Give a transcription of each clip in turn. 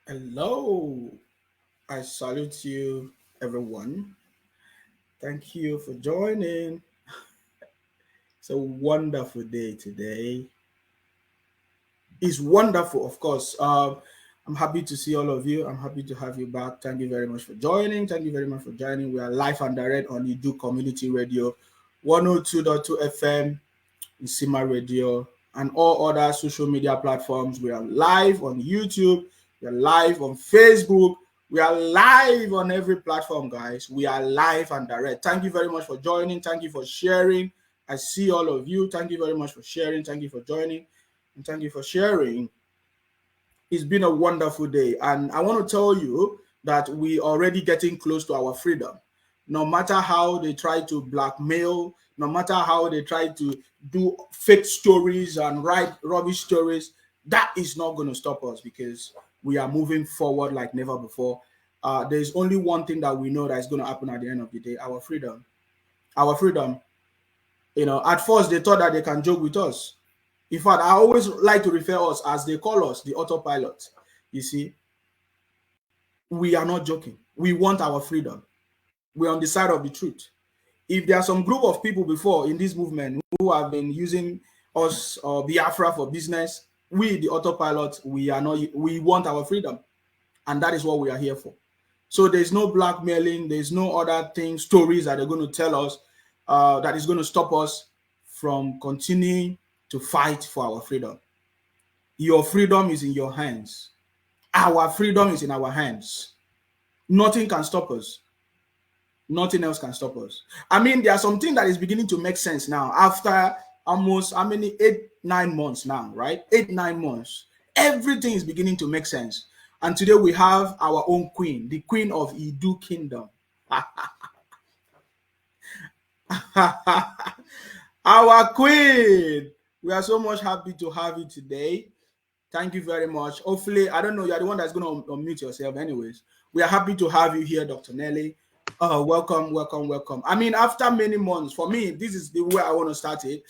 Hello, I salute you, everyone. Thank you for joining. It's a wonderful day today. It's wonderful, of course. I'm happy to see all of you. I'm happy to have you back. Thank you very much for joining. Thank you very much for joining. We are live and direct on Edu Community Radio, 102.2 FM, Sima Radio, and all other social media platforms. We are live on YouTube. We are live on Facebook. We are live on every platform, guys. We are live and direct. Thank you very much for joining. Thank you for sharing. I see all of you. Thank you very much for sharing. Thank you for joining. And thank you for sharing. It's been a wonderful day. And I want to tell you that we already getting close to our freedom. No matter how they try to blackmail, no matter how they try to do fake stories and write rubbish stories, that is not going to stop us because we are moving forward like never before. There's only one thing that we know that is going to happen at the end of the day: our freedom. Our freedom. At first they thought that they can joke with us. In fact, I always like to refer us as they call us the autopilot. You see, we are not joking. We want our freedom. We're on the side of the truth. If there are some group of people before in this movement who have been using us or Biafra for business, we, the autopilot, we are not. We want our freedom, and that is what we are here for. So there's no blackmailing. There's no other things, stories that they're going to tell us that is going to stop us from continuing to fight for our freedom. Your freedom is in your hands. Our freedom is in our hands. Nothing can stop us. Nothing else can stop us. I mean, there's something that is beginning to make sense now after almost how many 8-9 months now, right? 8-9 months. Everything is beginning to make sense. And today we have our own queen, the queen of Edu Kingdom. Our queen. We are so much happy to have you today. Thank you very much. Hopefully, I don't know, you're the one that's going to unmute yourself anyways. We are happy to have you here, Dr. Nelly. Welcome, welcome, welcome. I mean, after many months, for me, this is the way I want to start it.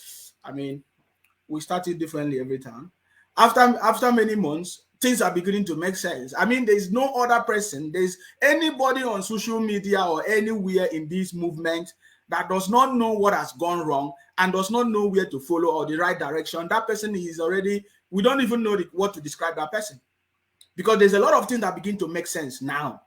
I mean, we start it differently every time. After many months, things are beginning to make sense. I mean, there's no other person, there's anybody on social media or anywhere in this movement that does not know what has gone wrong and does not know where to follow or the right direction. That person is already, we don't even know what to describe that person, because there's a lot of things that begin to make sense now.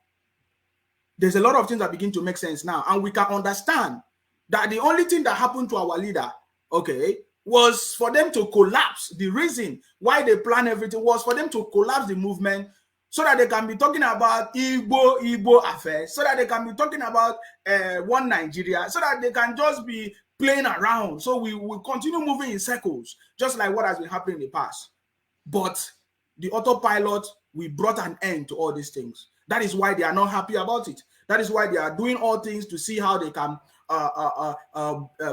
There's a lot of things that begin to make sense now, and we can understand that the only thing that happened to our leader, okay, was for them to collapse. The reason why they plan everything was for them to collapse the movement so that they can be talking about Igbo affairs, so that they can be talking about one Nigeria, so that they can just be playing around. So we will continue moving in circles, just like what has been happening in the past. But the autopilot, we brought an end to all these things. That is why they are not happy about it. That is why they are doing all things to see how they can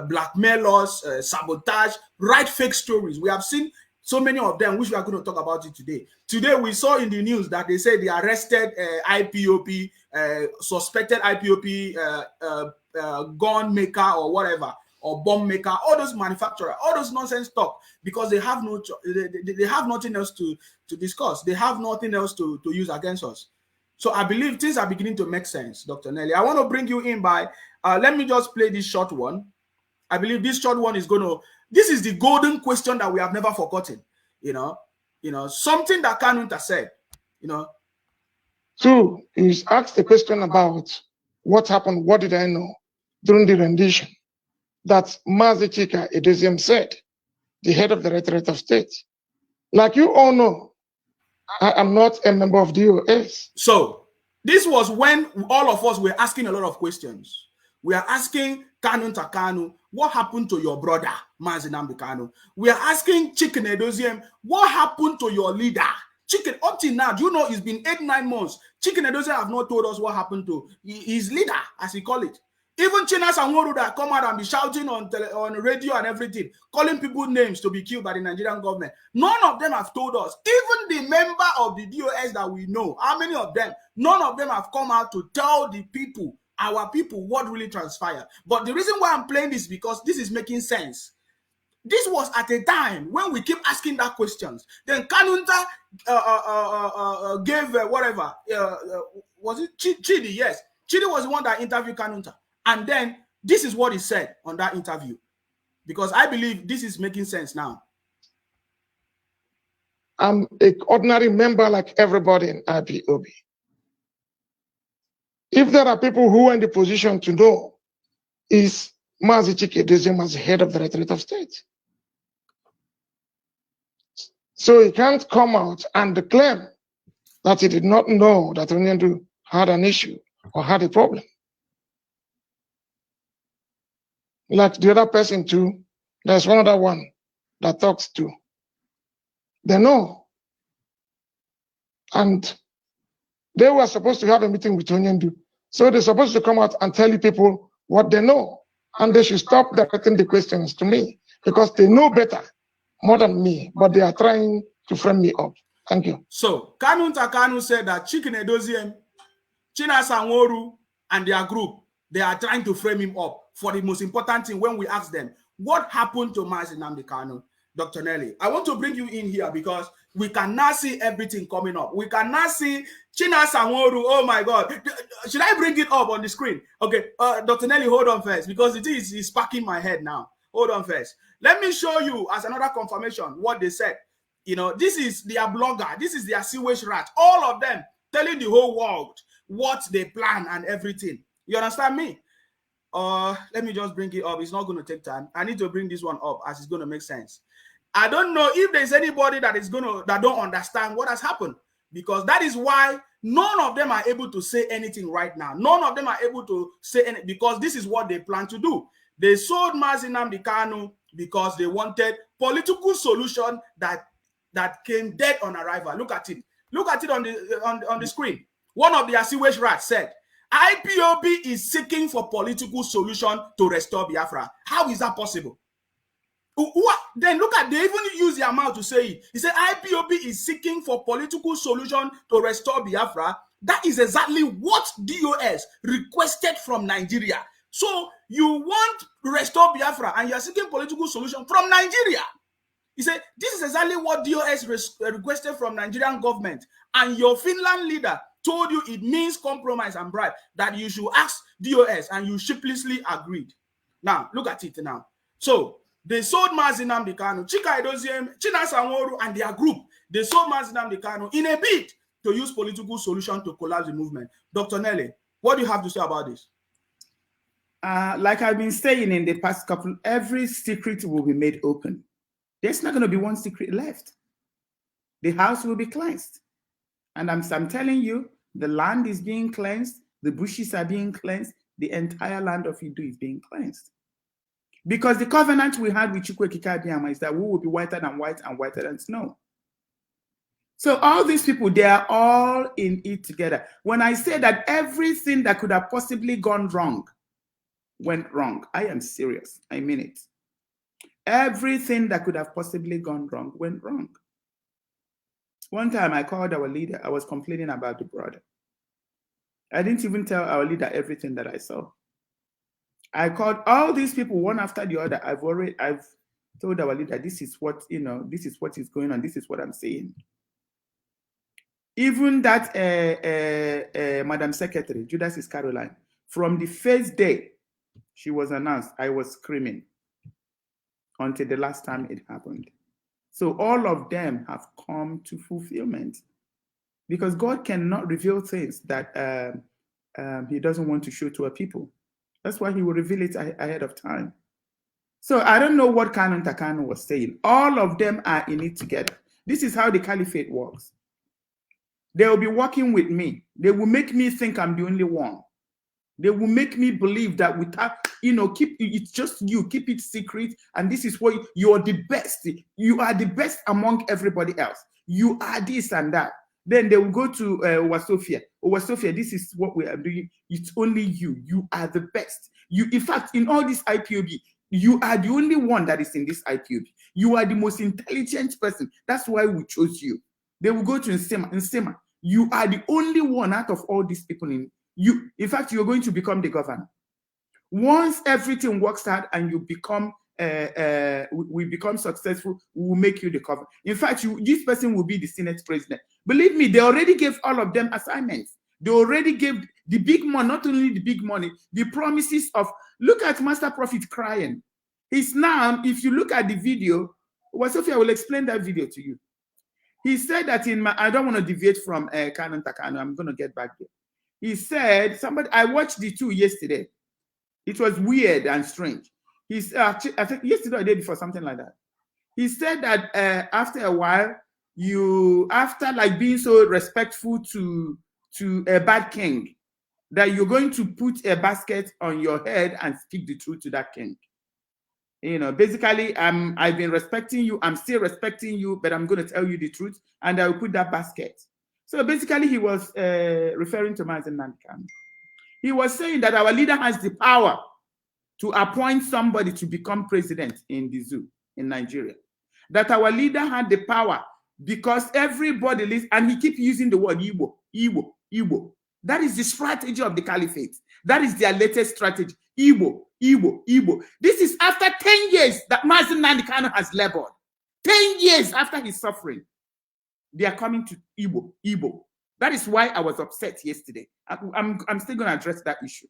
blackmail us, sabotage, write fake stories. We have seen so many of them, which we are going to talk about it today. Today, we saw in the news that they said they arrested IPOP, suspected IPOP gun maker or whatever, or bomb maker, all those manufacturers, all those nonsense talk, because they have no, they have nothing else to discuss. They have nothing else to use against us. So I believe things are beginning to make sense, Dr. Nelly. I want to bring you in by, let me just play this short one. I believe this short one is going to, this is the golden question that we have never forgotten. Something that Kanunta said, Two, he's asked a question about what happened, what did I know during the rendition. That Mazi Chika Edeziem said, the head of the Directorate of State. Like you all know, I am not a member of DOS. So this was when all of us were asking a lot of questions. We are asking Kanu Takanu, what happened to your brother, Mazi Nnamdi Kanu? We are asking Chicken Edoziem, what happened to your leader? Chicken, up till now, do you know it's been 8-9 months? Chicken Edoziem have not told us what happened to his leader, as he call it. Even China Sanworu that come out and be shouting on radio and everything, calling people names to be killed by the Nigerian government. None of them have told us. Even the member of the DOS that we know, how many of them? None of them have come out to tell the people, our people, what really transpired. But the reason why I'm playing this is because this is making sense. This was at a time when we keep asking that questions. Then Kanunta gave whatever, was it Chidi? Yes. Chidi was the one that interviewed Kanunta. And then this is what he said on that interview. Because I believe this is making sense now. I'm an ordinary member like everybody in IPOB. If there are people who are in the position to know, is Mazi Chike Edoziem as head of the Directorate of State. So he can't come out and claim that he did not know that Onyendu had an issue or had a problem. Like the other person too, there's one other one that talks to. They know. And they were supposed to have a meeting with Onyendu. So they're supposed to come out and tell people what they know. And they should stop directing the questions to me because they know better, more than me, but they are trying to frame me up. Thank you. So, Kanunta Kanu said that Chike Edoziem, Chinasa Nworu, and their group, they are trying to frame him up for the most important thing when we ask them, what happened to Mazi Nnamdi Kanu? Dr. Nelly, I want to bring you in here because we can now see everything coming up. We can now see Chinasa Nworu. Oh my God. Should I bring it up on the screen? Okay, Dr. Nelly, hold on first because it is sparking my head now. Hold on first. Let me show you as another confirmation what they said. You know, this is their blogger. This is their sewage rat. All of them telling the whole world what they plan and everything. You understand me? Let me just bring it up. It's not going to take time. I need to bring this one up as it's going to make sense. I don't know if there's anybody that don't understand what has happened, because that is why none of them are able to say anything right now. None of them are able to say anything because this is what they plan to do. They sold Mazi Nnamdi Kanu because they wanted political solution that came dead on arrival. Look at it. Look at it on the screen. One of the sewage rats said, IPOB is seeking for political solution to restore Biafra. How is that possible? Then look at, they even use their mouth to say it. He said IPOB is seeking for political solution to restore Biafra. That is exactly what DOS requested from Nigeria. So you want to restore Biafra and you're seeking political solution from Nigeria. He said, this is exactly what DOS requested from Nigerian government. And your Finland leader told you it means compromise and bribe, that you should ask DOS, and you sheepishly agreed. Now, look at it now. So, they sold Mazi Nnamdi Kanu, Chike Edoziem, Chinasa Nworu, and their group. They sold Mazi Nnamdi Kanu in a bid to use political solution to collapse the movement. Dr. Nelly, what do you have to say about this? Like I've been saying in the past couple, every secret will be made open. There's not going to be one secret left. The house will be cleansed. And I'm telling you, the land is being cleansed, the bushes are being cleansed, the entire land of Idu is being cleansed. Because the covenant we had with Chukwuemeka Abiyama is that we will be whiter than white and whiter than snow. So all these people, they are all in it together. When I say that everything that could have possibly gone wrong went wrong, I am serious. I mean it. Everything that could have possibly gone wrong went wrong. One time I called our leader. I was complaining about the brother. I didn't even tell our leader everything that I saw. I called all these people one after the other. I've told our leader, this is what, this is what is going on. This is what I'm saying. Even that Madam Secretary, Judas is Caroline, from the first day she was announced, I was screaming until the last time it happened. So all of them have come to fulfillment because God cannot reveal things that he doesn't want to show to a people. That's why he will reveal it ahead of time. So I don't know what Kanunta Kanu was saying. All of them are in it together. This is how the caliphate works. They will be working with me. They will make me think I'm the only one. They will make me believe that without, it's just you, keep it secret. And this is what you're the best. You are the best among everybody else. You are this and that. Then they will go to Wasofia. Wasofia, this is what we are doing. It's only you. You are the best. In fact, in all this IPOB, you are the only one that is in this IPOB. You are the most intelligent person. That's why we chose you. They will go to Nsema. You are the only one out of all these people in fact, you're going to become the governor. Once everything works out and you become we become successful, we will make you the cover. In fact, this person will be the Senate president. Believe me, they already gave all of them assignments. They already gave the big money, not only the big money, the promises of, look at Master Prophet crying. He's now, if you look at the video, well, Sophia, I will explain that video to you. He said that I don't want to deviate from Canon Takano, I'm going to get back there. He said, I watched the two yesterday. It was weird and strange. He's I think yesterday or the day before, something like that. He said that after a while, after like being so respectful to a bad king, that you're going to put a basket on your head and speak the truth to that king. You know, basically, I've been respecting you. I'm still respecting you, but I'm going to tell you the truth, and I will put that basket. So basically, he was referring to Mazi Nnamdi Kanu. He was saying that our leader has the power to appoint somebody to become president in the zoo in Nigeria. That our leader had the power because everybody lives, and he keeps using the word Igbo, Igbo, Igbo. That is the strategy of the caliphate. That is their latest strategy. Igbo, Igbo, Igbo. This is after 10 years that Mazi Nnamdi Kanu has labored. 10 years after his suffering. They are coming to Igbo, Igbo. That is why I was upset yesterday. I'm still going to address that issue.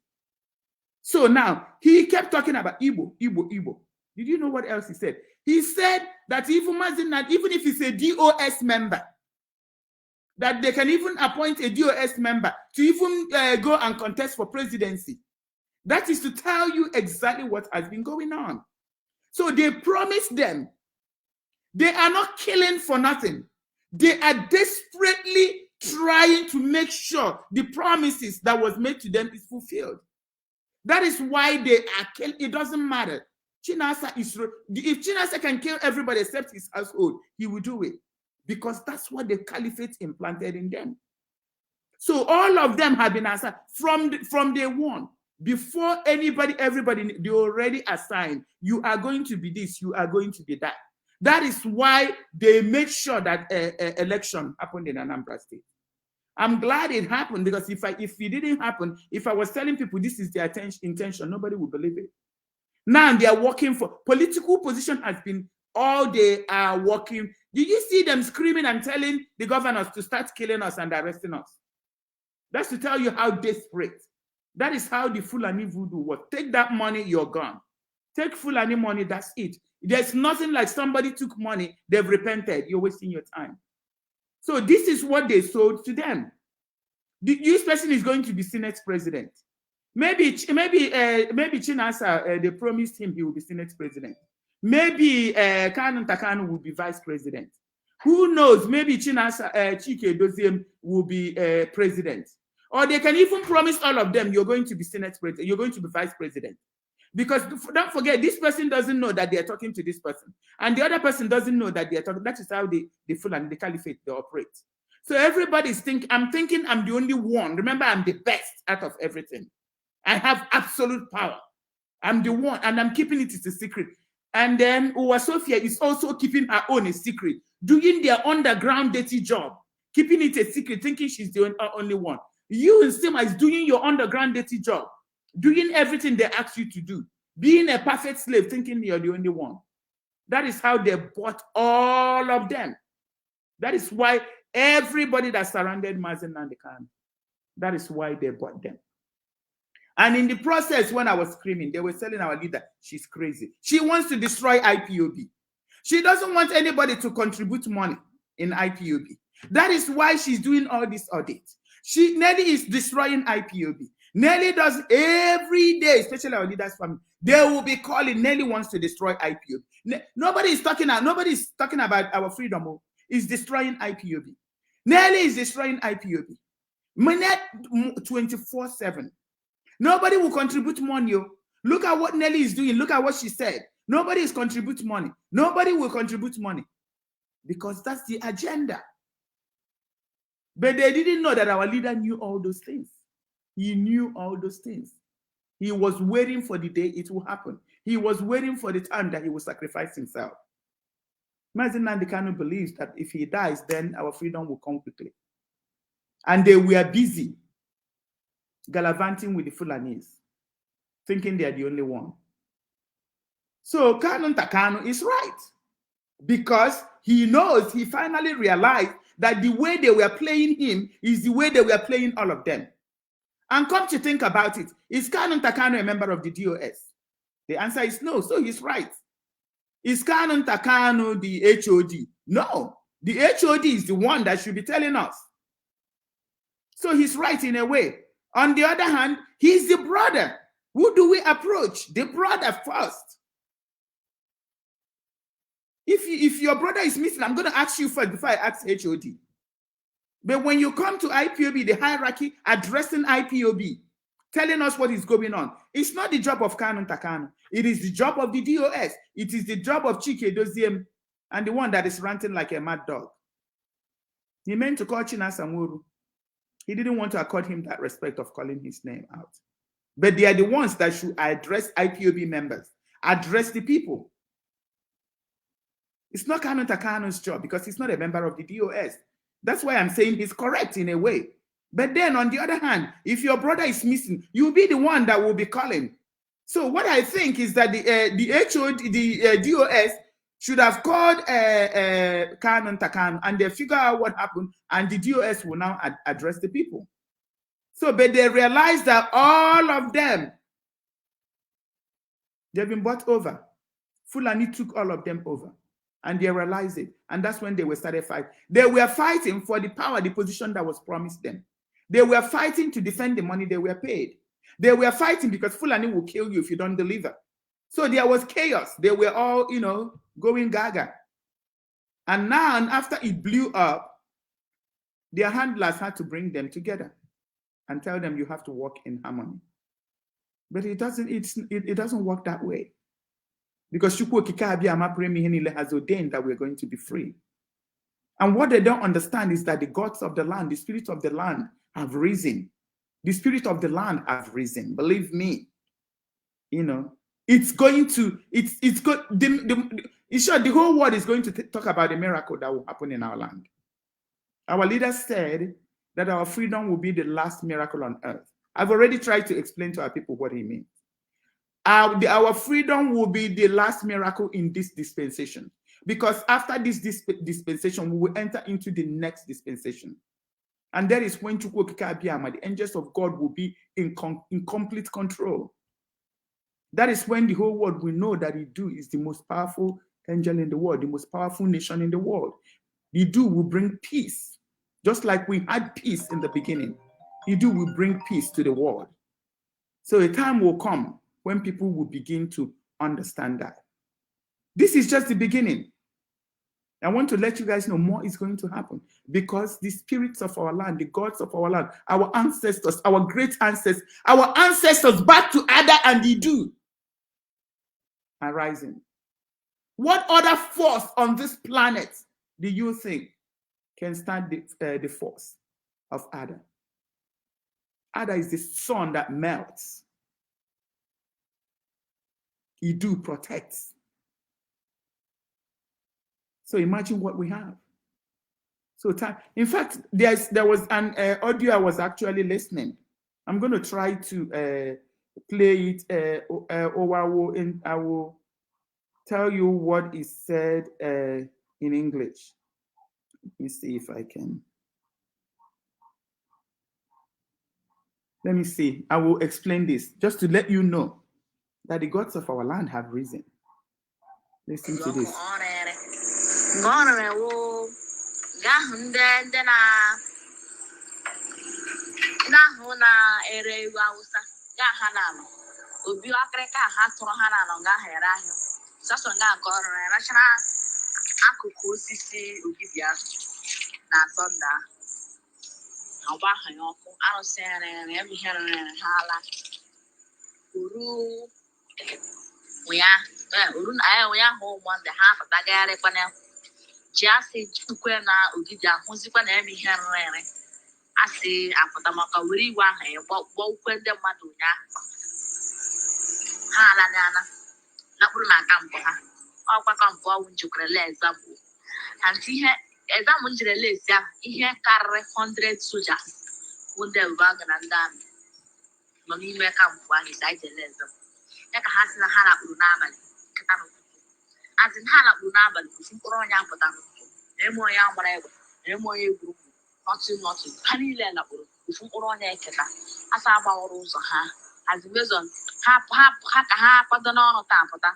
So now, he kept talking about Igbo, Igbo, Igbo. Did you know what else he said? He said that even if he's a DOS member, that they can even appoint a DOS member to even go and contest for presidency. That is to tell you exactly what has been going on. So they promised them. They are not killing for nothing. They are desperately trying to make sure the promises that was made to them is fulfilled. That is why they are killing. It doesn't matter. Chinasa is, if Chinasa can kill everybody except his household, he will do it. Because that's what the caliphate implanted in them. So all of them have been assigned from day one. Before everybody, they already assigned, you are going to be this, you are going to be that. That is why they made sure that election happened in Anambra State. I'm glad it happened, because if it didn't happen, if I was telling people this is their intention, nobody would believe it. Now they are working for political position has been all they are working. Did you see them screaming and telling the governors to start killing us and arresting us? That's to tell you how desperate. That is how the Fulani voodoo was. Take that money, you're gone. Take Fulani money, that's it. There's nothing like somebody took money, they've repented, you're wasting your time. So this is what they sold to them. This person is going to be Senate president. Maybe Chinasa, they promised him he will be Senate president. Maybe Canon Takano will be vice president. Who knows? Maybe Chinasa, Chike Doziem will be president. Or they can even promise all of them, you're going to be Senate president, you're going to be vice president. Because don't forget, this person doesn't know that they are talking to this person. And the other person doesn't know that they are talking. That is how the Fulani, the caliphate, they operate. So everybody's thinking I'm the only one. Remember, I'm the best out of everything. I have absolute power. I'm the one, and I'm keeping it as a secret. And then Uwa Sophia is also keeping her own a secret, doing their underground dirty job, keeping it a secret, thinking she's the only one. You and Sima is doing your underground dirty job, doing everything they ask you to do, being a perfect slave, thinking you're the only one. That is how they bought all of them. That is why everybody that surrounded Mazi Nnamdi Kanu, that is why they bought them. And in the process, when I was screaming, they were telling our leader, she's crazy. She wants to destroy IPOB. She doesn't want anybody to contribute money in IPOB. That is why she's doing all these audits. Nelly is destroying IPOB. Nelly does every day, especially our leaders' family. They will be calling, Nelly wants to destroy IPOB. Nobody is talking about our freedom. Is destroying IPOB. Nelly is destroying IPOB. 24/7. Nobody will contribute money. Look at what Nelly is doing. Look at what she said. Nobody is contributing money. Nobody will contribute money. Because that's the agenda. But they didn't know that our leader knew all those things. He knew all those things. He was waiting for the day it will happen. He was waiting for the time that he will sacrifice himself. Mazi Nnamdi Kanu believes that if he dies, then our freedom will come quickly. And they were busy gallivanting with the Fulanis, thinking they are the only one. So Kanu Ntakanu is right, because he knows, he finally realized that the way they were playing him is the way they were playing all of them. And come to think about it, is Kanu Ntakanu a member of the DOS? The answer is no, so he's right. Is Kanu Ntakanu the HOD? No, the HOD is the one that should be telling us. So he's right in a way. On the other hand, he's the brother. Who do we approach? The brother first. If your brother is missing, I'm going to ask you first before I ask HOD. But when you come to IPOB, the hierarchy addressing IPOB, telling us what is going on, it's not the job of Kanu Ntakanu. It is the job of the DOS. It is the job of Chike Doziem and the one that is ranting like a mad dog. He meant to call Chinasa Nwuru. He didn't want to accord him that respect of calling his name out. But they are the ones that should address IPOB members, address the people. It's not Kanu Ntakanu's job because he's not a member of the DOS. That's why I'm saying he's correct in a way. But then on the other hand, if your brother is missing, you'll be the one that will be calling. So what I think is that the HOD, the DOS should have called Kanu Ntakanu and they figure out what happened and the DOS will now address the people. So, but they realized that all of them, they've been bought over. Fulani took all of them over. And they realized it. And that's when they were started fighting. They were fighting for the power, the position that was promised them. They were fighting to defend the money they were paid. They were fighting because Fulani will kill you if you don't deliver. So there was chaos. They were all, going gaga. And now, after it blew up, their handlers had to bring them together and tell them you have to work in harmony. But it doesn't work that way. Because Chukwu Okike Abiyama Premihenile has ordained that we're going to be free. And what they don't understand is that the gods of the land, the spirits of the land have risen. The spirit of the land have risen. Believe me. It's going to, it's good. The whole world is going to talk about the miracle that will happen in our land. Our leaders said that our freedom will be the last miracle on earth. I've already tried to explain to our people what he means. Our freedom will be the last miracle in this dispensation. Because after this dispensation, we will enter into the next dispensation. And that is when Chukwu Okike Abiyama, the angels of God, will be in complete control. That is when the whole world will know that Idu is the most powerful angel in the world, the most powerful nation in the world. Idu will bring peace. Just like we had peace in the beginning, Idu will bring peace to the world. So a time will come when people will begin to understand that. This is just the beginning. I want to let you guys know more is going to happen because the spirits of our land, the gods of our land, our ancestors, our great ancestors back to Ada and Idu are rising. What other force on this planet do you think can stand the force of Ada? Ada is the sun that melts. Idu protects. So imagine what we have. So time. In fact, there was an audio I was actually listening. I'm going to try to play it. Or I will tell you what is said in English. Let me see if I can. Let me see. I will explain this just to let you know that the gods of our land have risen. Listen to this. Jasi tukwe na ogidi ahụzikwa na eme ihe nrere asị apụtamaka were iwe ahụ gbakwe ndị mmadụ ụnyaahụ ha ala n'ala nakpụrụ na kampụ ha ọkwa kampụ ọwụ njikwara example and ihe example njirele esi ahụ ihe karịrị 100 soldiers bụ ndị Uganda na ndị amị nọ n'ime kampụ ahụ isi anyị jere example ya ka ha si na ha nakpụrụ n'abalị nkịta n'ụtụtụ azị ha lakpuru n'abalị ofu mkpụrụ ọnya pụta n'ụtụtụ na-eme onye agbara egbe na-eme onye egwurugwu nọtụ ha niile lakpuru ofu mkpụrụ ọnya eketa asa agbawara ụzọ ha azị mezon ha ka ha kwado n'ọrụ taa pụta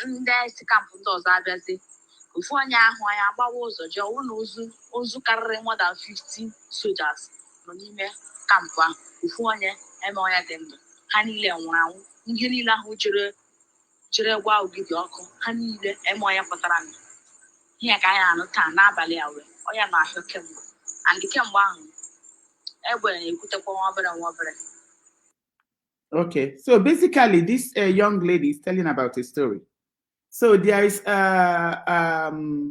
ndị isi kampụ ndị ọzọ abịazi ofu onye ahụ anya agbawa ụzọ ji ọwụ na ozu karịrị more than 50 soldiers nọ n'ime kampụ ahụ ofu onye eme onye dị ndụ ha niile nwụrụ anwụ ihe niile ahụ jere gwa ogige ọkụ ha niile eme onye pụtara ndụ ihe ka anyị anụ taa n'abalị a wee onye na-ahịa kemgbe and kemgbe ahụ egbe na-ekwutekwa nwa obere. Okay, so basically this young lady is telling about a story. So there is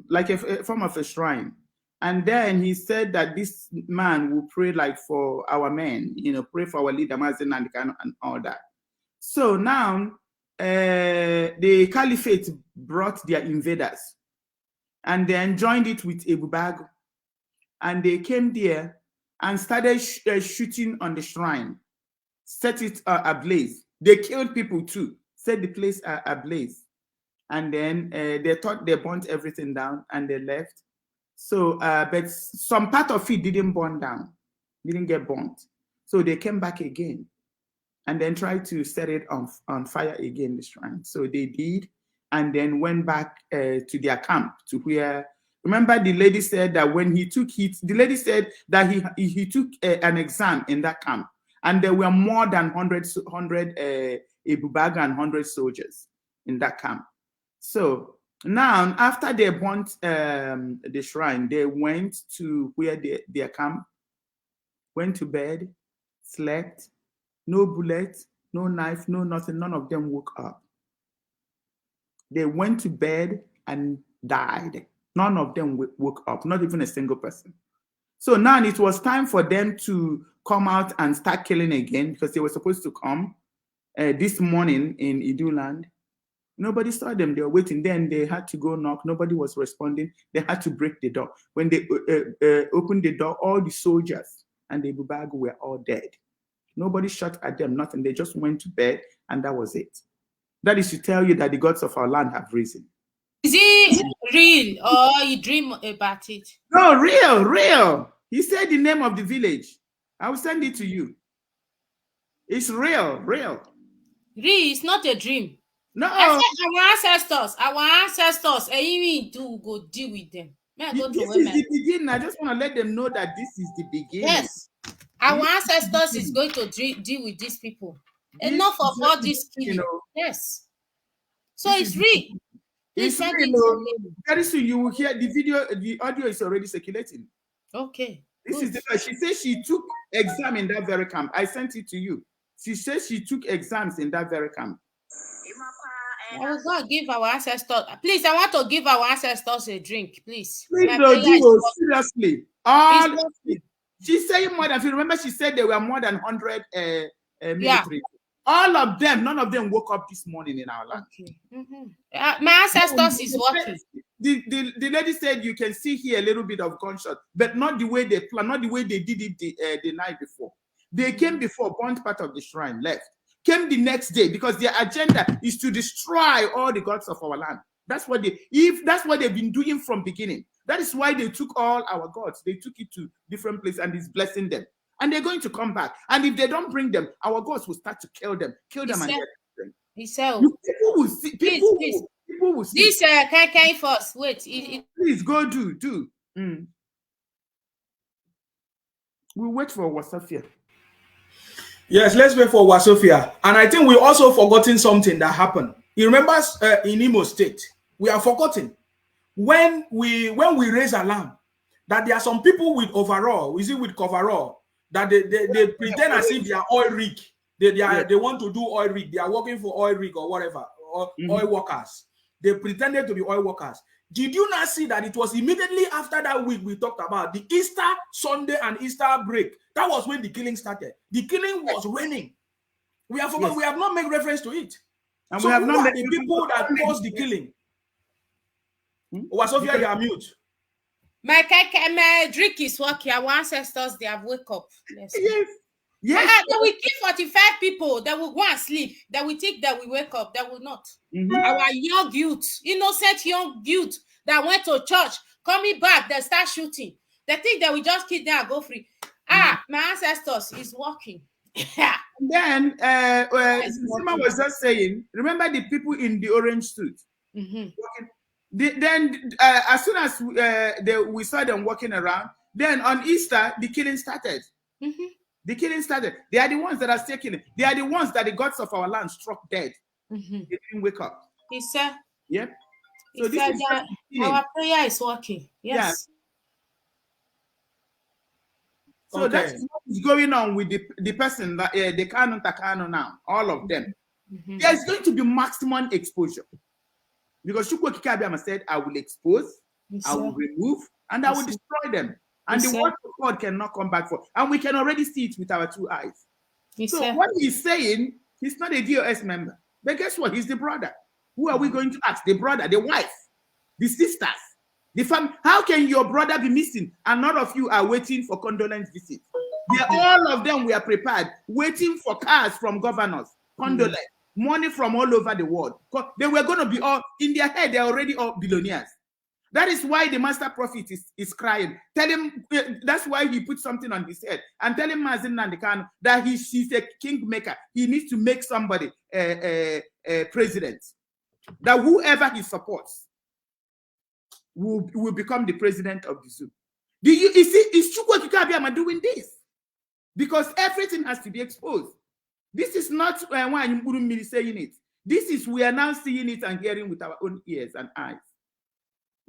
like a form of a shrine. And then he said that this man will pray like for our men, pray for our leader, Mazen and all that. So now the caliphate brought their invaders and then joined it with Ebu Bago. And they came there and started shooting on the shrine, set it ablaze. They killed people too, set the place ablaze. And then they thought they burnt everything down and they left. So, but some part of it didn't burn down, didn't get burnt. So they came back again and then tried to set it on fire again, the shrine. So they did, and then went back to their camp to where, remember the lady said that when he took it, the lady said that he took an exam in that camp, and there were more than 100 Ebu Bago and 100 soldiers in that camp. So now, after they burnt the shrine, they went to where their camp, went to bed, slept, no bullet, no knife, no nothing. None of them woke up. They went to bed and died. None of them woke up, not even a single person. So now it was time for them to come out and start killing again, because they were supposed to come this morning in Iduland. Nobody saw them. They were waiting. Then they had to go knock. Nobody was responding. They had to break the door. When they opened the door, all the soldiers and the Ebu Bago were all dead. Nobody shot at them, nothing. They just went to bed, and that was it. That is to tell you that the gods of our land have risen. Is it real or you dream about it? No, real. He said the name of the village. I will send it to you. It's real. Real, it's not a dream. No. I said our ancestors, and you need to go deal with them. This is the beginning. I just want to let them know that this is the beginning. Yes. Our ancestors is going to deal with these people. Enough of all this killing. Yes. So it's real. It's real. Very soon you will hear the video, the audio is already circulating. Okay. This is the first. She says she took exam in that very camp. I sent it to you. She says she took exams in that very camp. I will go give our ancestors. Please, I want to give our ancestors a drink, please. Please seriously. She's saying more than, if you remember, she said there were more than 100 military. Yeah. All of them, none of them woke up this morning in our land. Okay. My ancestors is working. The lady said you can see here a little bit of gunshot, but not the way they planned, not the way they did it the night before. They came before, burnt part of the shrine, left. Came the next day, because their agenda is to destroy all the gods of our land. That's what they've been doing from beginning. That is why they took all our gods. They took it to different places and is blessing them. And they're going to come back. And if they don't bring them, our gods will start to kill them and get them. People will see. People will see. This can first. Wait. Please go do. We'll wait for Wasafia. Yes, let's wait for Wasofia. And I think we also forgotten something that happened. You remember in Imo State, we are forgotten when we raise alarm that there are some people with overall, with coverall, that they pretend as if they are oil rig. They want to do oil rig. They are working for oil rig or whatever, or oil workers. They pretended to be oil workers. Did you not see that it was immediately after that week we talked about the Easter Sunday and Easter break? That was when the killing started. The killing was raining. We have forgotten. We have not made reference to it. And so we have not made the people that caused the killing. Wasofia, you are mute. My drink is working. Our ancestors, they have woke up. Yes. Yes. They will kill 45 people. They will go and sleep. They will think that we wake up. They will not. Our young youth, innocent young youth that went to church, coming back, they start shooting. They think that we just kill them and go free. My ancestors is working. Then Sima was just saying, remember the people in the orange suit? Then as soon as we saw them walking around, then on Easter, the killing started. The killing started. They are the ones that are still killing. They are the ones that the gods of our land struck dead. They didn't wake up. He said, yep. So this is our prayer is working. Yes. Yeah. So that's what is going on with the person that the Takano now, all of them. There's going to be maximum exposure. Because Chukwu Okike Abiama said, I will expose, I will remove, and I will destroy them. And the word of God cannot come back for. And we can already see it with our 2 eyes. So what he's saying, he's not a DOS member. But guess what? He's the brother. Who are we going to ask? The brother, the wife, the sisters, the family. How can your brother be missing and none of you are waiting for condolence visits? All of them were prepared, waiting for cars from governors, condolence, money from all over the world. They were going to be all, in their head, they're already all billionaires. That is why the master prophet is crying. Tell him, that's why he put something on his head. And tell him, Mazi Nnamdi Kanu, that he's a kingmaker. He needs to make somebody president. That whoever he supports will become the president of the zoo. You see, is Chukwu Okike Abiama doing this? Because everything has to be exposed. This is not why I'm saying it. This is, we are now seeing it and hearing with our own ears and eyes.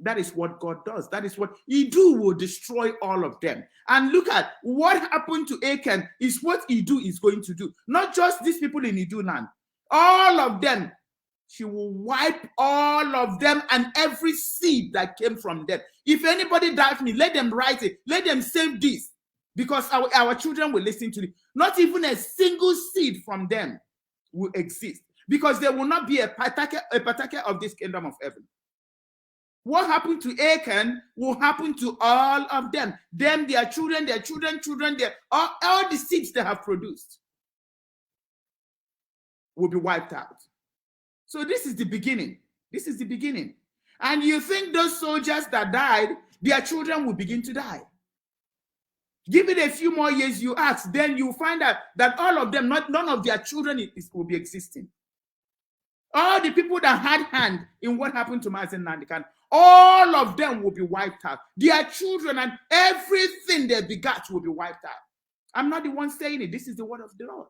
That is what God does. That is what Idu will destroy all of them. And look at what happened to Achan is what Idu is going to do. Not just these people in Idu land. All of them. She will wipe all of them and every seed that came from them. If anybody doubts me, let them write it. Let them save this. Because our children will listen to it. Not even a single seed from them will exist. Because there will not be a partaker of this kingdom of heaven. What happened to Achan will happen to all of them. Them, their children, all the seeds they have produced will be wiped out. So this is the beginning. This is the beginning. And you think those soldiers that died, their children will begin to die. Give it a few more years, you ask, then you find out that all of them, none of their children will be existing. All the people that had hand in what happened to Mazi Nnamdi Kanu, all of them will be wiped out. Their children and everything they begat will be wiped out. I'm not the one saying it. This is the word of the Lord.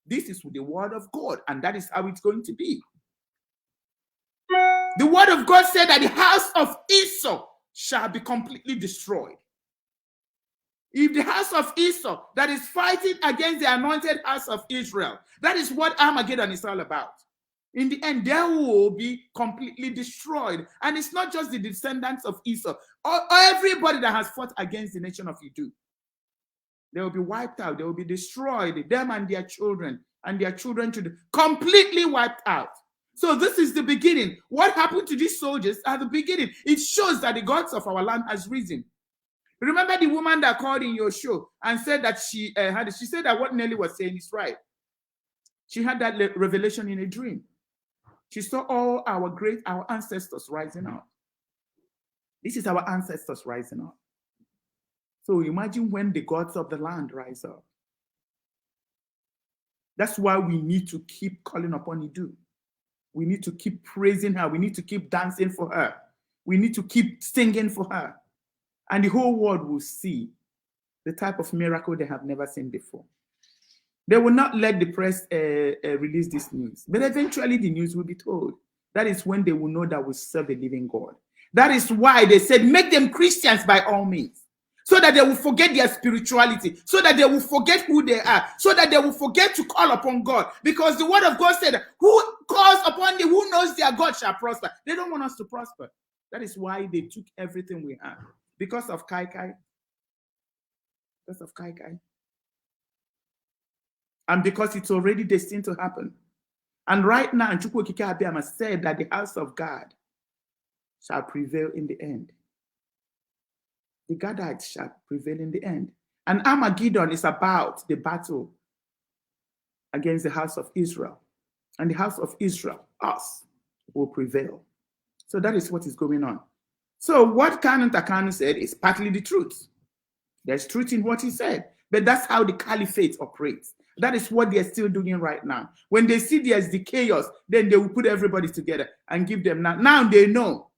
This is the word of God, and that is how it's going to be. The word of God said that the house of Esau shall be completely destroyed. If the house of Esau that is fighting against the anointed house of Israel, that is what Armageddon is all about. In the end, they will be completely destroyed. And it's not just the descendants of Esau, or everybody that has fought against the nation of Idu. They will be wiped out. They will be destroyed, them and their children completely wiped out. So this is the beginning. What happened to these soldiers at the beginning? It shows that the gods of our land has risen. Remember the woman that called in your show and said that she said that what Nelly was saying is right. She had that revelation in a dream. She saw all our ancestors rising up. This is our ancestors rising up. So imagine when the gods of the land rise up. That's why we need to keep calling upon Idu. We need to keep praising her. We need to keep dancing for her. We need to keep singing for her. And the whole world will see the type of miracle they have never seen before. They will not let the press release this news. But eventually the news will be told. That is when they will know that we serve a living God. That is why they said, make them Christians by all means. So that they will forget their spirituality. So that they will forget who they are. So that they will forget to call upon God. Because the word of God said, who calls upon the, who knows their God shall prosper. They don't want us to prosper. That is why they took everything we have. Because of Kai Kai. Because of Kai Kai. And because it's already destined to happen. And right now, Chukwu Okike Abiama said that the house of God shall prevail in the end. The Gadites shall prevail in the end. And Armageddon is about the battle against the house of Israel. And the house of Israel, us, will prevail. So that is what is going on. So what Kanu Takanu said is partly the truth. There's truth in what he said. But that's how the caliphate operates. That is what they're still doing right now. When they see there's the chaos, then they will put everybody together and give them now. Now they know.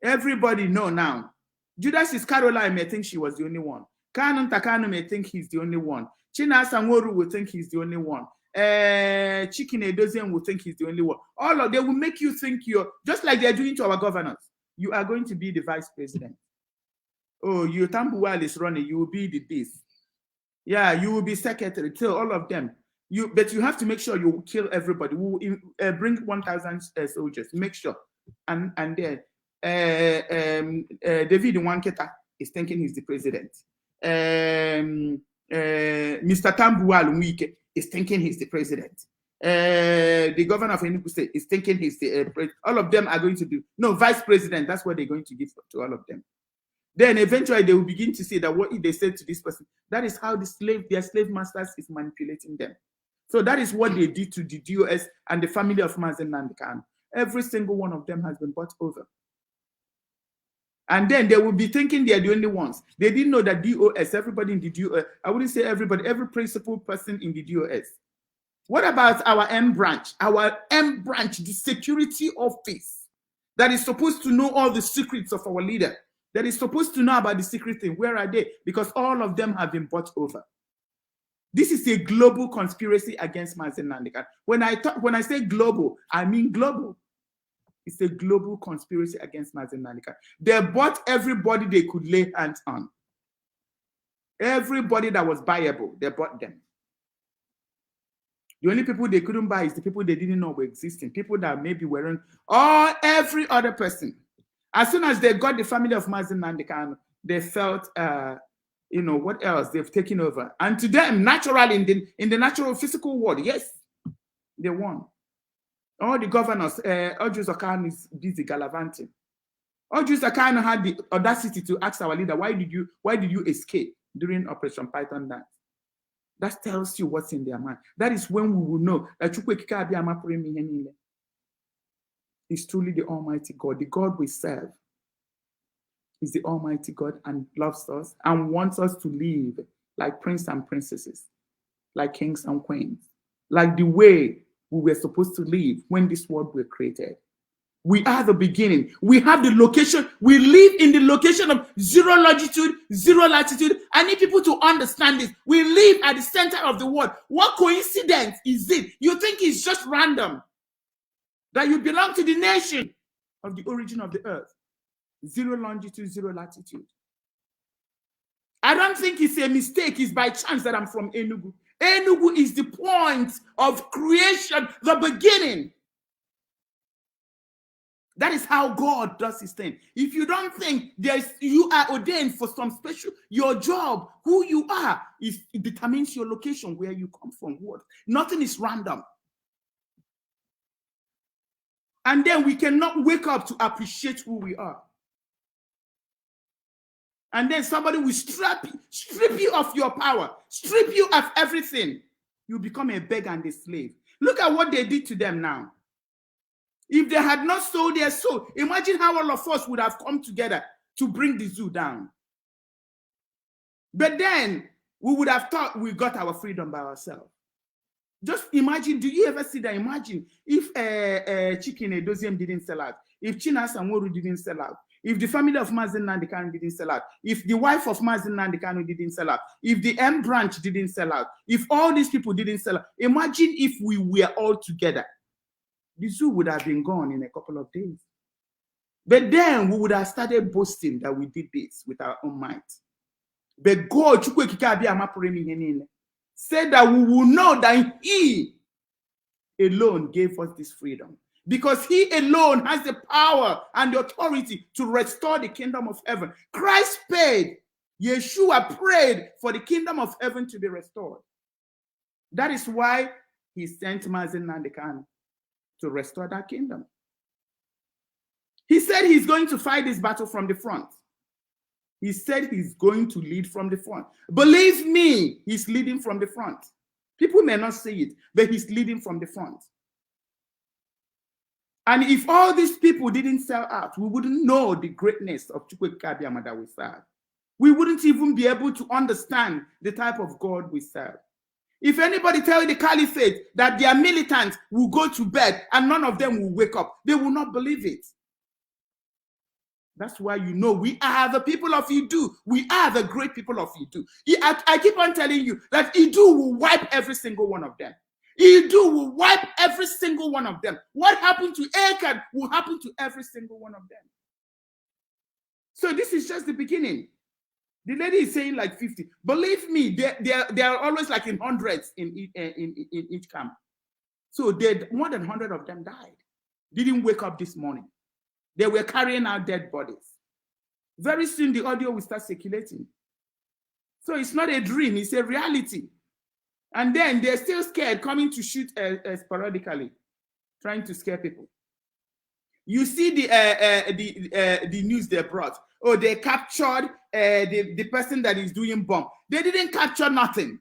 Everybody know now. Judas Iscariot may think she was the only one. Kanu Takanu may think he's the only one. Chinasa Nworu will think he's the only one. Chikine Edozian will think he's the only one. All of them will make you think you're, just like they're doing to our governors. You are going to be the vice president. Oh, you Tambuwal is running, you will be the this. Yeah, you will be secretary, tell all of them. But you have to make sure you kill everybody. We will bring 1,000 soldiers, make sure. And then David Nwanketa is thinking he's the president. Mr. Tambuwal Mwike is thinking he's the president. The governor of Enugu State is thinking he's the president. All of them are going to do, no, vice president, that's what they're going to give to all of them. Then eventually they will begin to see that what they said to this person, that is how their slave masters is manipulating them. So that is what they did to the DOS and the family of Mazen Nnamdi Kanu. Every single one of them has been bought over. And then they will be thinking they're the only ones. They didn't know that DOS, everybody in the DOS, I wouldn't say everybody, every principal person in the DOS. What about our M branch? Our M branch, the security office that is supposed to know all the secrets of our leader, that is supposed to know about the secret thing. Where are they? Because all of them have been bought over. This is a global conspiracy against Mazen Nnamdi Kanu. When I say global, I mean global. It's a global conspiracy against Mazen Nnamdi Kanu. They bought everybody they could lay hands on. Everybody that was buyable, they bought them. The only people they couldn't buy is the people they didn't know were existing. People that maybe weren't, or every other person. As soon as they got the family of Mazen Nnamdi Kanu, they felt, what else? They've taken over. And to them, naturally, in the natural physical world, yes, they won. All the governors, Ojus Okano is busy gallivanting. Ojus Okano had the audacity to ask our leader, why did you escape during Operation Python Dance? That tells you what's in their mind. That is when we will know that is truly the Almighty God. The God we serve is the Almighty God and loves us and wants us to live like princes and princesses, like kings and queens, like the way we were supposed to live when this world was created. We are the beginning. We have the location. We live in the location of 0 longitude, 0 latitude. I need people to understand this. We live at the center of the world. What coincidence is it? You think it's just random that you belong to the nation of the origin of the earth? 0 longitude, 0 latitude. I don't think it's a mistake. It's by chance that I'm from Enugu. Enugu is the point of creation, the beginning. That is how God does his thing. If you don't think you are ordained for some special, your job, who you are, it determines your location, where you come from. What? Nothing is random. And then we cannot wake up to appreciate who we are. And then somebody will strip you of your power, strip you of everything. You become a beggar and a slave. Look at what they did to them now. If they had not sold their soul, imagine how all of us would have come together to bring the zoo down. But then we would have thought we got our freedom by ourselves. Just imagine, do you ever see that? Imagine if Chikine Edozian didn't sell out, if Chinasa Nworu didn't sell out, if the family of Mazen Nnamdi Kanu didn't sell out, if the wife of Mazen Nnamdi Kanu didn't sell out, if the M branch didn't sell out, if all these people didn't sell out, imagine if we were all together. The zoo would have been gone in a couple of days. But then we would have started boasting that we did this with our own might. But God said that we will know that he alone gave us this freedom. Because he alone has the power and the authority to restore the kingdom of heaven. Christ paid. Yeshua prayed for the kingdom of heaven to be restored. That is why he sent Mazen Nnamdi Kanu to restore that kingdom. He said he's going to fight this battle from the front. He said he's going to lead from the front. Believe me, he's leading from the front. People may not see it, but he's leading from the front. And if all these people didn't sell out, we wouldn't know the greatness of Chukwuemeka Abiama that we serve. We wouldn't even be able to understand the type of God we serve. If anybody tell you the caliphate that their militants will go to bed and none of them will wake up, they will not believe it. That's why you know we are the people of Idu. We are the great people of Idu. I keep on telling you that Idu will wipe every single one of them. Idu will wipe every single one of them. What happened to Akan will happen to every single one of them. So this is just the beginning. The lady is saying like 50. Believe me, they are always like in hundreds in each camp. So more than 100 of them died. Didn't wake up this morning. They were carrying out dead bodies. Very soon the audio will start circulating. So it's not a dream, it's a reality. And then they're still scared, coming to shoot sporadically, trying to scare people. You see the news they brought. Oh, they captured the person that is doing bomb. They didn't capture nothing.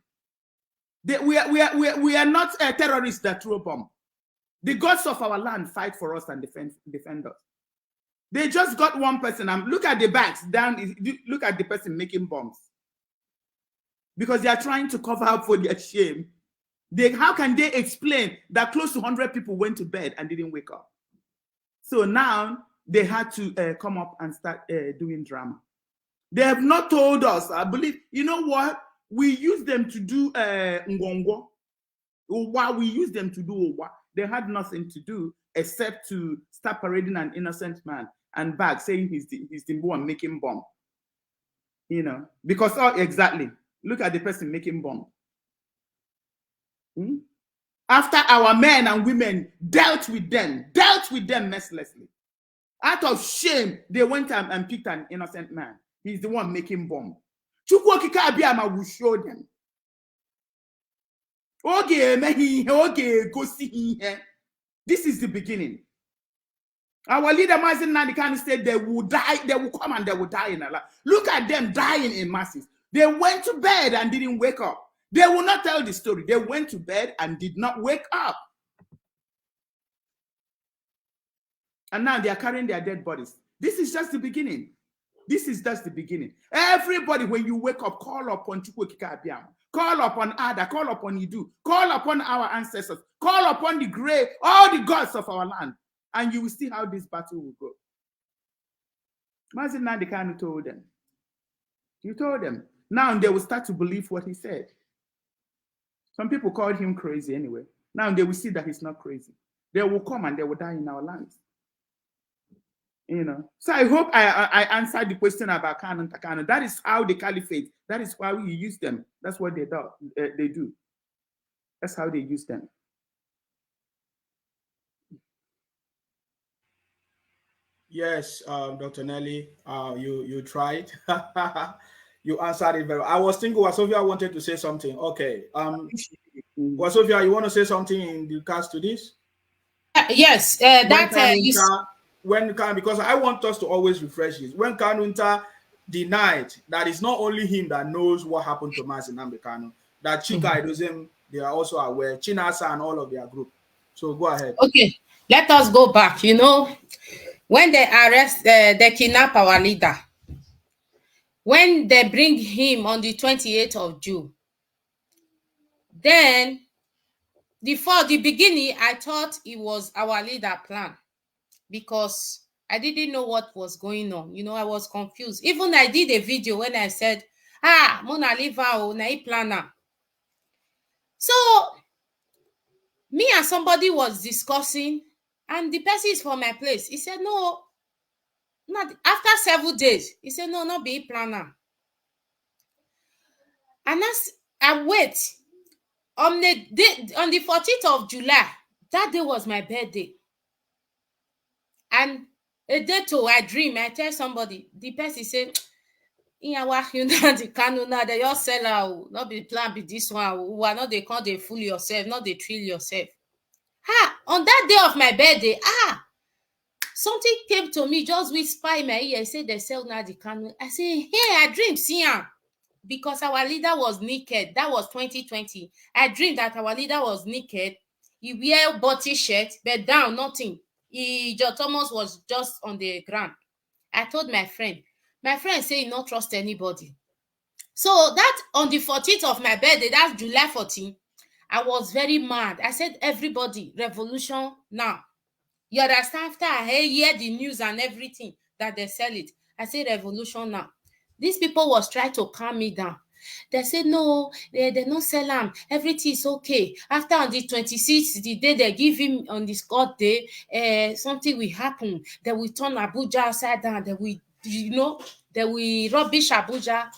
We are not terrorists that throw a bomb. The gods of our land fight for us and defend us. They just got one person. Look at the backs down. Look at the person making bombs. Because they are trying to cover up for their shame. How can they explain that close to 100 people went to bed and didn't wake up? So now they had to come up and start doing drama. They have not told us. I believe, you know what? We use them to do ngongo. While we use them to do Owa, they had nothing to do except to start parading an innocent man and back saying he's the one making bomb. You know, because exactly. Look at the person making bomb. After our men and women dealt with them mercilessly. Out of shame, they went and picked an innocent man. He's the one making bomb. Chukwuemeka Abiama will show them. This is the beginning. Our leader, Mazi Nnamdi Kanu, said they will die, they will come and they will die in Allah. Look at them dying in masses. They went to bed and didn't wake up. They will not tell the story. They went to bed and did not wake up. And now they are carrying their dead bodies. This is just the beginning. This is just the beginning. Everybody, when you wake up, call upon Chukwuemeka Abiama. Call upon Ada. Call upon Idu. Call upon our ancestors. Call upon the great, all the gods of our land. And you will see how this battle will go. Mazi Nnamdi Kanu told them. He told them. Now they will start to believe what he said. Some people called him crazy anyway. Now they will see that he's not crazy. They will come and they will die in our lands. You know. So I hope I answered the question about Kanu and Takano. That is how the caliphate, that is why we use them. That's what they do. That's how they use them. Yes, Dr. Nelly, you tried. You answered it very well. I was thinking Wasovia wanted to say something. Okay. Wasovia, you want to say something in regards to this? Yes, because I want us to always refresh this. When Kanunta denied that it's not only him that knows what happened to Mazi Nnamdi Kanu, that Chika Edoziem, they are also aware, Chinasa and all of their group. So go ahead. Okay, let us go back. You know, when they they kidnap our leader, when they bring him on the 28th of June, then for the beginning, I thought it was our leader plan because I didn't know what was going on. You know, I was confused. Even I did a video when I said, Mona Liva o na planner. So me and somebody was discussing, and the person is from my place. He said, no, not after several days. He said, no, not be planner. And I wait. On the 14th of July, that day was my birthday. And a day too, I dream, I tell somebody, the person said, they just sell out, not be plan, be this one, who are not they can't they fool yourself, not they trill yourself. On that day of my birthday, something came to me, just whisper in my ear, say they sell Nnamdi Kanu. I say, hey, I dream, see him. Because our leader was naked. That was 2020. I dreamed that our leader was naked. He wear body shirt, but down, nothing. John Thomas was just on the ground. I told my friend say he not trust anybody. So that on the 14th of my birthday, that's July 14, I was very mad. I said, everybody, revolution now. You understand? After I hear the news and everything that they sell it, I said, revolution now. These people was trying to calm me down. They said, no, they don't sell them. Everything is okay. After on the 26th, the day they give him on the Scott day, something will happen. They will turn Abuja upside down. They will, they will rubbish Abuja.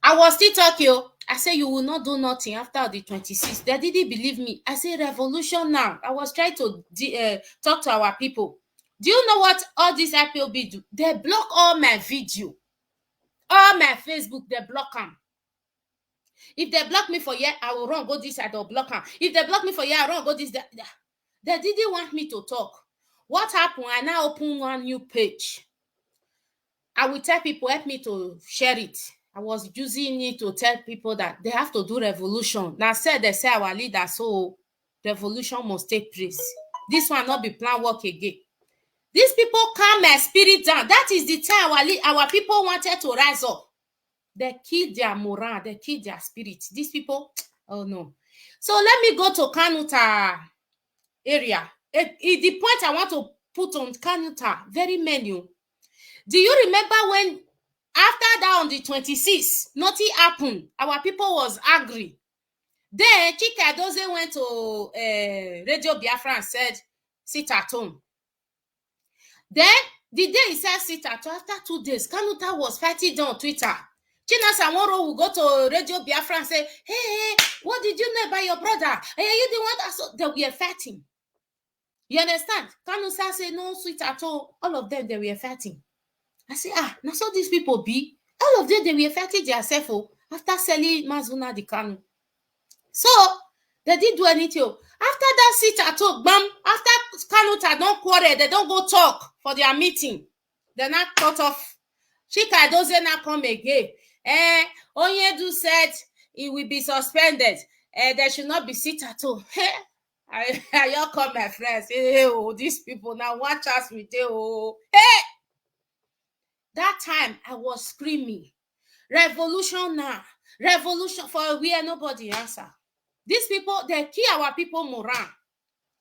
I was still talking. I said, you will not do nothing after the 26th. They didn't believe me. I said, revolution now. I was trying to talk to our people. Do you know what all this IPOB do? They block all my video. All my Facebook, they block them. If they block me for here, I will run, go this side, or block them. If they block me for here, I run, go this. They didn't want me to talk. What happened? I now open one new page. I will tell people, help me to share it. I was using it to tell people that they have to do revolution. Now, they say our leader, so revolution must take place. This one not be plan work again. These people calm my spirit down. That is the time our people wanted to rise up. They killed their morale. They killed their spirit. These people, oh no. So let me go to Kanuta area. The point I want to put on Kanuta, very menu. Do you remember when after that on the 26th, nothing happened? Our people was angry. Then Chika Edozie went to Radio Biafra and said, sit at home. Then the day he said sit at home, after 2 days, Kanuta was fighting on Twitter. Chinasa Nworu will go to Radio Biafra and say, hey, what did you know about your brother? Hey, you didn't want us. They were fighting. You understand? Kanuta said, no, sweet at all. All of them, they were fighting. I say, now so these people be. All of them, they were fighting themselves after selling Nnamdi Kanu. So, they didn't do anything. After that sit at home, bam, after Kanuta don't quarrel, they don't go talk for their meeting. They're not cut off. Chika Edozie not come again. Onyedu said he will be suspended. There should not be sit at home. I come, my friends. Hey, these people now watch us with you. Hey! That time I was screaming, revolution now, revolution for where nobody answer. These people, they kill our people morale.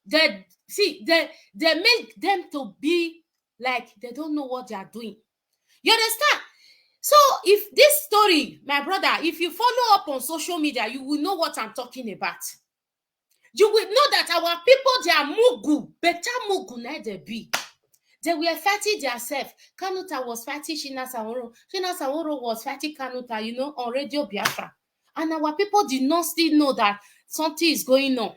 They make them to be like they don't know what they are doing. You understand? So if this story, my brother, if you follow up on social media, you will know what I'm talking about. You will know that our people, they are mugu, better mugu than they be. They were fighting themselves. Kanuta was fighting Chinasa Nworu. Chinasa Nworu was fighting Kanuta, on Radio Biafra. And our people did not still know that something is going on.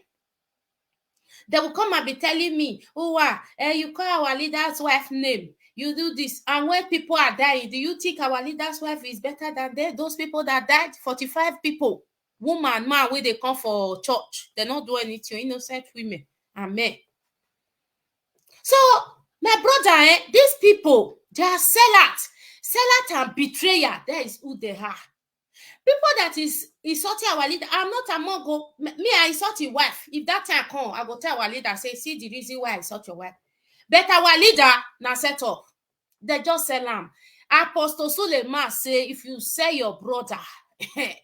They will come and be telling me, you call our leader's wife name. You do this. And when people are dying, do you think our leader's wife is better than those people that died? 45 people. Woman, man, where they come for church. They don't do anything. Innocent women and men. So, my brother, these people, they are sellout and betrayer. That is who they are. People that is insulting our leader. I'm not among me. I insult your wife. If that time come, I go tell our leader, say, see the reason why I insult your wife. But our leader now set up. They just sell them. Apostle Suleiman say, if you sell your brother,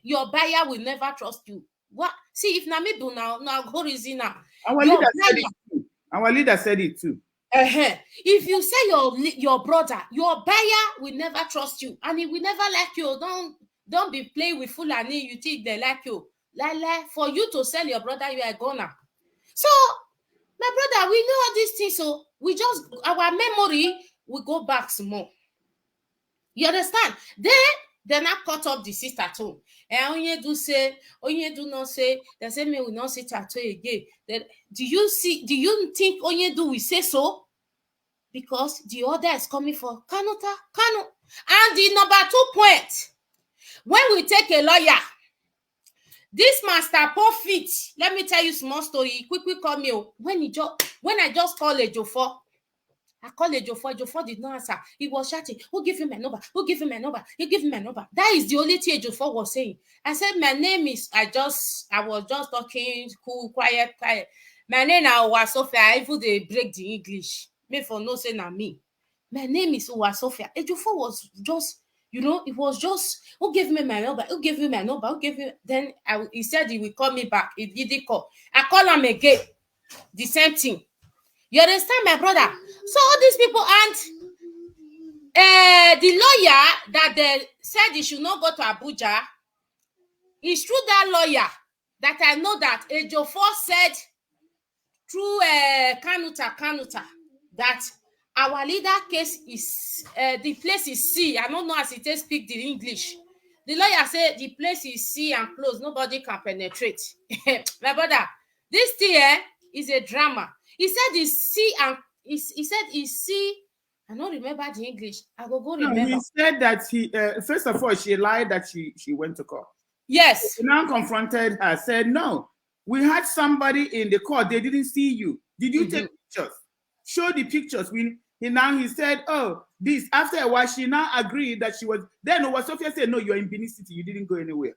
your buyer will never trust you. What? See, if Namibu now go reason now. Our leader said it too. If you say your brother, your buyer will never trust you, and he will never like you. Don't be playing with Fulani. You think they like you. Like for you to sell your brother, you are gonna. So, my brother, we know all these things. So we just our memory will go back some more. You understand? They not cut up the sister at home. And Onyedu not say, they say me will not sit at home again. Then do you think Onyedu will say so? Because the order is coming for Kanu. And the number 2 point, when we take a lawyer, this Master Profit, let me tell you small story. Quick call me. When I just call Ejiofor, I called Ejiofor. Ejiofor did not answer. He was shouting, who give him my number? Who give him my number? You give him my number. That is the only thing Ejiofor was saying. I said, my name is, I was just talking cool, quiet. My name now was Sophia. I even they break the English. Me for no say na me. My name is Sophia. Ejiofor was just, it was just, who gave me my number? Who gave me my number? Who gave me? Then he said he will call me back. He didn't call. I call him again. The same thing. You understand, my brother? So all these people, and the lawyer that they said he should not go to Abuja, it's through that lawyer that I know that Ejiofor said through Kanuta that our leader case is the place is C. I don't know as it speak the English. The lawyer said the place is C and closed. Nobody can penetrate. My brother, this thing is a drama. He said it's C and he said it's C. I don't remember the English. I go remember. No, he said that he first of all she lied that she went to court. Yes. He now confronted her, said, no, we had somebody in the court. They didn't see you. Did you take pictures? Show the pictures. He said, oh, this. After a while, she now agreed that she was. Then Sophia said, no, you're in Benin City. You didn't go anywhere.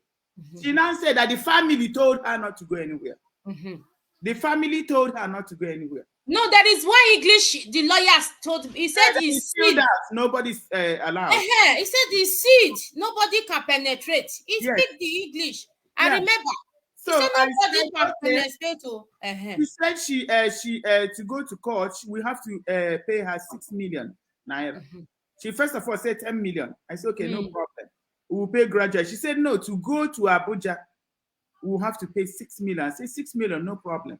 She now said that the family told her not to go anywhere. The family told her not to go anywhere. No, that is why English, the lawyers told him. He said he's seed. Nobody's allowed. He said he's seed. Nobody can penetrate. He speak the English. I remember. So he said nobody can penetrate. He said she to go to court, we have to pay her 6 million naira. She first of all said 10 million. I said, okay, no problem. We'll pay gradually. She said, no, to go to Abuja, we'll have to pay 6 million. I said, 6 million, no problem.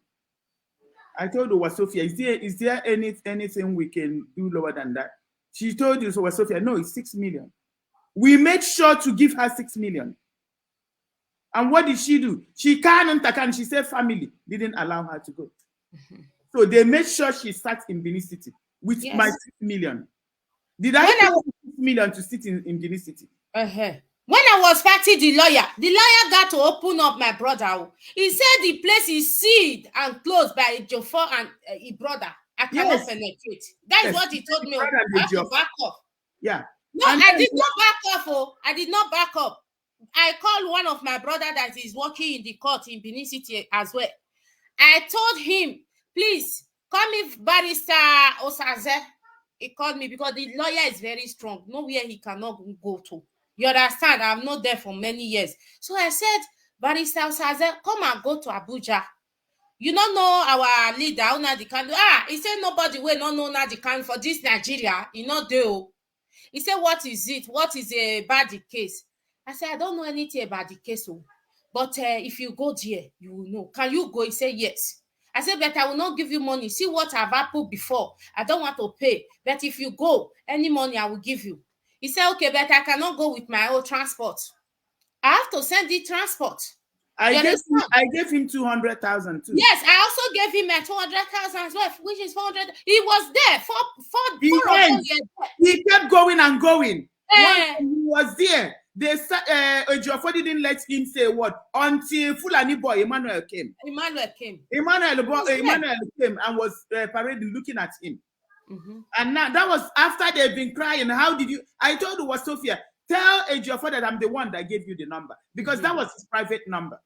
I told her, Sophia, is there anything we can do lower than that? She told you, so Sophia, no, it's 6 million. We made sure to give her 6 million. And what did she do? She can't, she said family didn't allow her to go. So they made sure she sat in Benin City with my 6 million. Did I pay 6 million to sit in Benin City? When I was fighting the lawyer got to open up my brother. He said the place is sealed and closed by Ejiofor and his brother. I cannot penetrate. That is what he told me. I have to back up. Yeah. No, I did not back up. I did not back up. I called one of my brother that is working in the court in Benin City as well. I told him, please, call me Barrister Osaze. He called me because the lawyer is very strong. Nowhere he cannot go to. You understand? I'm not there for many years. So I said, Barrister Osaze, come and go to Abuja. You don't know our leader, Nnamdi Kanu. He said nobody will not know Nnamdi Kanu for this Nigeria. He not do. He said, what is it? What is about the case? I said, I don't know anything about the case. But if you go there, you will know. Can you go? He said, yes. I said, but I will not give you money. See what I've happened before. I don't want to pay. But if you go, any money I will give you. He said, okay, but I cannot go with my own transport. I have to send the transport. I gave him 200,000 too. Yes, I also gave him a 200,000 as well, which is 400. He was there for he kept going and going. Once he was there, they said Ejiofor didn't let him say what until Fulani boy Emmanuel came. Emmanuel came and was parading, looking at him. And now that was after they've been crying. How did you? I told you, Sophia, tell Ejiofor that I'm the one that gave you the number because that was his private number.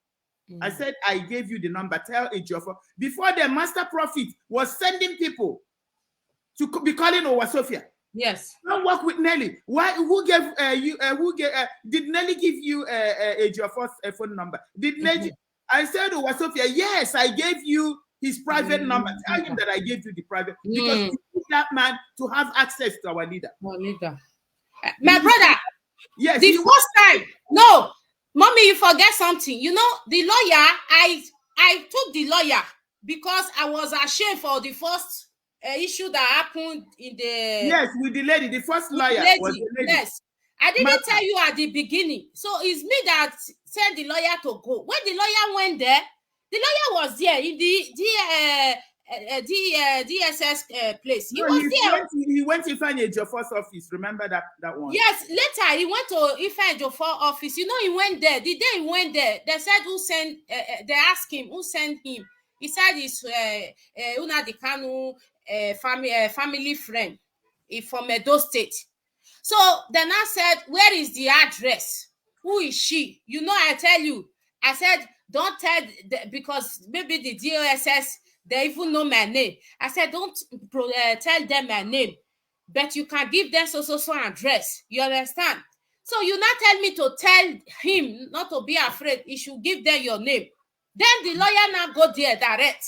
I said, I gave you the number. Tell Ejiofor. Before the Master Prophet was sending people to be calling Sophia. Yes. Don't work with Nelly. Why? Who gave you? Did Nelly give you Ejiofor's phone number? Did Nelly? I said, Sophia, yes, I gave you his private number. Tell him that I gave you the private because we need that man to have access to our leader. My brother. Yes. The first time. No, mommy, you forget something. You know, the lawyer. I took the lawyer because I was ashamed for the first issue that happened in the. Yes, with the lady. The first lawyer was the lady. Yes. I didn't tell you at the beginning. So it's me that sent the lawyer to go. When the lawyer went there, the lawyer was there in the DSS place. He was there. He went to Ifeanyi Ejiofor's office. Remember that one? Yes. Later, he went to Ifeanyi Ejiofor's office. You know, he went there. The day he went there, they said who sent. They asked him who sent him. He said it's Nnamdi Kanu family friend from Edo State. So then I said, where is the address? Who is she? You know, I tell you. I said, don't tell, because maybe the DOSS, they even know my name. I said, don't tell them my name, but you can give them so address. You understand? So you not tell me to tell him not to be afraid. He should give them your name. Then the lawyer now go there direct.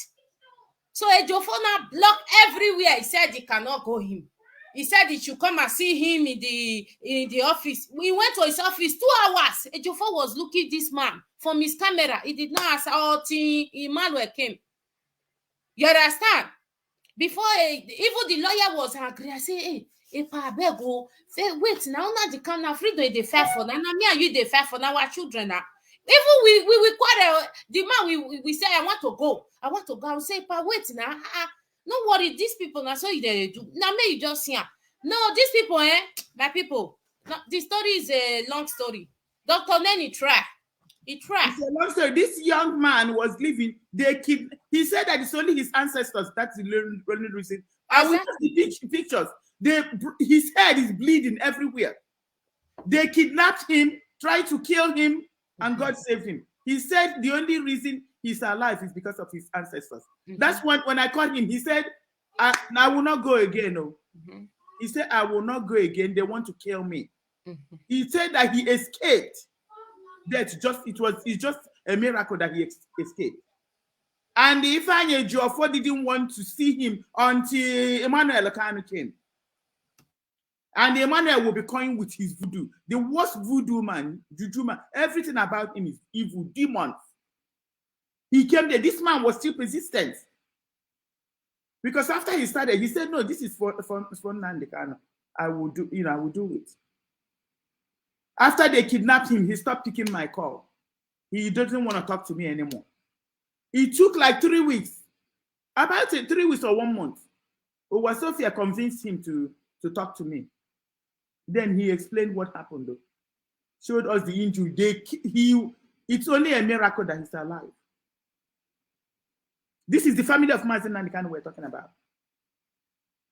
So Ejiofor now block everywhere. He said he cannot go him. He said he should come and see him in the office. We went to his office 2 hours. Ejiofor was looking this man from his camera. He did not answer until Emmanuel came. You understand? Before even the lawyer was angry. I say, hey, Pabego, wait, now the camera freedom they fair for now. Me and you they fair for now our children now. Even we quarrel. The man we say I want to go. I will say, Pa, wait now. No worry, these people now so they do. Now may you just see. No, these people, my people. No, the story is a long story. Dr. Nenny try. He tried. It's a long story. This young man was living. He said that it's only his ancestors. That's the only reason. I will see the pictures. His head is bleeding everywhere. They kidnapped him, tried to kill him, and God saved him. He said the only reason he's alive is because of his ancestors. That's when I called him. He said, I will not go again. No. He said, I will not go again. They want to kill me. He said that he escaped. It's just a miracle that he escaped. And Ifeanyi Ejiofor didn't want to see him until Emmanuel Kanu came. And Emmanuel will be coming with his voodoo. The worst voodoo man, juju man, everything about him is evil, demons. He came there. This man was still persistent. Because after he started, he said, no, this is for Nnamdi Kanu. I will do it. After they kidnapped him, he stopped picking my call. He doesn't want to talk to me anymore. It took like 3 weeks. About 3 weeks or 1 month. Uwa Sophia convinced him to talk to me. Then he explained what happened though. Showed us the injury. It's only a miracle that he's alive. This is the family of Mazi Nnamdi Kanu we're talking about.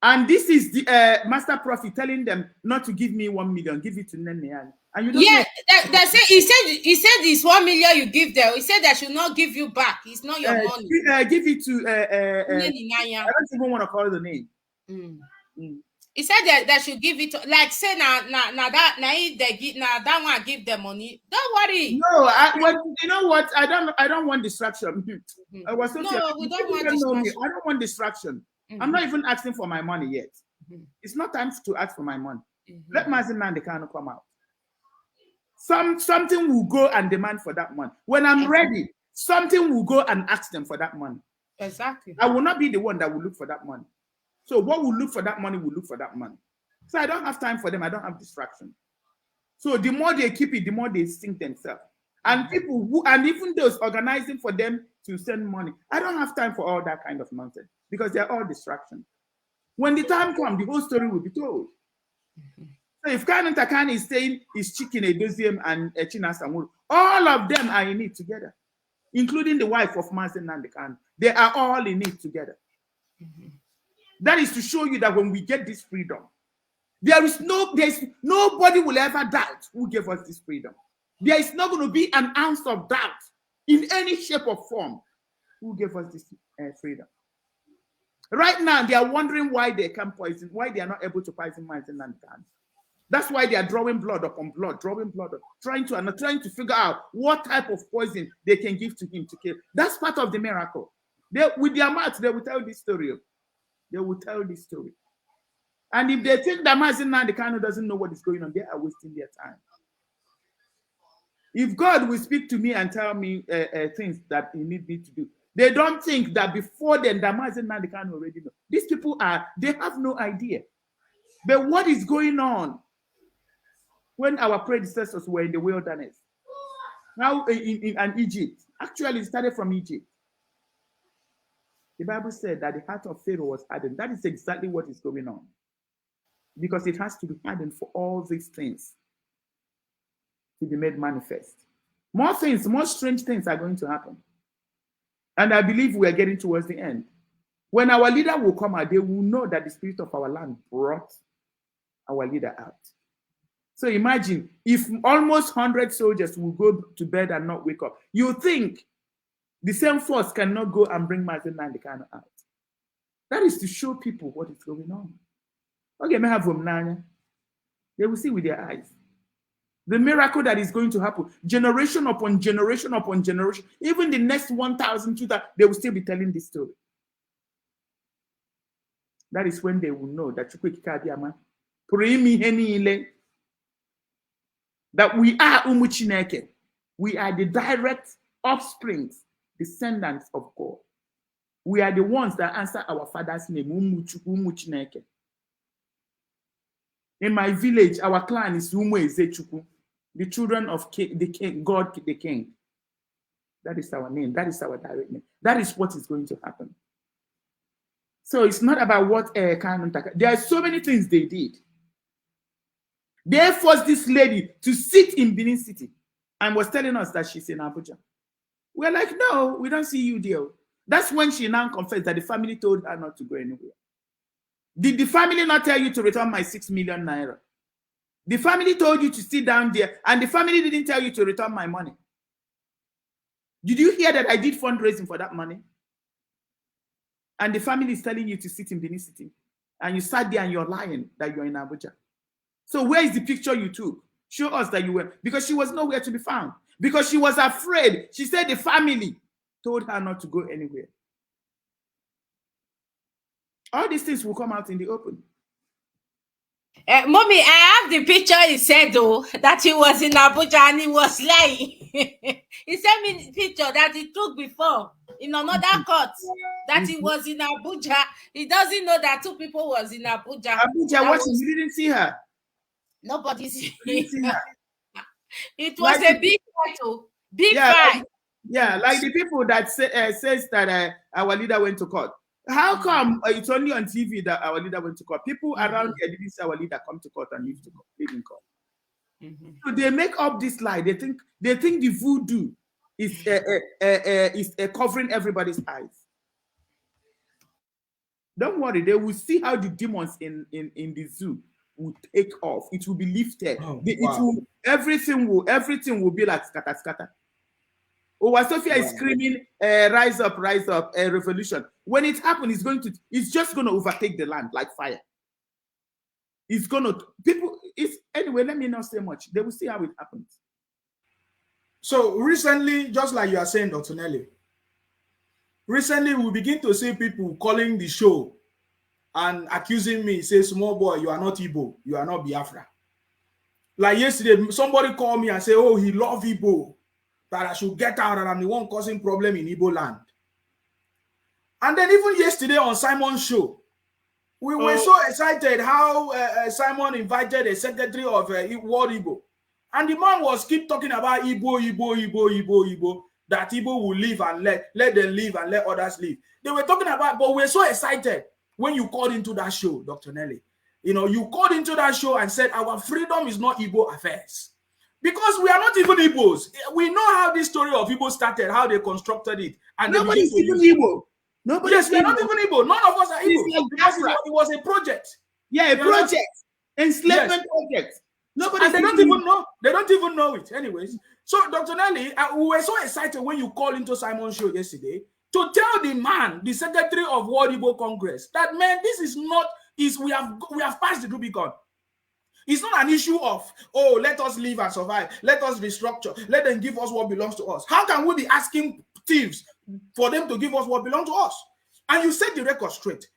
And this is the master prophet telling them not to give me 1 million, give it to Nene. And you don't know. He said it's 1 million you give them. He said that should not give you back. It's not your money. Give it to I don't even want to call the name. He said that should give it to, like say that one give them money. Don't worry. No, you know what? I don't want distraction. We don't want distraction. I'm not even asking for my money yet. It's not time to ask for my money. Let Mazi Nnamdi Kanu come out. Something will go and demand for that money. When I'm ready, something will go and ask them for that money. Exactly. I will not be the one that will look for that money. So what will look for that money will look for that money. So I don't have time for them. I don't have distraction. So the more they keep it, the more they sink themselves. And and even those organizing for them to send money, I don't have time for all that kind of nonsense because they're all distractions. When the time comes, the whole story will be told. So if Kanu Ntakani is saying he's Chicken Edoziem and Chinasa Nwuru, all of them are in it together, including the wife of Mazi Nnamdi Kanu. They are all in it together. That is to show you that when we get this freedom, there's nobody will ever doubt who gave us this freedom. There is not going to be an ounce of doubt in any shape or form who gave us this freedom. Right now, they are wondering why they can't poison, why they are not able to poison Mazi Nnamdi Kanu. That's why they are drawing blood upon blood, trying to figure out what type of poison they can give to him to kill. That's part of the miracle. With their mouth, they will tell this story. They will tell this story. And if they think that Mazi Nnamdi Kanu doesn't know what is going on, they are wasting their time. If God will speak to me and tell me things that he needs me to do, they don't think that before then that Mazi Nnamdi Kanu already know. These people they have no idea. But what is going on when our predecessors were in the wilderness? Now in Egypt, actually it started from Egypt. The Bible said that the heart of Pharaoh was hardened. That is exactly what is going on. Because it has to be hardened for all these things to be made manifest. More things, more strange things are going to happen. And I believe we are getting towards the end. When our leader will come out, they will know that the spirit of our land brought our leader out. So imagine if almost 100 soldiers will go to bed and not wake up. You think the same force cannot go and bring Mazi Nnamdi Kanu out. That is to show people what is going on. Okay, may have they will see with their eyes. The miracle that is going to happen, generation upon generation upon generation, even the next 1,000, 2,000, they will still be telling this story. That is when they will know that that we are Umuchineke. We are the direct offsprings, descendants of God. We are the ones that answer our father's name, Umuchineke. In my village, our clan is Umu Ezechukwu, the children of the king, God the King. That is our name. That is our direct name. That is what is going to happen. So it's not about what there are so many things they did. They forced this lady to sit in Benin City and was telling us that she's in Abuja. We're like, no, we don't see you there. That's when she now confessed that the family told her not to go anywhere. Did the family not tell you to return my 6 million naira? The family told you to sit down there, and the family didn't tell you to return my money. Did you hear that I did fundraising for that money? And the family is telling you to sit in Benin City, and you sat there and you're lying that you're in Abuja. So where is the picture you took? Show us that you were, because she was nowhere to be found. Because she was afraid. She said the family told her not to go anywhere. All these things will come out in the open. Mommy, I have the picture he said, though, that he was in Abuja and he was lying. He sent me the picture that he took before in another court, that he was in Abuja. He doesn't know that two people was in Abuja. Abuja, what? You didn't see her? Nobody's seen her. It was like a big fight, big fight. Like the people that says that our leader went to court. How come it's only on TV that our leader went to court? People around here didn't see our leader come to court and leave in court. So they make up this lie. They think the voodoo is covering everybody's eyes. Don't worry, they will see how the demons in the zoo will take off. It will be lifted. Everything will be like scatter. Sophia is screaming, rise up, revolution. When it happens, it's just going to overtake the land like fire. Anyway, let me not say much. They will see how it happens. So recently, just like you are saying, Dr. Nelly, recently we begin to see people calling the show and accusing me, say, small boy, you are not Igbo, you are not Biafra. Like yesterday, somebody called me and said, oh, he loves Igbo, that I should get out and I'm the one causing problem in Igbo land. And then even yesterday on Simon's show, we were so excited how Simon invited a secretary of World Igbo. And the man was keep talking about Igbo, that Igbo will live and let them live and let others live. They were talking about, but we're so excited when you called into that show, Dr. Nelly. You know, you called into that show and said, our freedom is not Igbo affairs. Because we are not even Igbos. We know how this story of Igbo started, how they constructed it. And nobody's even Igbo. Yes, we are not even Igbo. None of us are Igbo. Because it was a project. Yeah, a project. Enslavement project. Nobody. And they don't even know. They don't even know it. Anyways, so Dr. Nelly, we were so excited when you called into Simon's show yesterday to tell the man, the secretary of World Igbo Congress, that man, this is not. We have passed the Rubicon. It's not an issue of, oh, let us live and survive. Let us restructure. Let them give us what belongs to us. How can we be asking thieves for them to give us what belongs to us? And you set the record straight.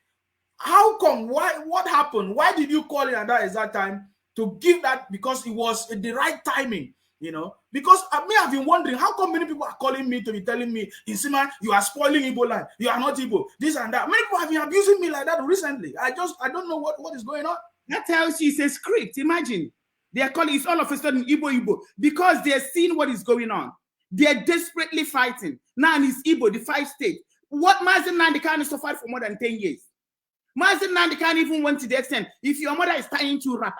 How come? Why? What happened? Why did you call it at that exact time to give that? Because it was the right timing, you know. Because I may have been wondering, how come many people are calling me to be telling me, Nsima, you are spoiling Igbo land. You are not Igbo. This and that. Many people have been abusing me like that recently. I don't know what is going on. That tells you it's a script. Imagine they are calling it's all of a sudden Igbo because they're seeing what is going on. They're desperately fighting. Now it's Igbo, the 5 states. What Mazi Nnamdi Kanu suffered for more than 10 years. Mazi Nnamdi Kanu even went to the extent, if your mother is tying to rapper,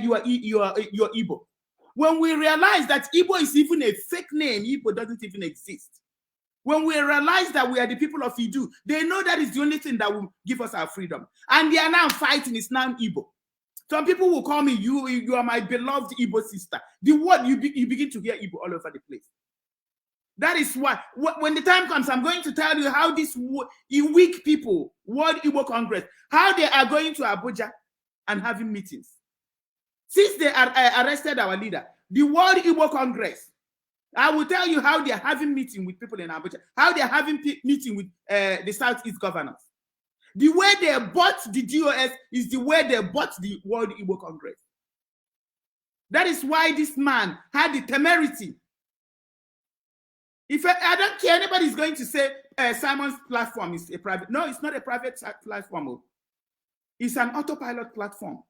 you are Igbo. When we realize that Igbo is even a fake name, Igbo doesn't even exist. When we realize that we are the people of Idu, they know that is the only thing that will give us our freedom. And they are now fighting. It's now Igbo. Some people will call me, you are my beloved Igbo sister. The word, you begin to hear Igbo all over the place. That is why, when the time comes, I'm going to tell you how these weak people, World Igbo Congress, how they are going to Abuja and having meetings. Since they arrested our leader, the World Igbo Congress, I will tell you how they are having meeting with people in Abuja, how they are having meeting with the Southeast governors. The way they bought the DOS is the way they bought the World Igbo Congress. That is why this man had the temerity. If I don't care, anybody is going to say Simon's platform is a private. No, it's not a private platform. It's an autopilot platform.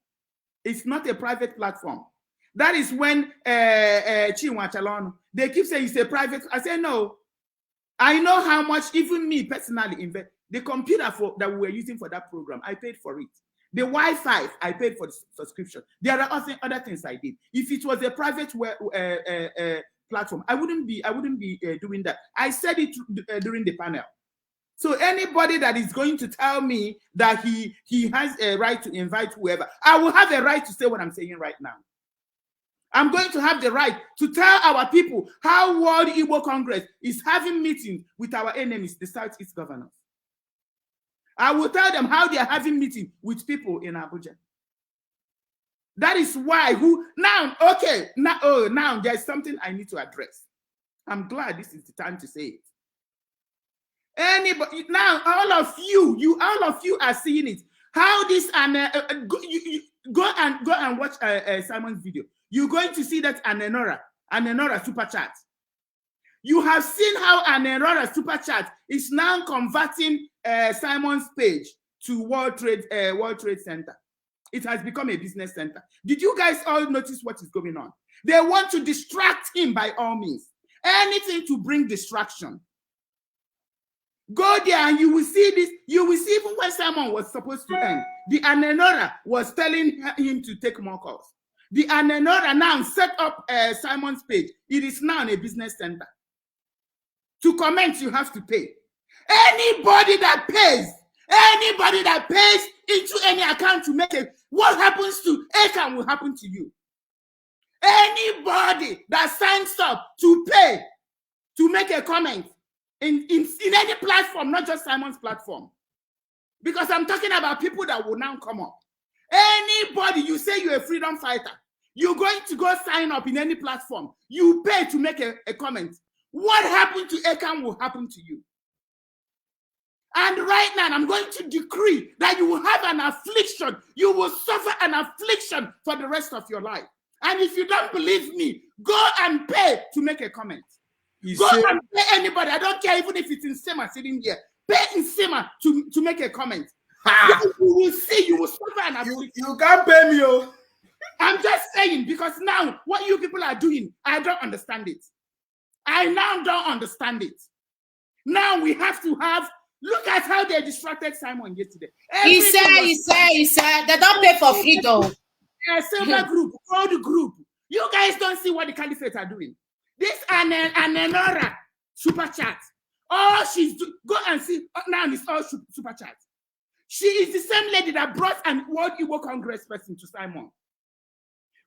It's not a private platform. That is when Chinua Achebe, they keep saying it's a private. I say no. I know how much, even me personally, invest. The computer that we were using for that program, I paid for it. The Wi-Fi, I paid for the subscription. There are other things I did. If it was a private platform, I wouldn't be doing that. I said it during the panel. So anybody that is going to tell me that he has a right to invite whoever, I will have a right to say what I'm saying right now. I'm going to have the right to tell our people how World Igbo Congress is having meetings with our enemies, the Southeast governors. I will tell them how they are having meetings with people in Abuja. That is why now there's something I need to address. I'm glad this is the time to say it. Anybody now, all of you are seeing it. How this and go and watch Simon's video. You're going to see that Anenora super chat. You have seen how Anenora super chat is now converting Simon's page to World Trade Center. It has become a business center. Did you guys all notice what is going on? They want to distract him by all means. Anything to bring distraction. Go there and you will see this. You will see even when Simon was supposed to end, the Anenora was telling him to take more calls. The Anenora now set up Simon's page. It is now a business center. To comment, you have to pay. Anybody that pays into any account to make it, what happens to Akan will happen to you. Anybody that signs up to pay to make a comment in any platform, not just Simon's platform, because I'm talking about people that will now come up. Anybody, you say you're a freedom fighter, you're going to go sign up in any platform, you pay to make a comment. What happened to Akan will happen to you. And right now, I'm going to decree that you will have an affliction. You will suffer an affliction for the rest of your life. And if you don't believe me, go and pay to make a comment. Go and pay anybody. I don't care even if it's in Sema sitting here. Pay in Sema to make a comment. You will see, you will suffer an affliction. You can't pay me. Oh. I'm just saying, because now what you people are doing, I don't understand it. I now don't understand it. Now we have to have. Look at how they distracted Simon yesterday. He said, they don't pay for free though. Silver group, gold group. You guys don't see what the caliphate are doing. This Anenora super chat. Oh, go and see. Now it's all super chat. She is the same lady that brought an World Igbo Congress person to Simon.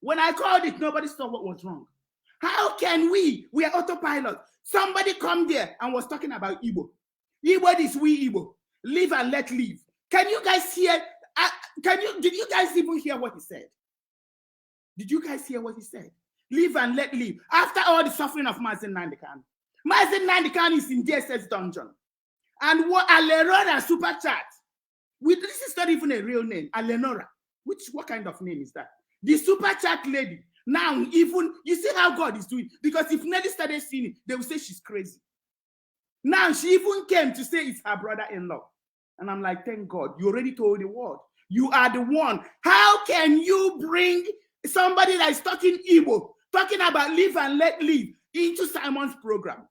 When I called it, nobody saw what was wrong. How can we are autopilot. Somebody come there and was talking about Igbo. Igbo is we Igbo. Live and let live. Can you guys hear? Did you guys even hear what he said? Did you guys hear what he said? Live and let live. After all the suffering of Mazen Nnamdi Kanu. Mazen Nnamdi Kanu is in DSS dungeon. And what Alenora super chat. This is not even a real name. Alenora. What kind of name is that? The super chat lady. Now, even, you see how God is doing. Because if Nelly started seeing it, they will say she's crazy. Now, she even came to say it's her brother-in-law. And I'm like, thank God, you already told the world. You are the one. How can you bring somebody that is talking Igbo, talking about live and let live, into Simon's program?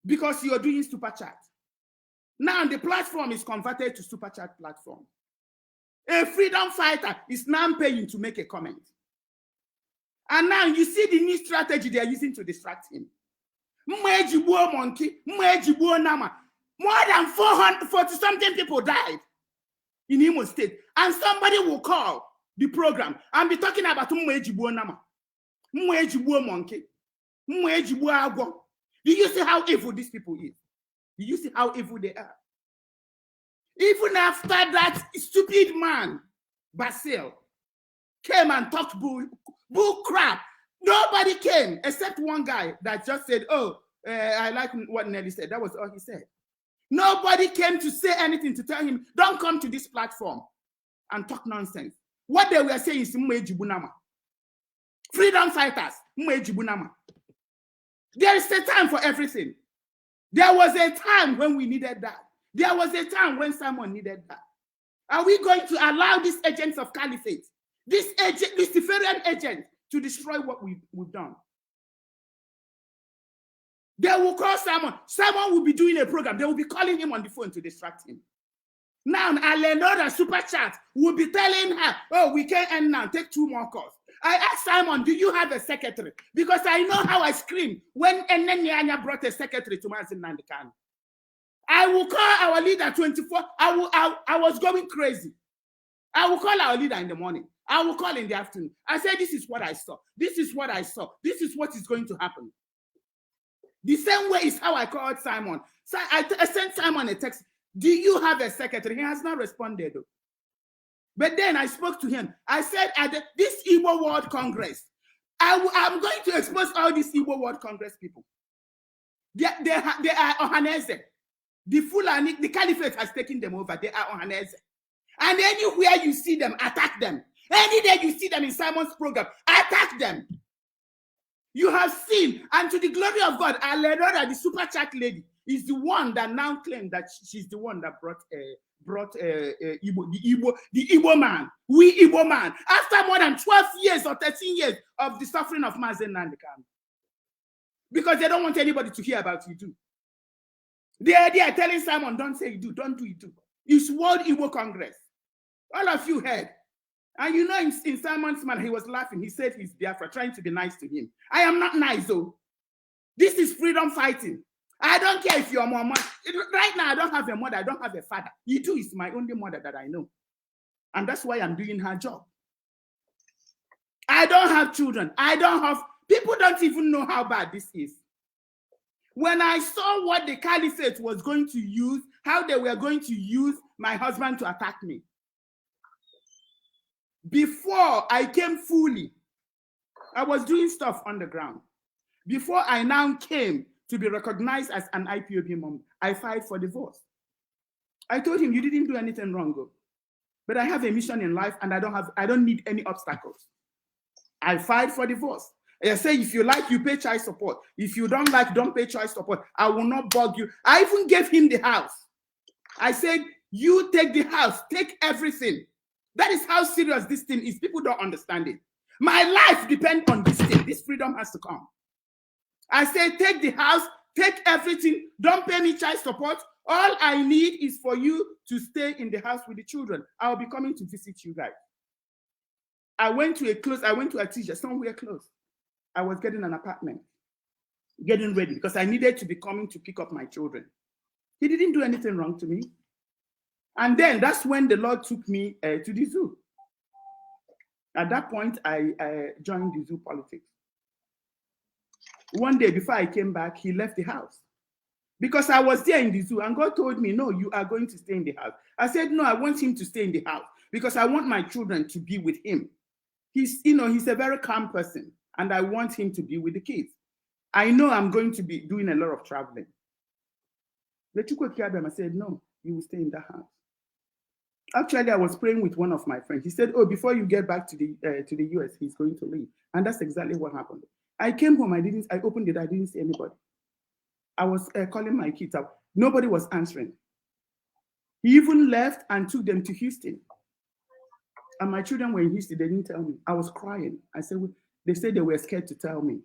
Because you're doing super chat. Now, the platform is converted to super chat platform. A freedom fighter is now paying to make a comment. And now you see the new strategy they are using to distract him. Monkey, Nama. More than 440 something people died in Imo State. And somebody will call the program and be talking about Nama. Monkey. Do you see how evil these people is? Do you see how evil they are? Even after that stupid man, Basil, came and talked bull crap, nobody came except one guy that just said, oh, I like what Nelly said. That was all he said. Nobody came to say anything to tell him, don't come to this platform and talk nonsense. What they were saying is Mwe. Freedom fighters, Mwe. There is a time for everything. There was a time when we needed that. There was a time when someone needed that. Are we going to allow these agents of caliphate, this Luciferian agent, to destroy what we've done? They will call someone. Someone will be doing a program. They will be calling him on the phone to distract him. Now, Alenora Super Chat will be telling her, oh, we can't end now. Take 2 more calls. I asked Simon, do you have a secretary? Because I know how I screamed when Enenianya brought a secretary to Mazin Nandikan. I will call our leader 24. I was going crazy. I will call our leader in the morning. I will call in the afternoon. I said, this is what I saw. This is what I saw. This is what is going to happen. The same way is how I called Simon. So I sent Simon a text. Do you have a secretary? He has not responded. But then I spoke to him. I said, at this Igbo World Congress, I'm going to expose all these Igbo World Congress people. They are Ohanese. The Fulani, the Caliphate has taken them over. They are Ohanese. And anywhere you see them, attack them. Any day you see them in Simon's program, attack them. You have seen, and to the glory of God, Alenora, the super chat lady, is the one that now claimed that she's the one that brought the Igbo man, we Igbo man, after more than 12 years or 13 years of the suffering of Mazen Nandikan. Because they don't want anybody to hear about you do. They are telling Simon, don't say you do, don't do it do. It's World Igbo Congress. All of you heard. And you know, in Simon's man, he was laughing. He said he's Biafra, trying to be nice to him. I am not nice, though. This is freedom fighting. I don't care if you're mama. Right now, I don't have a mother. I don't have a father. Itu is my only mother that I know. And that's why I'm doing her job. I don't have children. I don't have... People don't even know how bad this is. When I saw what the Caliphate was going to use, how they were going to use my husband to attack me, before I came fully, I was doing stuff on the ground. Before I now came to be recognized as an IPOB mom, I filed for divorce. I told him, you didn't do anything wrong, but I have a mission in life and I don't need any obstacles. I filed for divorce. I say, if you like, you pay child support. If you don't like, don't pay child support. I will not bug you. I even gave him the house. I said, you take the house, take everything. That is how serious this thing is. People don't understand it. My life depends on this thing. This freedom has to come. I say, take the house, take everything. Don't pay me child support. All I need is for you to stay in the house with the children. I'll be coming to visit you guys. I went to a teacher somewhere close. I was getting an apartment, getting ready because I needed to be coming to pick up my children. He didn't do anything wrong to me. And then that's when the Lord took me to the zoo. At that point, I joined the zoo politics. One day before I came back, he left the house because I was there in the zoo and God told me, no, you are going to stay in the house. I said, no, I want him to stay in the house because I want my children to be with him. He's a very calm person and I want him to be with the kids. I know I'm going to be doing a lot of traveling. The Chukwu said, no, you will stay in the house. Actually, I was praying with one of my friends. He said, oh, before you get back to the US, he's going to leave. And that's exactly what happened. I came home, I opened it, I didn't see anybody. I was calling my kids out. Nobody was answering. He even left and took them to Houston. And my children were in Houston, they didn't tell me. I was crying. I said, well, they said they were scared to tell me.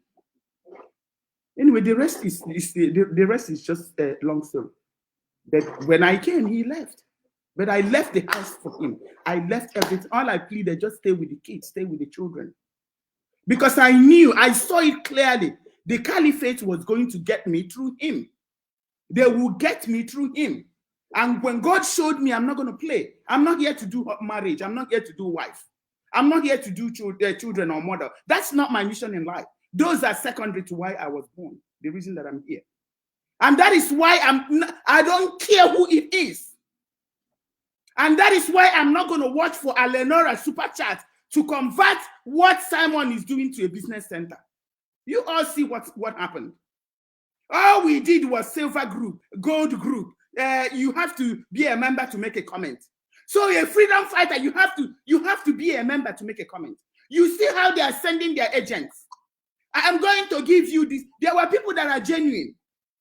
Anyway, the rest is just a long story. That when I came, he left. But I left the house for him. I left everything. All I pleaded, just stay with the kids, stay with the children. Because I knew, I saw it clearly The caliphate was going to get me through him. They will get me through him. And when God showed me, I'm not going to play. I'm not here to do marriage. I'm not here to do wife. I'm not here to do children or mother. That's not my mission in life. Those are secondary to why I was born, the reason that I'm here. And that is why I don't care who it is. And that is why I'm not going to watch for Alenora Super Chat to convert what Simon is doing to a business center. You all see what happened. All we did was silver group, gold group. You have to be a member to make a comment. So a freedom fighter, you have to be a member to make a comment. You see how they are sending their agents. I am going to give you this. There were people that are genuine.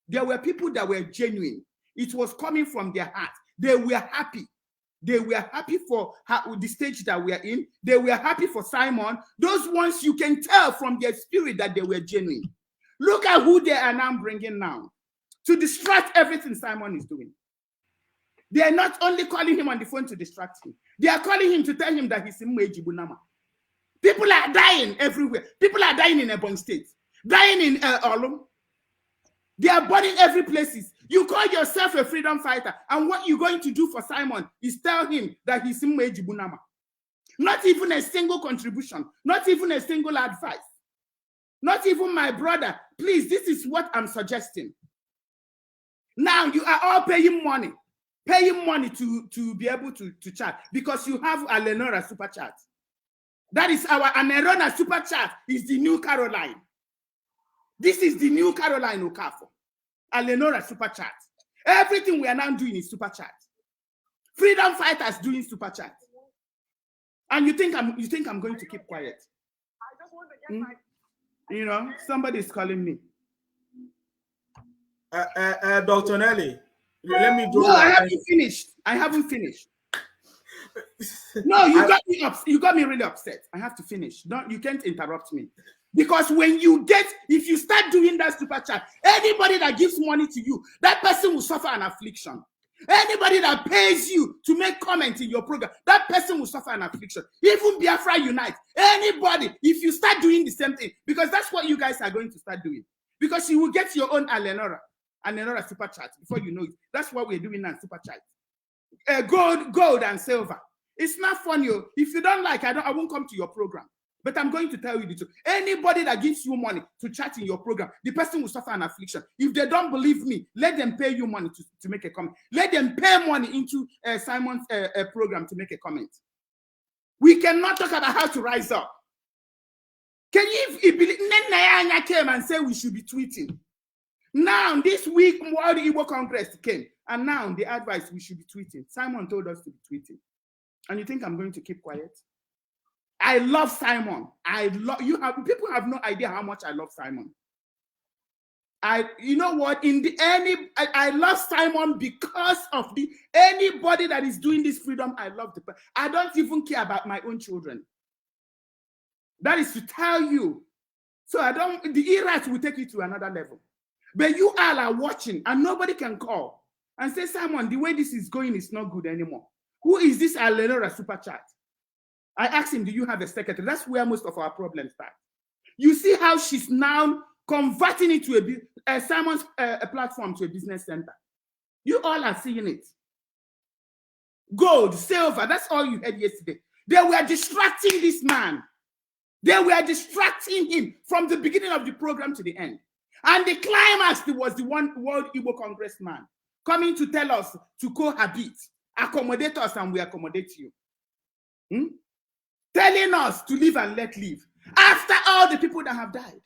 There were people that were genuine. It was coming from their heart. They were happy. They were happy for the stage that we are in. They were happy for Simon. Those ones you can tell from their spirit that they were genuine. Look at who they are now bringing now to distract everything Simon is doing. They are not only calling him on the phone to distract him. They are calling him to tell him that he's in Mejibunama. People are dying everywhere. People are dying in Ebonyi State, dying in Olum. They are burning every place. You call yourself a freedom fighter, and what you're going to do for Simon is tell him that he's in Mejibunama. Not even a single contribution, not even a single advice. Not even my brother. Please, this is what I'm suggesting. Now you are all paying money to be able to chat because you have Alenora Super Chat. That is our Alenora Super Chat is the new Caroline. This is the new Caroline Okafor. Alenora Super Chat. Everything we are now doing is Super Chat. Freedom fighters doing Super Chat. And you think I'm going to keep quiet? I just want to get my... You know, somebody is calling me. Dr. Nelly, let me do. No, I haven't finished. No, you got me really upset. I have to finish. You can't interrupt me. Because if you start doing that super chat, anybody that gives money to you, that person will suffer an affliction. Anybody that pays you to make comments in your program, that person will suffer an affliction. Even Biafra Unite, anybody, if you start doing the same thing, because that's what you guys are going to start doing. Because you will get your own Alenora super chat before you know it. That's what we're doing now, super chat. Gold and silver. It's not funny. If you don't like, I won't come to your program. But I'm going to tell you the truth. Anybody that gives you money to chat in your program, the person will suffer an affliction. If they don't believe me, let them pay you money to make a comment. Let them pay money into Simon's program to make a comment. We cannot talk about how to rise up. Can you believe Nanya came and said we should be tweeting? Now, this week, World Igbo Congress came, and now the advice we should be tweeting. Simon told us to be tweeting. And you think I'm going to keep quiet? I love Simon. People have no idea how much I love Simon. You know what? I love Simon because of anybody that is doing this freedom. I love I don't even care about my own children. That is to tell you. So the Irats will take you to another level. But you all are watching and nobody can call and say, Simon, the way this is going is not good anymore. Who is this Alenora Super Chat? I asked him, do you have a secretary? That's where most of our problems start. You see how she's now converting it to Simon's platform to a business center. You all are seeing it. Gold, silver, that's all you heard yesterday. They were distracting this man. They were distracting him from the beginning of the program to the end. And the climax was the one World Igbo Congress man coming to tell us to cohabit, accommodate us, and we accommodate you. Telling us to live and let live after all the people that have died.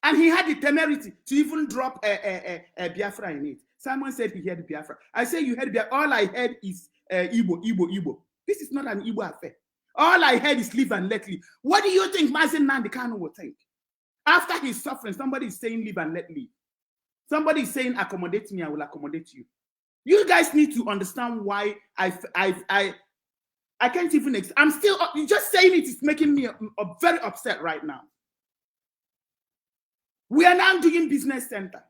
And he had the temerity to even drop a Biafra in it. Simon said he heard Biafra. I say you heard Biafra. All I heard is Igbo. This is not an Igbo affair. All I heard is live and let live. What do you think Mazen Nnamdi Kanu will think? After his suffering, somebody is saying live and let live. Somebody is saying accommodate me, I will accommodate you. You guys need to understand why I can't even. I'm still just saying it is making me very upset right now. We are now doing business center.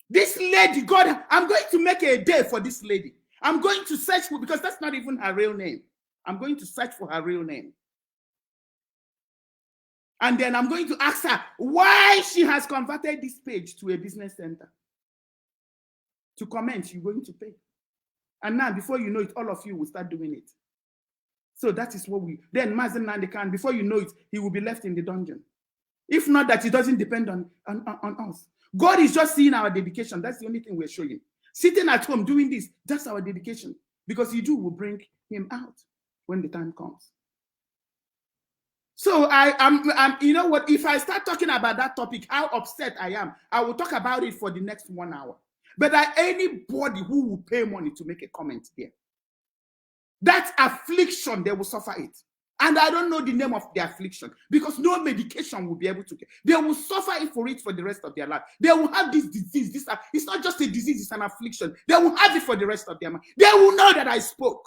This lady, God, I'm going to make a day for this lady. I'm going to search for, because that's not even her real name. I'm going to search for her real name. And then I'm going to ask her why she has converted this page to a business center. To comment, you're going to pay. And now, before you know it, all of you will start doing it. So that is what then Mazi Nnamdi Kanu, before you know it, he will be left in the dungeon. If not that, it doesn't depend on us. God is just seeing our dedication. That's the only thing we're showing. Sitting at home doing this, that's our dedication. Because you will bring him out when the time comes. So I'm you know what, if I start talking about that topic, how upset I am, I will talk about it for the next 1 hour. But anybody who will pay money to make a comment there, that affliction, they will suffer it. And I don't know the name of the affliction because no medication will be able to. They will suffer it for the rest of their life. They will have this disease. It's not just a disease, it's an affliction. They will have it for the rest of their life. They will know that I spoke.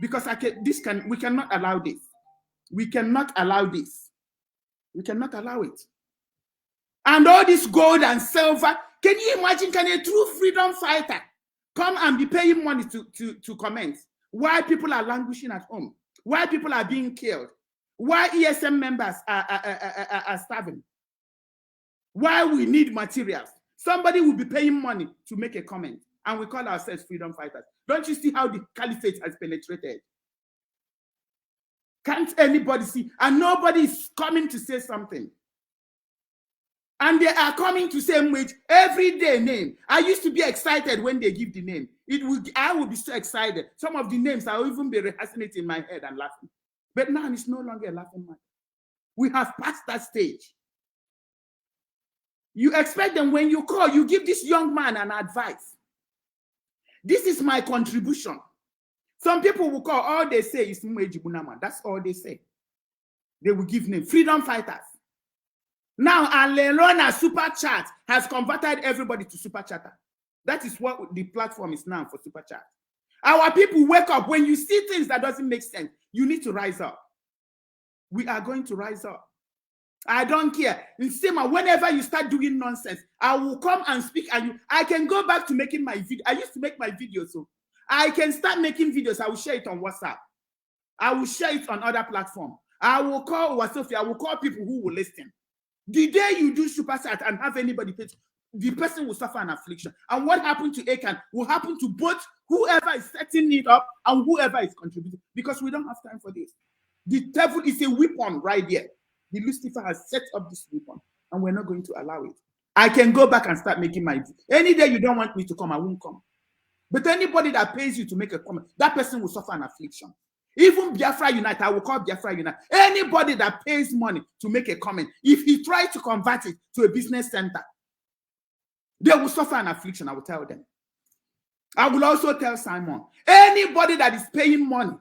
Because we cannot allow this. We cannot allow this. We cannot allow it. And all this gold and silver, can you imagine, can a true freedom fighter come and be paying money to comment? Why people are languishing at home? Why people are being killed? Why ESM members are starving? Why we need materials? Somebody will be paying money to make a comment, and we call ourselves freedom fighters. Don't you see how the caliphate has penetrated? Can't anybody see? And nobody is coming to say something. And they are coming to say which everyday name. I used to be excited when they give the name. I would be so excited. Some of the names, I will even be rehearsing it in my head and laughing. But now it's no longer a laughing matter. We have passed that stage. You expect them when you call, you give this young man an advice. This is my contribution. Some people will call, all they say is Mweji Bunama. That's all they say. They will give name. Freedom fighters. Now, Alerona Super Chat has converted everybody to Super Chatter. That is what the platform is now for Super Chat. Our people wake up. When you see things that doesn't make sense, you need to rise up. We are going to rise up. I don't care. In Sima, whenever you start doing nonsense, I will come and speak. And I can go back to making my video. I used to make my videos, so I can start making videos. I will share it on WhatsApp. I will share it on other platforms. I will call Wasofia. I will call people who will listen. The day you do Super Chat and have anybody pay, the person will suffer an affliction. And what happened to Akan will happen to both whoever is setting it up and whoever is contributing. Because we don't have time for this. The devil is a weapon right there. The Lucifer has set up this weapon, and we're not going to allow it. I can go back and start making my video. Any day you don't want me to come, I won't come. But anybody that pays you to make a comment, that person will suffer an affliction. Even Biafra Unite, I will call Biafra Unite. Anybody that pays money to make a comment, if he tries to convert it to a business center, they will suffer an affliction, I will tell them. I will also tell Simon, anybody that is paying money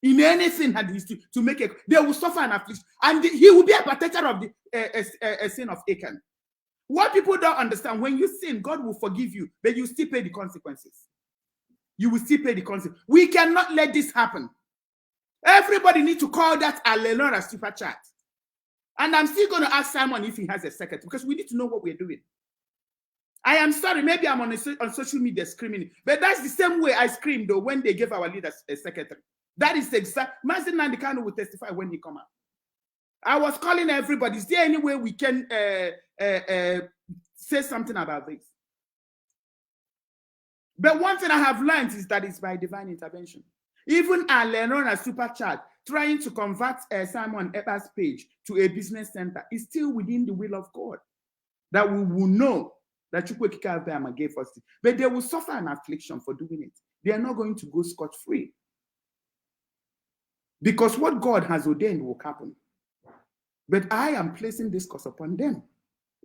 in anything that is to make it, they will suffer an affliction. And he will be a partaker of the sin of Achan. What people don't understand, when you sin, God will forgive you, but you still pay the consequences. You will still pay the consequences. We cannot let this happen. Everybody needs to call that Alelora Super Chat. And I'm still going to ask Simon if he has a secretary, because we need to know what we're doing. I am sorry, maybe I'm on social media screaming, but that's the same way I screamed though when they gave our leaders a secretary. That is exact. Mazi Nnamdi Kanu will testify when he come out. I was calling everybody. Is there any way we can say something about this? But one thing I have learned is that it's by divine intervention. Even Alenona Super Chat trying to convert Simon Eber's page to a business center is still within the will of God. That we will know that Chukwuemeka Abiyama gave us it. But they will suffer an affliction for doing it. They are not going to go scot-free. Because what God has ordained will happen. But I am placing this curse upon them.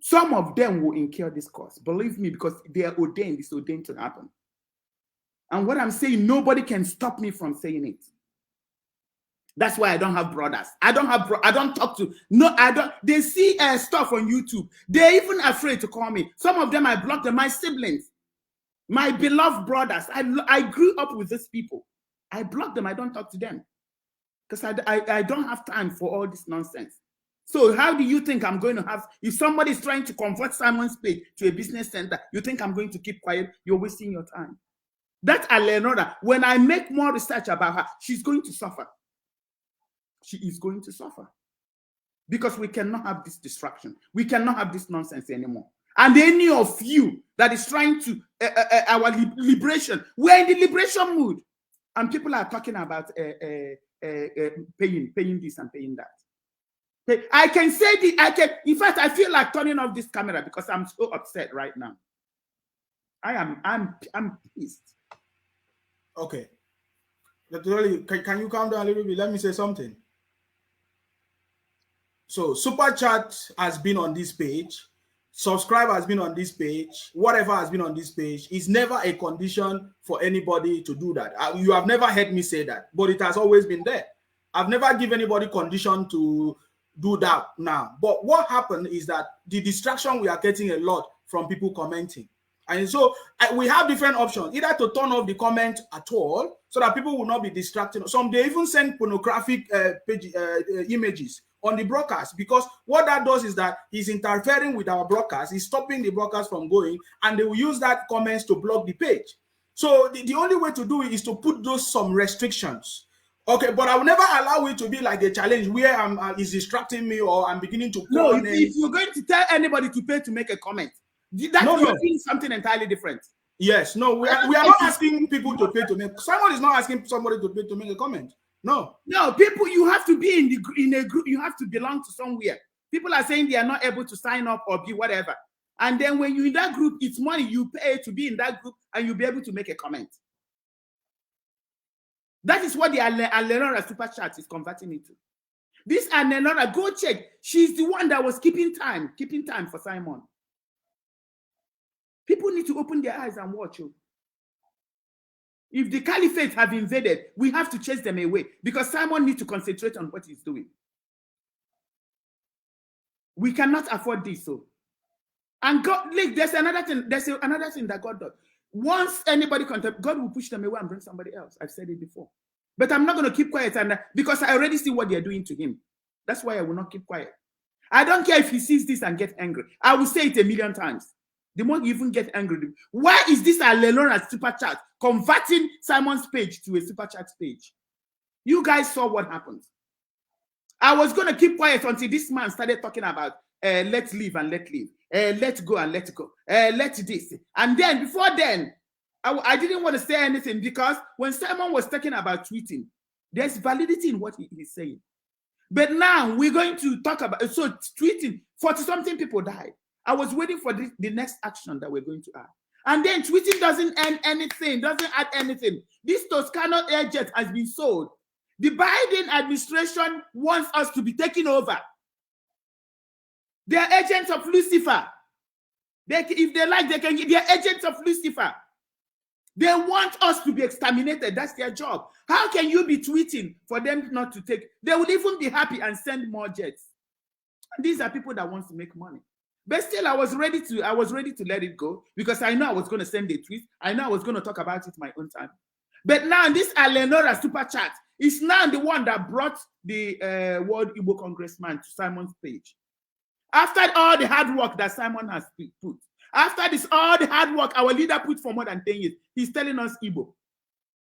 Some of them will incur this curse. Believe me, because they are ordained, it's ordained to happen. And what I'm saying, nobody can stop me from saying it. That's why I don't have brothers. I don't talk to, no, I don't. They see stuff on YouTube. They're even afraid to call me. Some of them, I blocked them, my siblings, my beloved brothers. I grew up with these people. I blocked them. I don't talk to them. Because I don't have time for all this nonsense. So how do you think I'm going to have, if somebody is trying to convert Simon's page to a business center, you think I'm going to keep quiet? You're wasting your time. That Alenora, when I make more research about her, she's going to suffer. She is going to suffer. because we cannot have this distraction. We cannot have this nonsense anymore. And any of you that is trying to our liberation, we're in the liberation mood, and people are talking about paying this and paying that. I can say in fact, I feel like turning off this camera because I'm so upset right now. I'm pissed. Okay. Can you calm down a little bit? Let me say something. So Super Chat has been on this page. Subscribe has been on this page. Whatever has been on this page is never a condition for anybody to do that. You have never heard me say that, but it has always been there. I've never given anybody condition to do that now. But what happened is that the distraction we are getting a lot from people commenting. And so we have different options, either to turn off the comment at all so that people will not be distracted. Some they even send pornographic images on the broadcast, because what that does is that he's interfering with our broadcast, he's stopping the broadcast from going, and they will use that comments to block the page. So the only way to do it is to put some restrictions. Okay, but I will never allow it to be like a challenge where is distracting me or I'm beginning to. No, if you're going to tell anybody to pay to make a comment, that's doing something entirely different. Yes, no, we are not asking people to pay to make. Someone is not asking somebody to pay to make a comment. No, people, you have to be in a group. You have to belong to somewhere. People are saying they are not able to sign up or be whatever, and then when you're in that group, it's money you pay to be in that group, and you'll be able to make a comment. That is what the Alenora Super Chat is converting into. This Alenora, go check. She's the one that was keeping time for Simon. People need to open their eyes and watch you. If the caliphate have invaded, we have to chase them away because Simon needs to concentrate on what he's doing. We cannot afford this. So, and God, look, there's another thing. There's another thing that God does. Once anybody contacts, God will push them away and bring somebody else. I've said it before. But I'm not going to keep quiet because I already see what they're doing to him. That's why I will not keep quiet. I don't care if he sees this and gets angry. I will say it 1,000,000 times. The more you even get angry, why is this Alenora Super Chat converting Simon's page to a Super Chat page? You guys saw what happened. I was going to keep quiet until this man started talking about let's live and let live. Let go and let go. Let this. And then before then, I didn't want to say anything because when Simon was talking about tweeting, there's validity in what he's saying. But now we're going to talk about, so tweeting, 40-something people died. I was waiting for the next action that we're going to add. And then tweeting doesn't end anything, doesn't add anything. This Toscano air jet has been sold. The Biden administration wants us to be taken over. They are agents of Lucifer. If they like, they can. They are agents of Lucifer. They want us to be exterminated. That's their job. How can you be tweeting for them not to take? They would even be happy and send more jets. And these are people that want to make money. But still, I was ready to let it go because I know I was going to send a tweet. I know I was going to talk about it my own time. But now this Alenora Super Chat is now the one that brought the World Igbo Congressman to Simon's page. After all the hard work that Simon has put, after this, all the hard work our leader put for more than 10 years, he's telling us Igbo.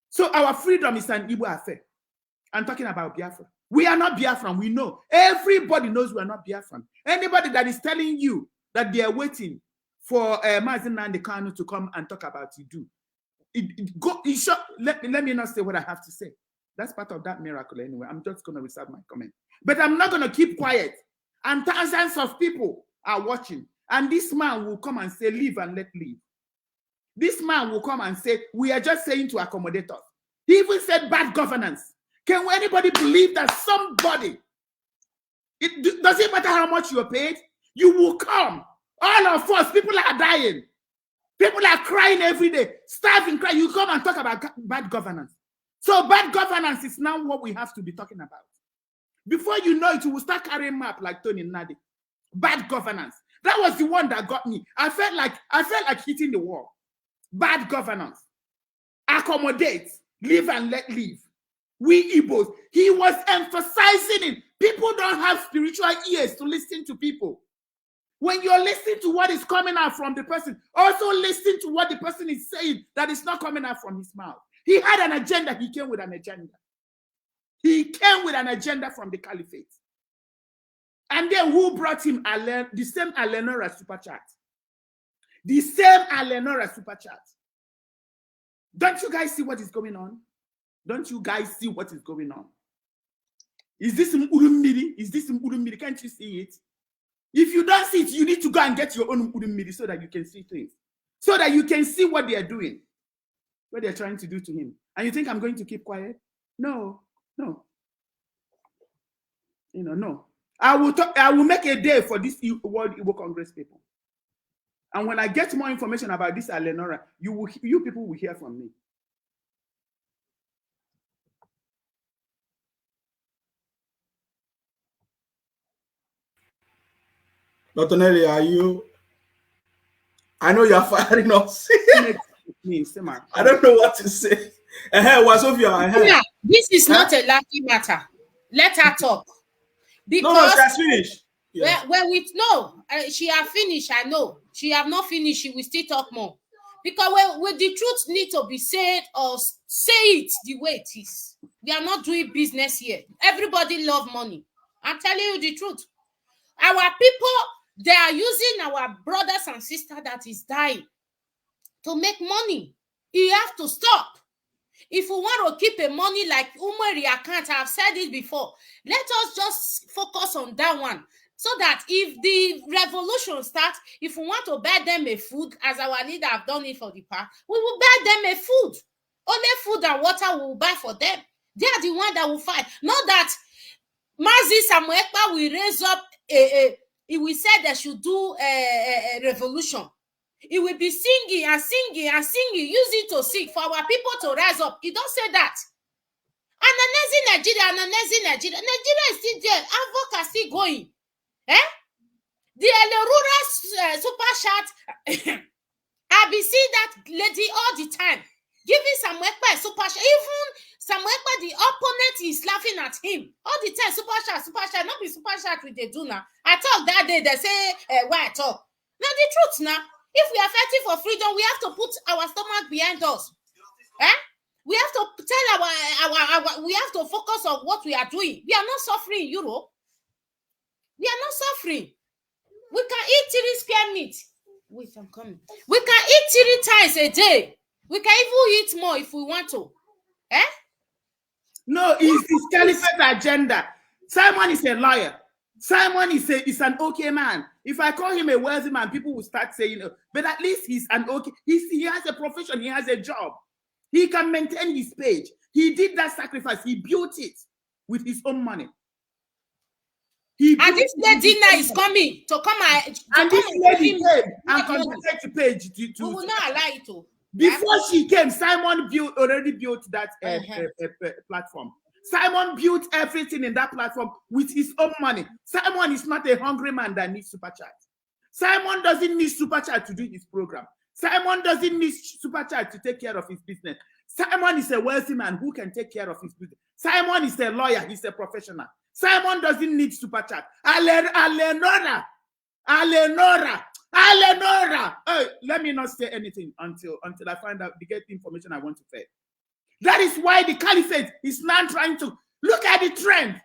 So our freedom is an Igbo affair. I'm talking about Biafra. We are not Biafran, we know. Everybody knows we are not Biafran. Anybody that is telling you that they are waiting for Mazen Nnamdi Kanu to come and talk about Idu, let me not say what I have to say. That's part of that miracle anyway. I'm just going to reserve my comment. But I'm not going to keep quiet. And thousands of people are watching. And this man will come and say, live and let live. This man will come and say, we are just saying to accommodate us. He even said bad governance. Can anybody believe that somebody, it doesn't matter how much you're paid, you will come. All of us, people are dying. People are crying every day, starving, crying. You come and talk about bad governance. So bad governance is now what we have to be talking about. Before you know it, you will start carrying map like Tony Nnadi. Bad governance. That was the one that got me. I felt like hitting the wall. Bad governance. Accommodate. Live and let live. We Igbos. He was emphasizing it. People don't have spiritual ears to listen to people. When you're listening to what is coming out from the person, also listen to what the person is saying that is not coming out from his mouth. He had an agenda. He came with an agenda. He came with an agenda from the caliphate. And then who brought him the same Alenora super chat? The same Alenora super chat. Don't you guys see what is going on? Don't you guys see what is going on? Is this Mburummiri? Is this Mburummiri? Can't you see it? If you don't see it, you need to go and get your own Mburummiri so that you can see things. So that you can see what they are doing. What they're trying to do to him. And you think I'm going to keep quiet? No, no. You know, no. I will make a day for this World Igbo Congress people. And when I get more information about this Alenora, you people will hear from me. Dr. Nelly, are you? I know you're firing us. I don't know what to say. Yeah, this is not a laughing matter. Let her talk. Because no, she has finished. Yeah. She has finished. I know she have not finished. She will still talk more because when the truth need to be said or say it the way it is. We are not doing business here. Everybody love money. I'm telling you the truth. Our people, they are using our brothers and sisters that is dying to make money. You have to stop. If we want to keep a money like Umari account, I've said it before, let us just focus on that one. So that if the revolution starts, if we want to buy them a food, as our leader have done it for the past, we will buy them a food. Only food and water we will buy for them. They are the one that will fight. Not that Mazi Samuel Ekpa will raise up he will say they should do a revolution. He will be singing and singing and singing, use it to sing for our people to rise up. He don't say that. Nigeria is still there. Avoc are still going. The Elorura super chat, I've been seeing that lady all the time, giving Samuel Ekpa a super chat. Even Samuel Ekpa, the opponent, is laughing at him all the time. Super chat, not be super chat with the do now. I talk that day, they say, why I talk? Now the truth now. If we are fighting for freedom, we have to put our stomach behind us. We have to tell we have to focus on what we are doing. We are not suffering in Europe. We are not suffering. We can eat 3 square meat. Wait, I'm coming. We can eat 3 times a day. We can even eat more if we want to. No, it's this caliphate agenda. Simon is a liar. Simon is an okay man. If I call him a wealthy man, people will start saying, but at least he's an okay. He has a profession. He has a job. He can maintain his page. He did that sacrifice. He built it with his own money. And this lady now is coming to come and this lady came and contributed to page. We will not allow it to. Before she came, Simon already built that platform. Simon built everything in that platform with his own money. Simon is not a hungry man that needs super chat. Simon doesn't need super chat to do his program. Simon doesn't need super chat to take care of his business. Simon is a wealthy man who can take care of his business. Simon is a lawyer. He's a professional. Simon doesn't need super chat. Alenora. Hey, let me not say anything until I find out to get the information I want to say. That is why the caliphate is now trying to look at the trend.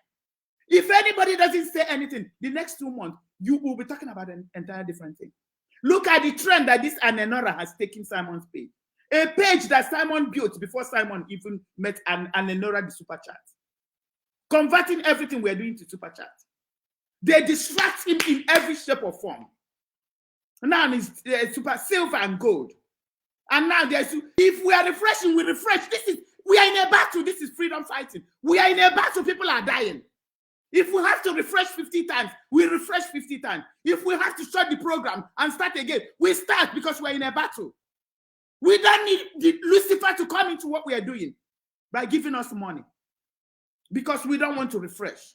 If anybody doesn't say anything, the next 2 months, you will be talking about an entire different thing. Look at the trend that this Alenora has taken Simon's page. A page that Simon built before Simon even met Alenora the super chat. Converting everything we're doing to super chat. They distract him in every shape or form. Now it's super silver and gold. And now if we are refreshing, we refresh. We are in a battle. This is freedom fighting. We are in a battle. People are dying. If we have to refresh 50 times, we refresh 50 times. If we have to shut the program and start again, we start because we're in a battle. We don't need Lucifer to come into what we are doing by giving us money because we don't want to refresh.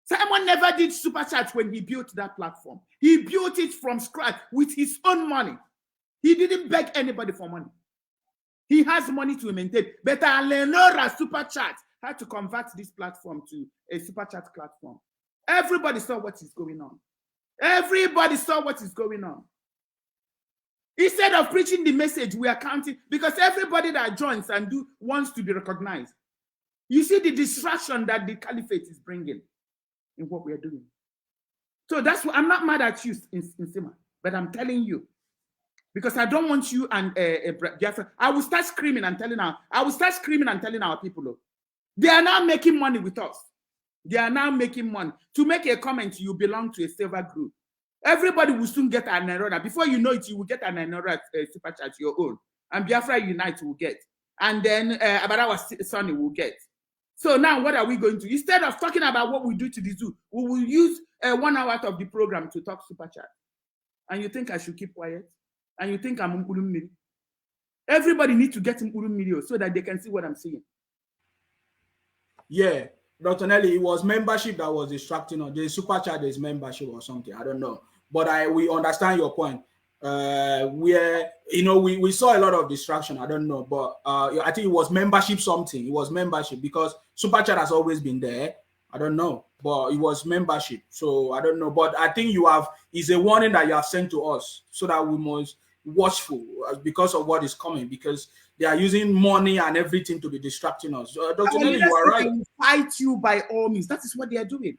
Simon never did super chat when he built that platform. He built it from scratch with his own money. He didn't beg anybody for money. He has money to maintain. But Alenora super chat had to convert this platform to a super chat platform. Everybody saw what is going on. Everybody saw what is going on. Instead of preaching the message, we are counting because everybody that joins and wants to be recognized. You see the distraction that the caliphate is bringing. in what we are doing. So that's what I'm not mad at you, Nsima, but I'm telling you, because I don't want you and I will start screaming and telling our people, look, they are now making money with us. They are now making money. To make a comment, you belong to a silver group. Everybody will soon get an Aurora. Before you know it, you will get an Aurora super chat, your own. And Biafra Unite will get. And then Abarawa Sonny will get. So now what are we going to? Instead of talking about what we do to the zoo, we will use 1 hour out of the program to talk super chat. And you think I should keep quiet? And you think I'm Mpulumiri? Everybody needs to get Mpulumiri so that they can see what I'm saying. Yeah, Dr. Nelly, it was membership that was distracting us. The super chat is membership or something. I don't know. But we understand your point. We saw a lot of distraction. I don't know, but I think it was membership something. It was membership because super chat has always been there. I don't know, but it was membership. So I don't know, but I think it's a warning that you have sent to us so that we must watchful because of what is coming, because they are using money and everything to be distracting us. Dr. Nelly, you are right. Fight you by all means. That is what they are doing.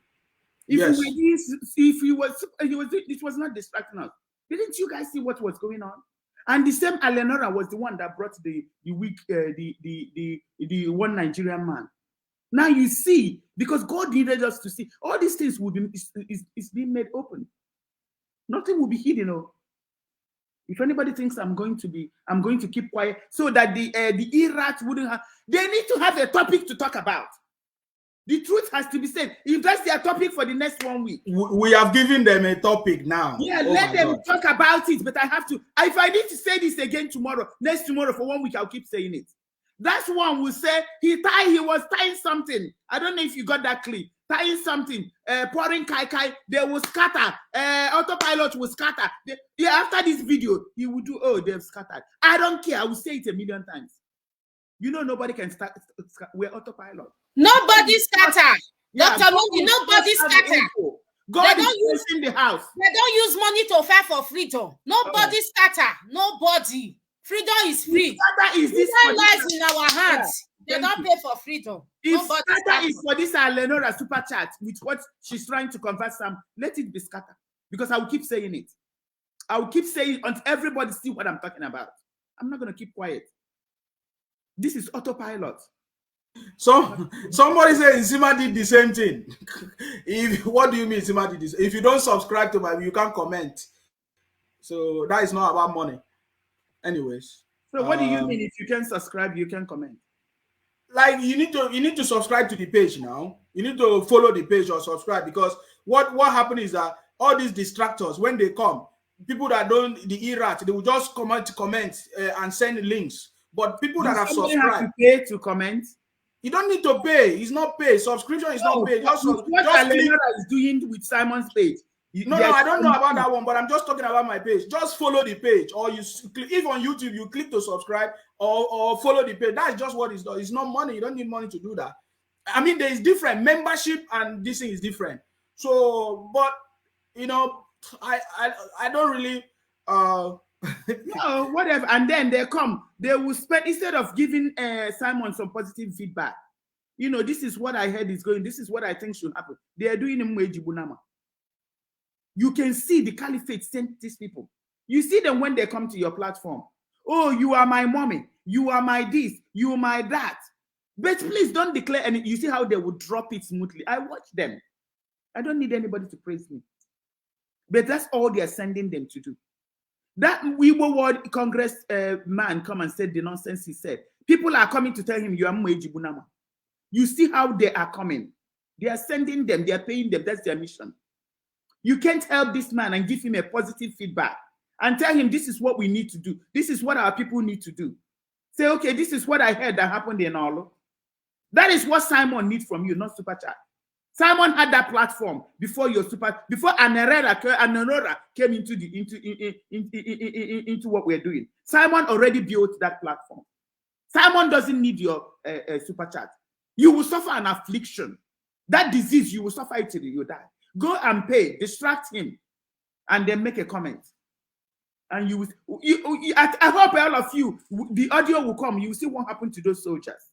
It was not distracting us. Didn't you guys see what was going on? And the same Eleanor was the one that brought the one Nigerian man. Now you see, because God needed us to see, all these things will be is being made open. Nothing will be hidden. If anybody thinks I'm going to keep quiet so that the E-Rat wouldn't have, they need to have a topic to talk about. The truth has to be said. If that's their topic for the next 1 week. We have given them a topic now. Yeah, let them talk about it. But I have to. If I need to say this again next tomorrow for 1 week, I'll keep saying it. That's one will say he was tying something. I don't know if you got that clip. Tying something, pouring kai, they will scatter. Autopilot will scatter. After this video, he will do, they've scattered. I don't care. I will say it 1,000,000 times. You know, nobody can start. We're autopilot. Nobody scatter. Dr. Mundi, nobody scatter. God is in the house. They don't use money to fight for freedom. Nobody scatter. Nobody. Freedom is free. Freedom lies in our hands. They don't pay for freedom. If scatter is for this Lenora super chat with what she's trying to convert some, let it be scatter. Because I will keep saying it. I will keep saying it until everybody see what I'm talking about. I'm not going to keep quiet. This is autopilot. So somebody said Nsima did the same thing. What do you mean Nsima did this? If you don't subscribe to my, you can't comment. So that is not about money. Anyways. So what do you mean if you can subscribe, you can comment? Like you need to subscribe to the page now. You need to follow the page or subscribe, because what happened is that all these distractors, when they come, people that don't the E-Rat, they will just comment and send links. But people that have subscribed, have to pay to comment. You don't need to pay. It's not paid. Subscription is not paid. What Alena is doing with Simon's page. No, I don't know about that one, but I'm just talking about my page. Just follow the page, or if on YouTube you click to subscribe or follow the page. That's just what it's done. It's not money. You don't need money to do that. I mean, there is different membership, and this thing is different. So, but I don't really no, whatever. And then they will spend, instead of giving Simon some positive feedback. This is what I heard is going. This is what I think should happen. They are doing Mwejibunama. You can see the caliphate sent these people. You see them when they come to your platform. Oh, you are my mommy. You are my this. You are my that. But please don't declare any. You see how they would drop it smoothly. I watch them. I don't need anybody to praise me. But that's all they are sending them to do. That Weibo World Congress man come and said the nonsense he said. People are coming to tell him you are Mwejibunama. You see how they are coming. They are sending them. They are paying them. That's their mission. You can't help this man and give him a positive feedback and tell him this is what we need to do. This is what our people need to do. Say, okay, this is what I heard that happened in Olo. That is what Simon needs from you, not super chat. Simon had that platform before Anerera came into what we're doing. Simon already built that platform. Simon doesn't need your super chat. You will suffer an affliction. That disease, you will suffer it till you die. Go and pay, distract him, and then make a comment. And I hope all of you, the audio will come. You will see what happened to those soldiers.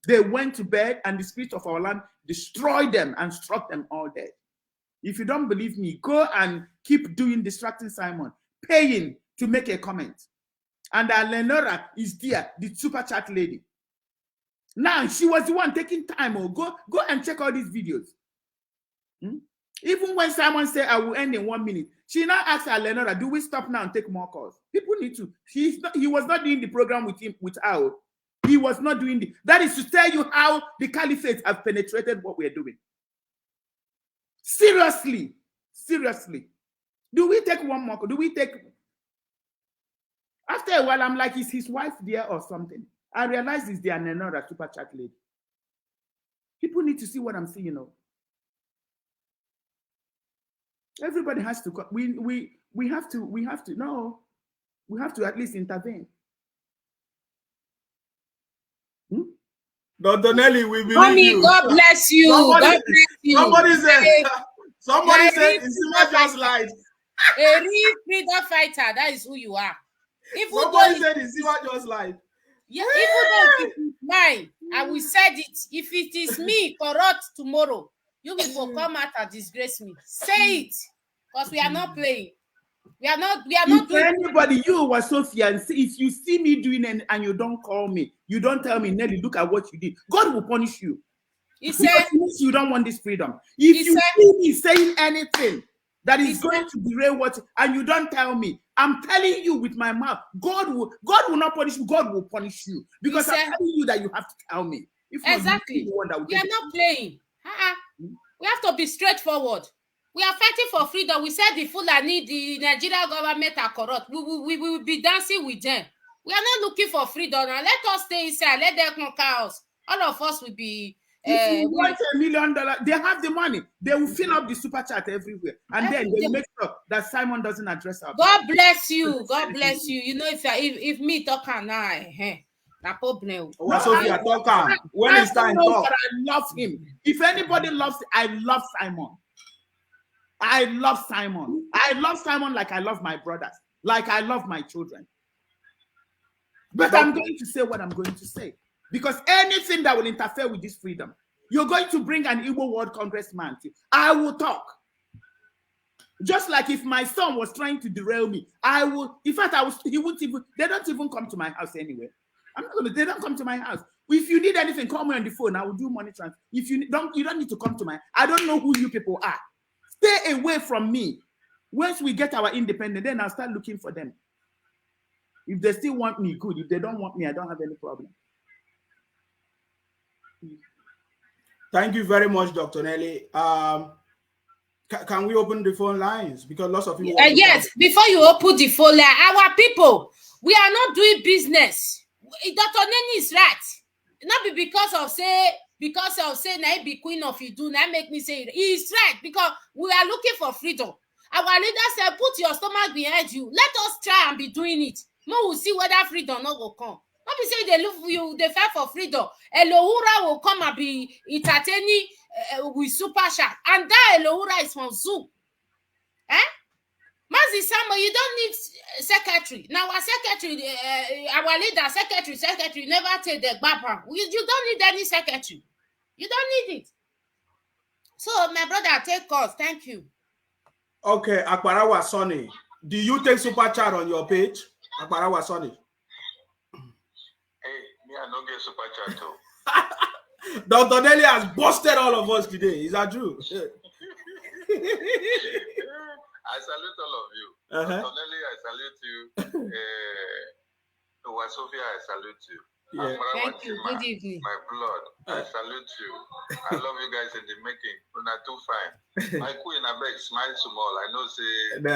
They went to bed and the spirit of our land destroyed them and struck them all dead. If you don't believe me, go and keep doing Distracting Simon, paying to make a comment. And Lenora is there, the super chat lady. Now, she was the one taking time. Go and check all these videos. Even when Simon said, I will end in 1 minute, she now asked Lenora, do we stop now and take more calls? People need to. He was not doing the program with him, with her. He was not doing the. That is to tell you how the caliphate have penetrated what we are doing. Seriously. Seriously. Do we take one more? Do we take... After a while, I'm like, is his wife there or something? I realize it's the Lenora super chat lady. People need to see what I'm seeing. Everybody has to. We have to at least intervene. Dr. Nelly, we believe Mommy, you. God bless you. God bless you. Somebody said, Nsima just lied. A real freedom fighter, that is who you are. Somebody said Nsima just lied. Yeah, even though it is mine, I will said it. If it is me, corrupt tomorrow, you will come out and disgrace me. Say it, because we are not playing. We are not doing anybody. You were Sophia, and if you see me doing it and you don't call me, you don't tell me, Nelly, look at what you did. God will punish you. He said you don't want this freedom. If you see me saying anything that is going to derail what, and you don't tell me, I'm telling you with my mouth, God will not punish you. God will punish you because I'm telling you that you have to tell me. If exactly, we are not playing. We have to be straightforward. We are fighting for freedom. We said the Fulani, the Nigerian government are corrupt. We will be dancing with them. We are not looking for freedom. Now let us stay inside. Let them conquer us. All of us will be. If you want $1 million, they have the money. They will fill up the super chat everywhere, and then they will make sure that Simon doesn't address our. God bless you. God bless you. You know, if me talk now, na problem. Sophia talk when it's time talk. I love him. If anybody loves, I love Simon. I love Simon. I love Simon like I love my brothers, like I love my children. But I'm going to say what I'm going to say. Because anything that will interfere with this freedom, you're going to bring an Igbo World Congressman. I will talk. Just like if my son was trying to derail me, I will. In fact, he wouldn't even. They don't even come to my house anyway. They don't come to my house. If you need anything, call me on the phone. I will do money transfer. If you don't need to come to my. I don't know who you people are. Stay away from me. Once we get our independence, then I'll start looking for them. If they still want me, good. If they don't want me, I don't have any problem. Thank you very much, Dr. Nelly. Can we open the phone lines? Because lots of people. Yes, before you open the phone line, our people, we are not doing business. Dr. Nelly is right. Not because of say I be queen of Idu, now make me say it. He is right because we are looking for freedom. Our leader said, put your stomach behind you. Let us try and be doing it. We will see whether freedom not will come. Not be say they look you, they fight for freedom. Elohura will come and be entertaining with super chat. And that Elohura is from Zoom. Mazi Samo, you don't need secretary. Now our secretary, our leader, secretary never take the background. You don't need any secretary. You don't need it. So my brother, take calls. Thank you. Okay, Akbarawa Sonny. Do you take super chat on your page? Akbarawa Sonny. Hey, me I don't get super chat too. Dr. Nelly has busted all of us today. Is that true? I salute all of you. Dr. Nelly, I salute you. Sophia, I salute you. Yeah. Thank you. Good evening. My blood, I salute you. I love you guys in the making. You're not too fine. My queen, I beg, smile small. I know, say, no.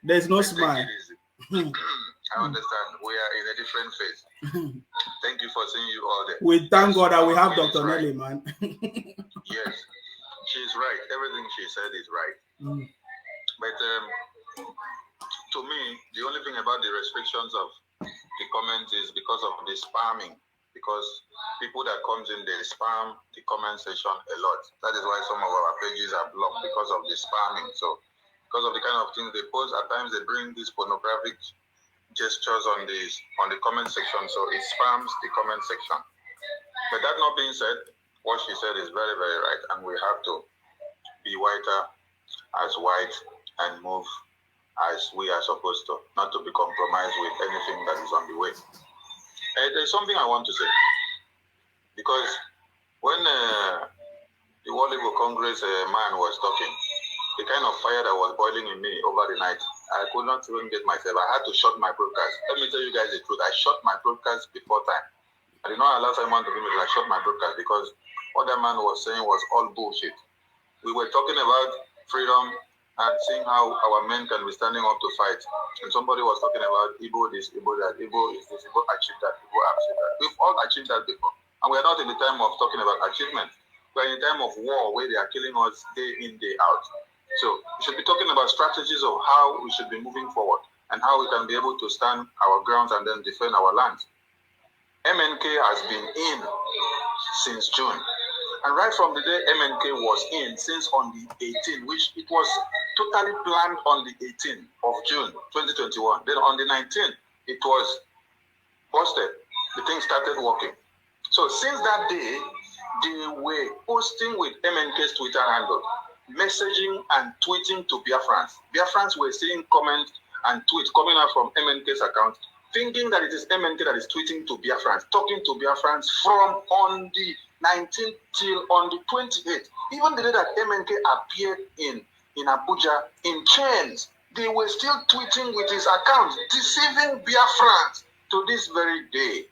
There's no smile. I understand. We are in a different phase. Thank you for seeing you all there. We thank God that we have Dr. Nelly, man. Yes, she's right. Everything she said is right. But to me, the only thing about the restrictions of the comment is because of the spamming. Because people that comes in, they spam the comment section a lot. That is why some of our pages are blocked because of the spamming. So because of the kind of things they post, at times they bring this pornographic gestures on the comment section, so it spams the comment section. But that not being said, what she said is very, very right, and we have to be whiter as white and move as we are supposed to, not to be compromised with anything that is on the way. There's something I want to say, because when the World Igbo Congress man was talking, the kind of fire that was boiling in me over the night, I could not even get myself. I had to shut my broadcast. Let me tell you guys the truth. I shut my broadcast before time. I did not allow someone to give me. I shut my broadcast because what that man was saying was all bullshit. We were talking about freedom and seeing how our men can be standing up to fight. And somebody was talking about Igbo this, Igbo that, Igbo is this, Igbo achieved that, Igbo achieved that. We've all achieved that before. And we are not in the time of talking about achievement. We are in a time of war where they are killing us day in, day out. So we should be talking about strategies of how we should be moving forward and how we can be able to stand our grounds and then defend our land. MNK has been in since June. And right from the day MNK was in, since on the 18th, which it was totally planned on the 18th of June 2021. Then on the 19th, it was busted. The thing started working. So since that day, they were posting with MNK's Twitter handle, messaging and tweeting to Biafrans. Biafrans were seeing comments and tweets coming out from MNK's account, thinking that it is MNK that is tweeting to Biafrans, talking to Biafrans from on the 19th till on the 28th. Even the day that MNK appeared in Abuja in chains, they were still tweeting with his account, deceiving Biafrans to this very day.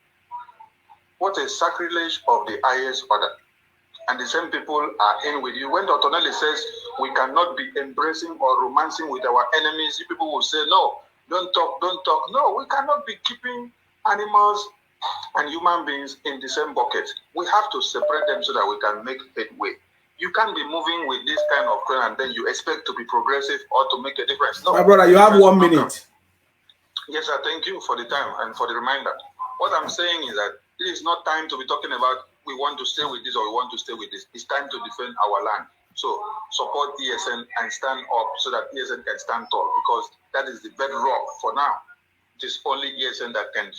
What a sacrilege of the highest order. And the same people are in with you. When Dr. Nelly says we cannot be embracing or romancing with our enemies, you people will say, no, don't talk, don't talk. No, we cannot be keeping animals and human beings in the same bucket. We have to separate them so that we can make headway. You can't be moving with this kind of trend and then you expect to be progressive or to make a difference. No. My brother, you have 1 minute. Yes, sir. Thank you for the time and for the reminder. What I'm saying is that it is not time to be talking about we want to stay with this or we want to stay with this. It's time to defend our land. So support ESN and stand up so that ESN can stand tall, because that is the bedrock for now. It is only ESN that can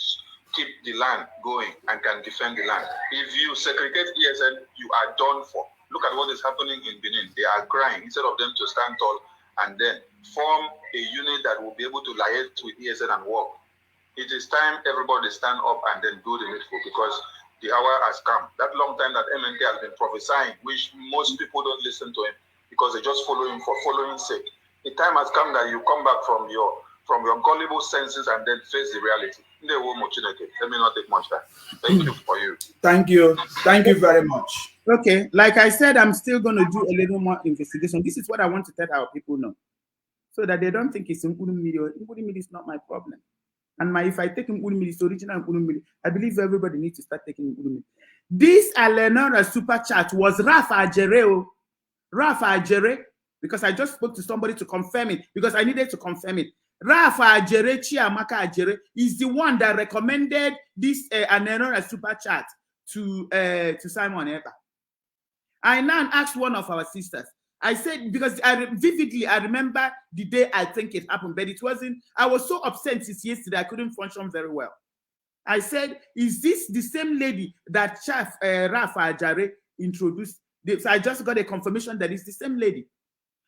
keep the land going and can defend the land. If you segregate ESN, you are done for. Look at what is happening in Benin. They are crying instead of them to stand tall and then form a unit that will be able to liaise with ESN and work. It is time everybody stand up and then do the needful, because the hour has come. That long time that MNK has been prophesying, which most people don't listen to him because they just follow him for following sake. The time has come that you come back from your gullible senses and then face the reality. Let me not take much time. Thank you for you. Thank you. Thank you very much. Okay, like I said, I'm still going to do a little more investigation. This is what I want to tell our people know, so that they don't think it's Nkulummiri. Nkulummiri is not my problem. And if I take Nkulummiri, it's original Nkulummiri. I believe everybody needs to start taking Nkulummiri. This Alenora super chat was Rafa Ajere. Rafa Ajere, because I just spoke to somebody to confirm it, because I needed to confirm it. Rafa Ajere, Chiamaka Ajere, is the one that recommended this Alenora super chat to Simon Ekpa. I now asked one of our sisters. I said, because I remember the day I think it happened, but it wasn't. I was so upset since yesterday, I couldn't function very well. I said, is this the same lady that Chef Rafa Ajare introduced? So I just got a confirmation that it's the same lady.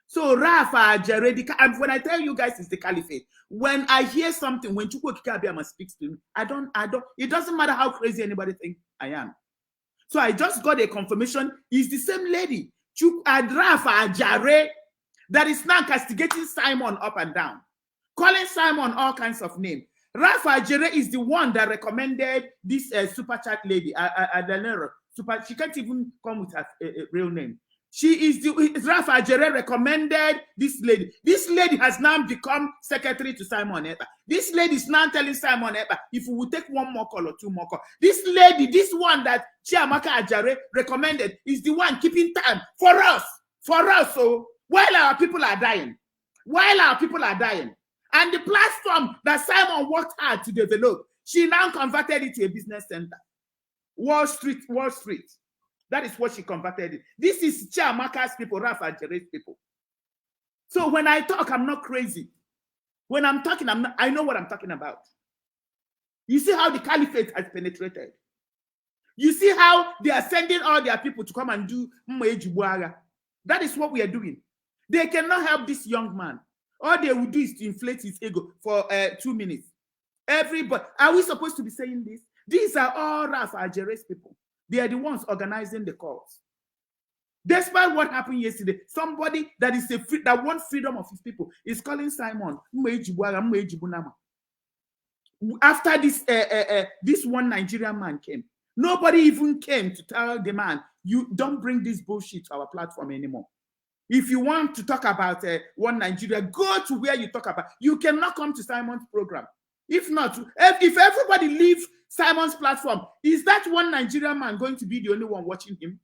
So Rafa Ajare, and when I tell you guys it's the caliphate, when I hear something, when Chukwu Okike Abiyama speaks to me, I don't, it doesn't matter how crazy anybody thinks I am. So I just got a confirmation, it's the same lady. Rafa Ajare, that is now castigating Simon up and down, calling Simon all kinds of names. Rafa Ajare is the one that recommended this super chat lady, Adenero. She can't even come with her real name. Rafa Ajare recommended this lady. This lady has now become secretary to Simon Ekpa. This lady is now telling Simon Ekpa, if we will take one more call or two more calls. This lady, this one that Chiamaka Ajare recommended, is the one keeping time for us. So while our people are dying, and the platform that Simon worked hard to develop, she now converted it to a business center. Wall Street. That is what she converted it. This is Chiamaka's people, Rafa Ajare's people. So when I talk, I'm not crazy. When I'm talking, I know what I'm talking about. You see how the caliphate has penetrated. You see how they are sending all their people to come and do Mwejibuaga. That is what we are doing. They cannot help this young man. All they will do is to inflate his ego for 2 minutes. Everybody, are we supposed to be saying this? These are all Ralph Ajere's people. They are the ones organizing the calls. Despite what happened yesterday, somebody that is that wants freedom of his people is calling Simon after this this one Nigerian man came. Nobody even came to tell the man, you don't bring this bullshit to our platform anymore. If you want to talk about one Nigeria, go to where you talk about. You cannot come to Simon's program. If not, if everybody leaves Simon's platform, is that one Nigerian man going to be the only one watching him?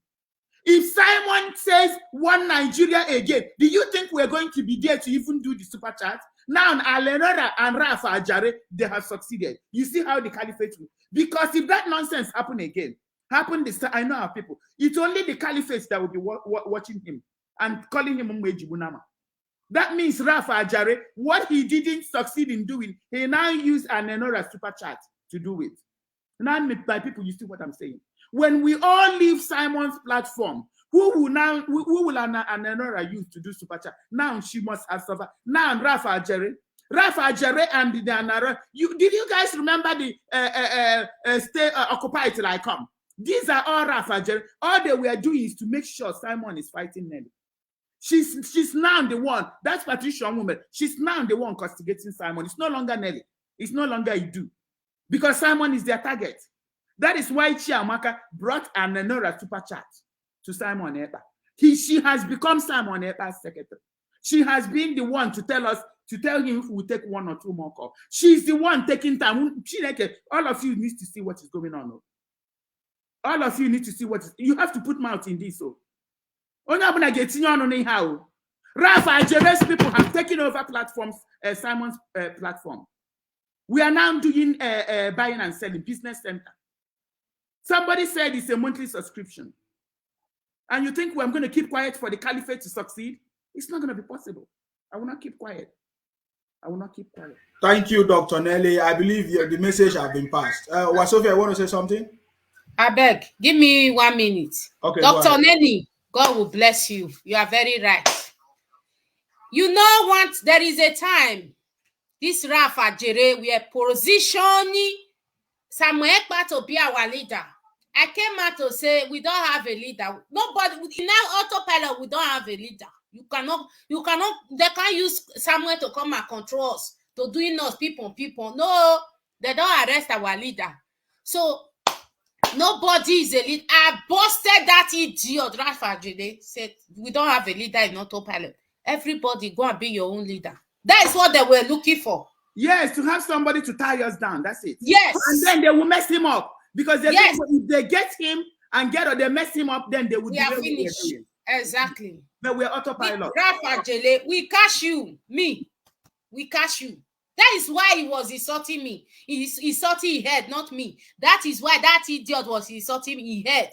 If Simon says one Nigeria again, do you think we're going to be there to even do the super chat? Now, Alenora and Rafa Ajare, they have succeeded. You see how the caliphate will. Because if that nonsense happen again, this time, I know our people, it's only the caliphate that will be watching him and calling him Mwejibunama. That means Rafa Ajare, what he didn't succeed in doing, he now used Alenora super chat to do it. Now, by people, you see what I'm saying? When we all leave Simon's platform, who will Anenora use to do super chat? Now she must have suffered. Now Rafa Ajere and the Anara. Did you guys remember the stay occupy till I come? These are all Rafa Ajere. All they were doing is to make sure Simon is fighting Nelly. She's now the one. That's Patricia woman. She's now the one castigating Simon. It's no longer Nelly. It's no longer Idu, because Simon is their target. That is why Chiamaka brought Anenora super chat to Simon Ekpa. She has become Simon Ekpa's secretary. She has been the one to tell him if we take 1 or 2 more calls. She's the one taking time. All of you need to see what is going on. All of you need to see what is. You have to put mouth in this. So, Rafa Ajere's people have taken over platforms, Simon's platform. We are now doing buying and selling, business center. Somebody said it's a monthly subscription. And you think I'm going to keep quiet for the caliphate to succeed? It's not going to be possible. I will not keep quiet. I will not keep quiet. Thank you, Dr. Nelly. I believe the message has been passed. Wasofia, I want to say something? I beg, give me 1 minute. Okay, Dr. Nelly, God will bless you. You are very right. You know what? There is a time this Rafa Ajere, we are positioning Samuel Ekpa to be our leader. I came out to say we don't have a leader. Nobody in our autopilot, we don't have a leader. You cannot, they can't use Samuel to come and control us, to doing us people. No, they don't arrest our leader. So nobody is a leader. I busted that idiot, Rafa Ajere, said we don't have a leader in autopilot. Everybody go and be your own leader. That is what they were looking for. Yes, to have somebody to tie us down. That's it. Yes. And then they will mess him up. Because they think if they get him and they mess him up, then they would be finished. Exactly. But we're autopilot. Rafa Ajere, we catch you. Me. We catch you. That is why he was insulting me. He's insulting his head, not me. That is why that idiot was insulting his head.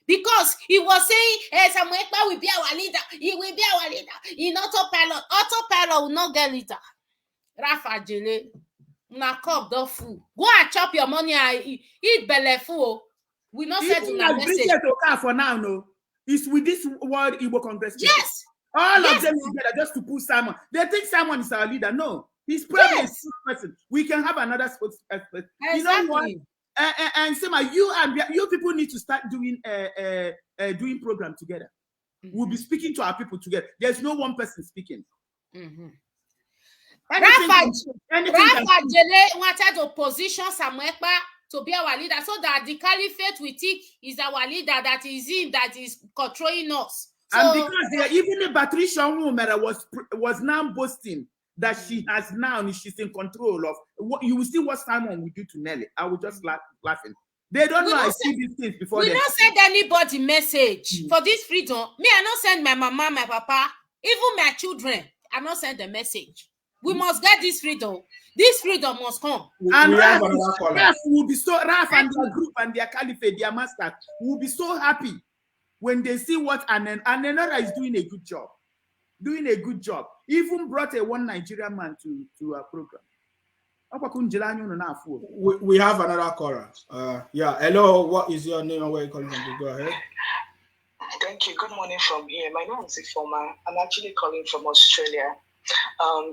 Because he was saying, hey, Samuel Ekpa will be our leader. He will be our leader. In autopilot. Autopilot will not get leader. Rafa Ajere. Na cup don't fool. Go and chop your money and eat belly full. We not said to that message. For now, no. It's with this World Igbo Congress. Yes. All of them together just to push Simon. They think Simon is our leader. No. He's probably a person. We can have another spokesperson. Exactly. You know what? And Sema, you people need to start doing doing program together. Mm-hmm. We'll be speaking to our people together. There's no one person speaking. Mm-hmm. Rafa Ajere wanted to position Samuel Ekpa to be our leader so that the caliphate we think is our leader, that is him, that is controlling us. So, and because even the Patricia Umera was now boasting that she has now, she's in control of what you will see what Simon will do to Nelly. I will just laughing. They don't know I see these things before. We don't send anybody message for this freedom. Me, I don't send my mama, my papa, even my children. I don't send the message. We must get this freedom. This freedom must come. And Raf will be so, Raf and their group and their caliphate, their master, will be so happy when they see what Anenora is doing a good job. Doing a good job. Even brought a one Nigerian man to our program. We have another caller. Yeah. Hello. What is your name and where you calling from? Go ahead. Thank you. Good morning from here. My name is Ifoma. I'm actually calling from Australia.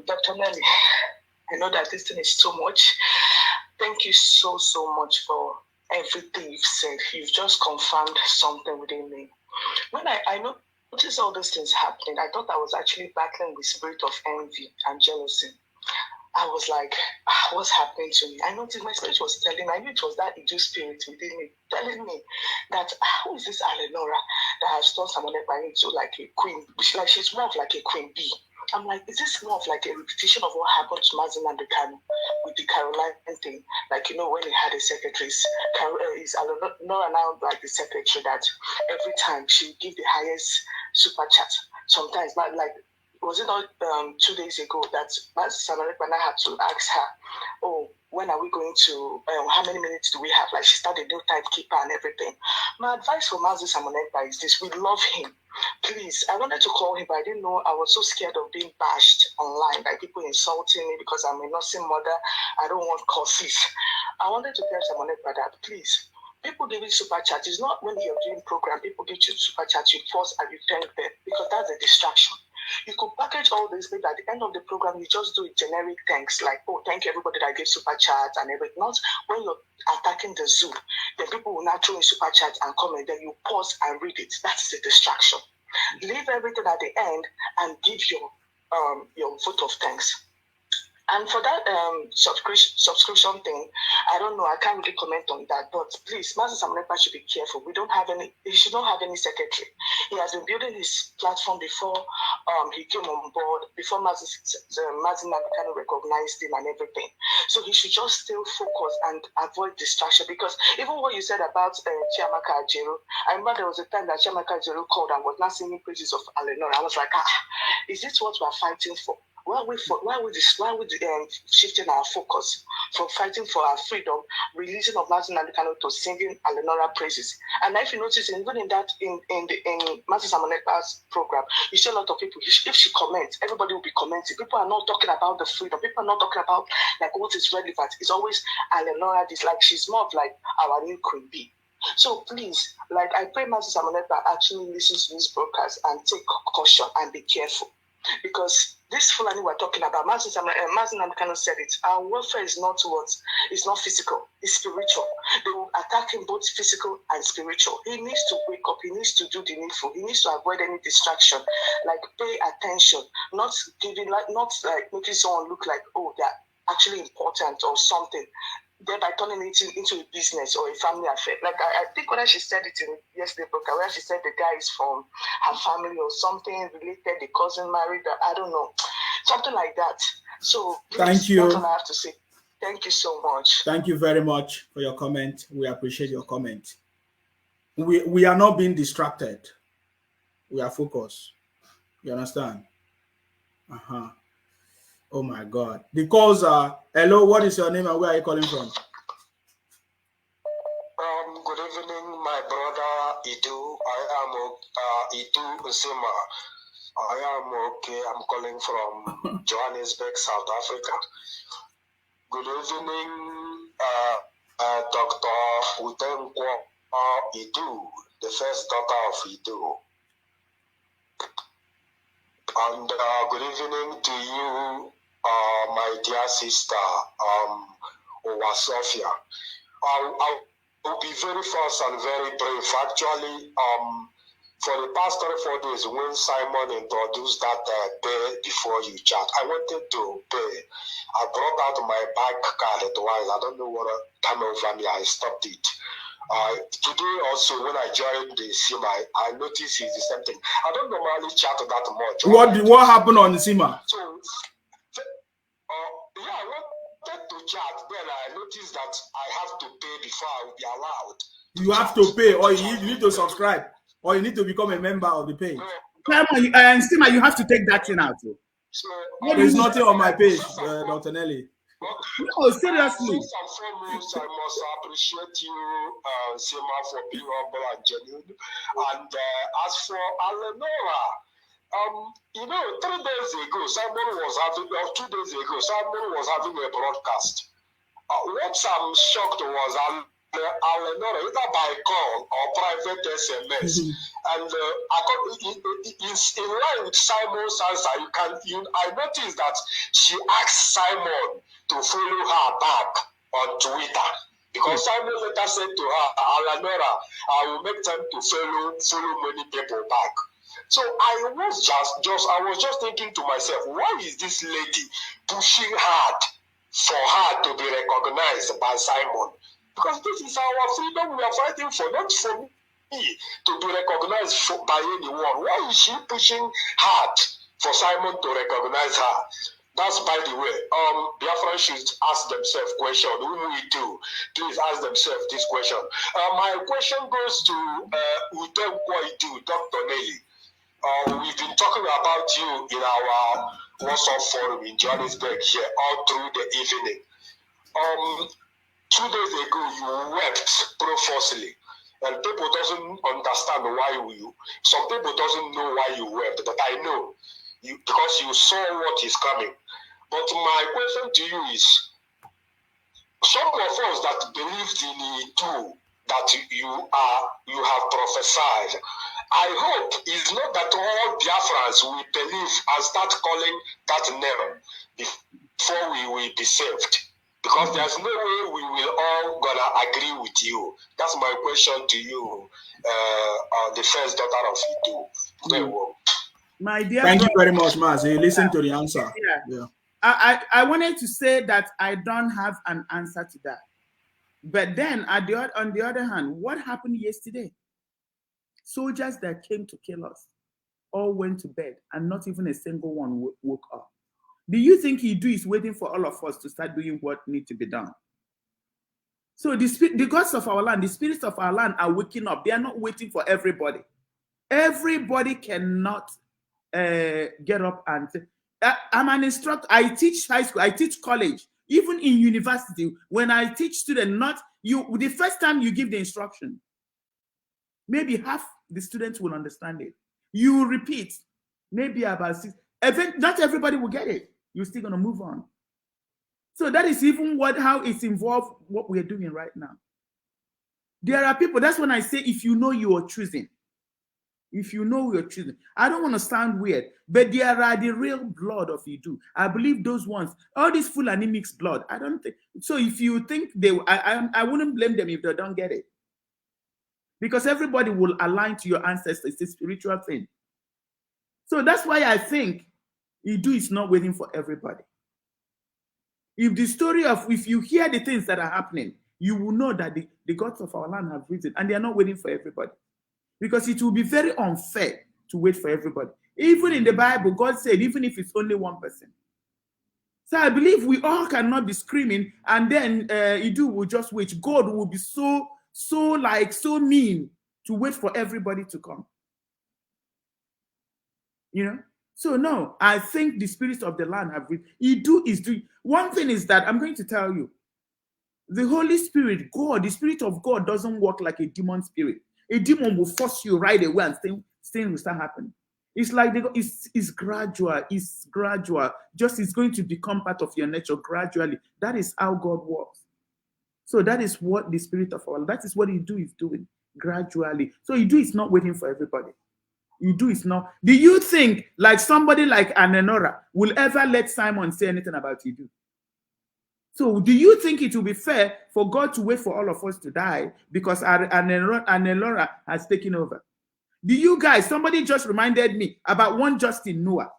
Dr. Nelly, I know that this thing is too much. Thank you so much for everything you've said. You've just confirmed something within me. When I noticed all those things happening, I thought I was actually battling with spirit of envy and jealousy. I was like, what's happening to me? I noticed my spirit was telling me, I knew it was that Idu spirit within me, telling me that, who is this Alenora that has turned someone into like a queen? She's more of like a queen bee. I'm like, is this more of like a repetition of what happened to Mazi Nnamdi Kanu with the Caroline thing? Like, you know, when he had a secretary, is Alenora now like the secretary that every time she would give the highest super chat? Sometimes, but like, was it not 2 days ago that Mazi Samanekpana had to ask her, oh, when are we going to, how many minutes do we have? Like, she started a new timekeeper and everything. My advice for Mazi Samanekpana is this: we love him. Please, I wanted to call him, but I didn't know. I was so scared of being bashed online, like people insulting me because I'm a nursing mother. I don't want curses. I wanted to tell Samanekpana that, please, people giving super chat is not when you're doing program. People give you super chat, you pause and you thank them because that's a distraction. You could package all this, but at the end of the program, you just do a generic thanks, like, oh, thank you everybody that gave super chat and everything. Not when you're attacking the Zoom, then people will not throw in super chat and comment, then you pause and read it. That is a distraction. Leave everything at the end and give your vote of thanks. And for that subscription thing, I don't know. I can't really comment on that. But please, Mazi Samanekpana should be careful. He should not have any secretary. He has been building his platform before he came on board, before Mazi Nnamdi Kanu recognized him and everything. So he should just still focus and avoid distraction. Because even what you said about Chiamaka Ajeru, I remember there was a time that Chiamaka Ajeru called and was not singing praises of Alenora. I was like, is this what we are fighting for? Why are we shifting our focus from fighting for our freedom, releasing of Mazi Nnamdi Kanu to singing Alenora praises? And if you notice, even in Mazi Samanekpana's program, you see a lot of people. If she comments, everybody will be commenting. People are not talking about the freedom. People are not talking about like what is relevant. It's always Alenora. This like she's more of like our new queen bee. So please, like I pray Mazi Samanekpana actually listens to this broadcast and take caution and be careful. Because this Fulani we're talking about, Mazi Nnamdi Kanu said it. Our warfare is not it's not physical, it's spiritual. They will attack him both physical and spiritual. He needs to wake up, he needs to do the needful, he needs to avoid any distraction, like pay attention, not making someone look like, oh, they're actually important or something, thereby turning it into a business or a family affair. Like I think whether she said it in yesterday's book, whether she said the guy is from her family or something related, the cousin married, I don't know, something like that. So please, thank you. That's all I have to say. Thank you so much. Thank you very much for your comment. We appreciate your comment. We are not being distracted. We are focused. You understand? Oh my God. The calls are, hello, what is your name and where are you calling from? Good evening, my brother Idu. I am Idu Nsima. I am okay. I'm calling from Johannesburg, South Africa. Good evening, Dr. Udenkwo Idu, the first daughter of Idu. And good evening to you, my dear sister, Owa Sophia. I will be very fast and very brief. Actually, for the past 3 or 4 days, when Simon introduced that pay before you chat, I wanted to pay. I brought out my bank card twice. I don't know what came over me. I stopped it. Today also, when I joined the SIMA, I noticed it's the same thing. I don't normally chat that much. What happened on the SIMA? So, yeah, I wanted to chat. Then I noticed that I have to pay before I will be allowed. You have to pay, or you need to subscribe, or you need to become a member of the page. SIMA, you have to take that thing out. So, there's nothing on my page, Dr. Nelly. No, seriously. First and foremost, I must appreciate you, Sima, for being humble and genuine. And as for Alenora, You know, 3 days ago, Simon was having, or 2 days ago, Simon was having a broadcast. What I'm shocked was Alenora, either by call or private SMS, and it's in line with Simon's answer. I noticed that she asked Simon to follow her back on Twitter. Because Simon later said to her, Alenora, I will make time to follow many people back. So I was just thinking to myself, why is this lady pushing hard for her to be recognized by Simon? Because this is our freedom we are fighting for, not for me to be recognized by anyone. Why is she pushing hard for Simon to recognize her? That's, by the way, Biafran should ask themselves question. Who we do? Please ask themselves this question. My question goes to Utem Kwaidu, Dr. Nelly. We've been talking about you in our WhatsApp forum in Johannesburg here all through the evening. 2 days ago, you wept profusely, and people doesn't understand why some people doesn't know why you wept, but I know because you saw what is coming. But my question to you is, some of us that believed in it too, that you have prophesied, I hope it's not that all Biafrans will believe and start calling that name before we will be saved. Because there's no way we will all gonna agree with you. That's my question to you, the first daughter of Idu. My dear Thank you very much, Mazi. Listen to the answer. Yeah. I wanted to say that I don't have an answer to that. But then, on the other hand, what happened yesterday? Soldiers that came to kill us all went to bed, and not even a single one woke up. Do you think Idu is waiting for all of us to start doing what needs to be done? So the gods of our land, the spirits of our land are waking up. They are not waiting for everybody. Everybody cannot get up and say, I'm an instructor. I teach high school. I teach college. Even in university, when I teach students, the first time you give the instruction, maybe half the students will understand it. You repeat, maybe about 6. Not everybody will get it. You're still going to move on. So that is even how it's involved what we're doing right now. There are people, that's when I say, if you know you are choosing. If you know you're choosing. I don't want to sound weird, but there are the real blood of Idu. I believe those ones, all this Fulani mixed blood. I don't think, so if you think I wouldn't blame them if they don't get it. Because everybody will align to your ancestors. It's a spiritual thing. So that's why I think Idu is not waiting for everybody. If you hear the things that are happening, you will know that the gods of our land have risen and they are not waiting for everybody. Because it will be very unfair to wait for everybody. Even in the Bible, God said, even if it's only one person. So I believe we all cannot be screaming and then Idu will just wait. God will be so mean to wait for everybody to come. You know? So no, I think the spirits of the land have reached. Idu is doing. One thing is that I'm going to tell you, the Holy Spirit, God, the Spirit of God doesn't work like a demon spirit. A demon will force you right away and things will start happening. It's like it's gradual. It's gradual. Just it's going to become part of your nature gradually. That is how God works. So that is what the Spirit of all. That is what Idu is doing gradually. So Idu is not waiting for everybody. Idu is not. Do you think like somebody like Anenora will ever let Simon say anything about Idu? So do you think it will be fair for God to wait for all of us to die because Anenora has taken over? Do you guys, somebody just reminded me about one Justin Noah.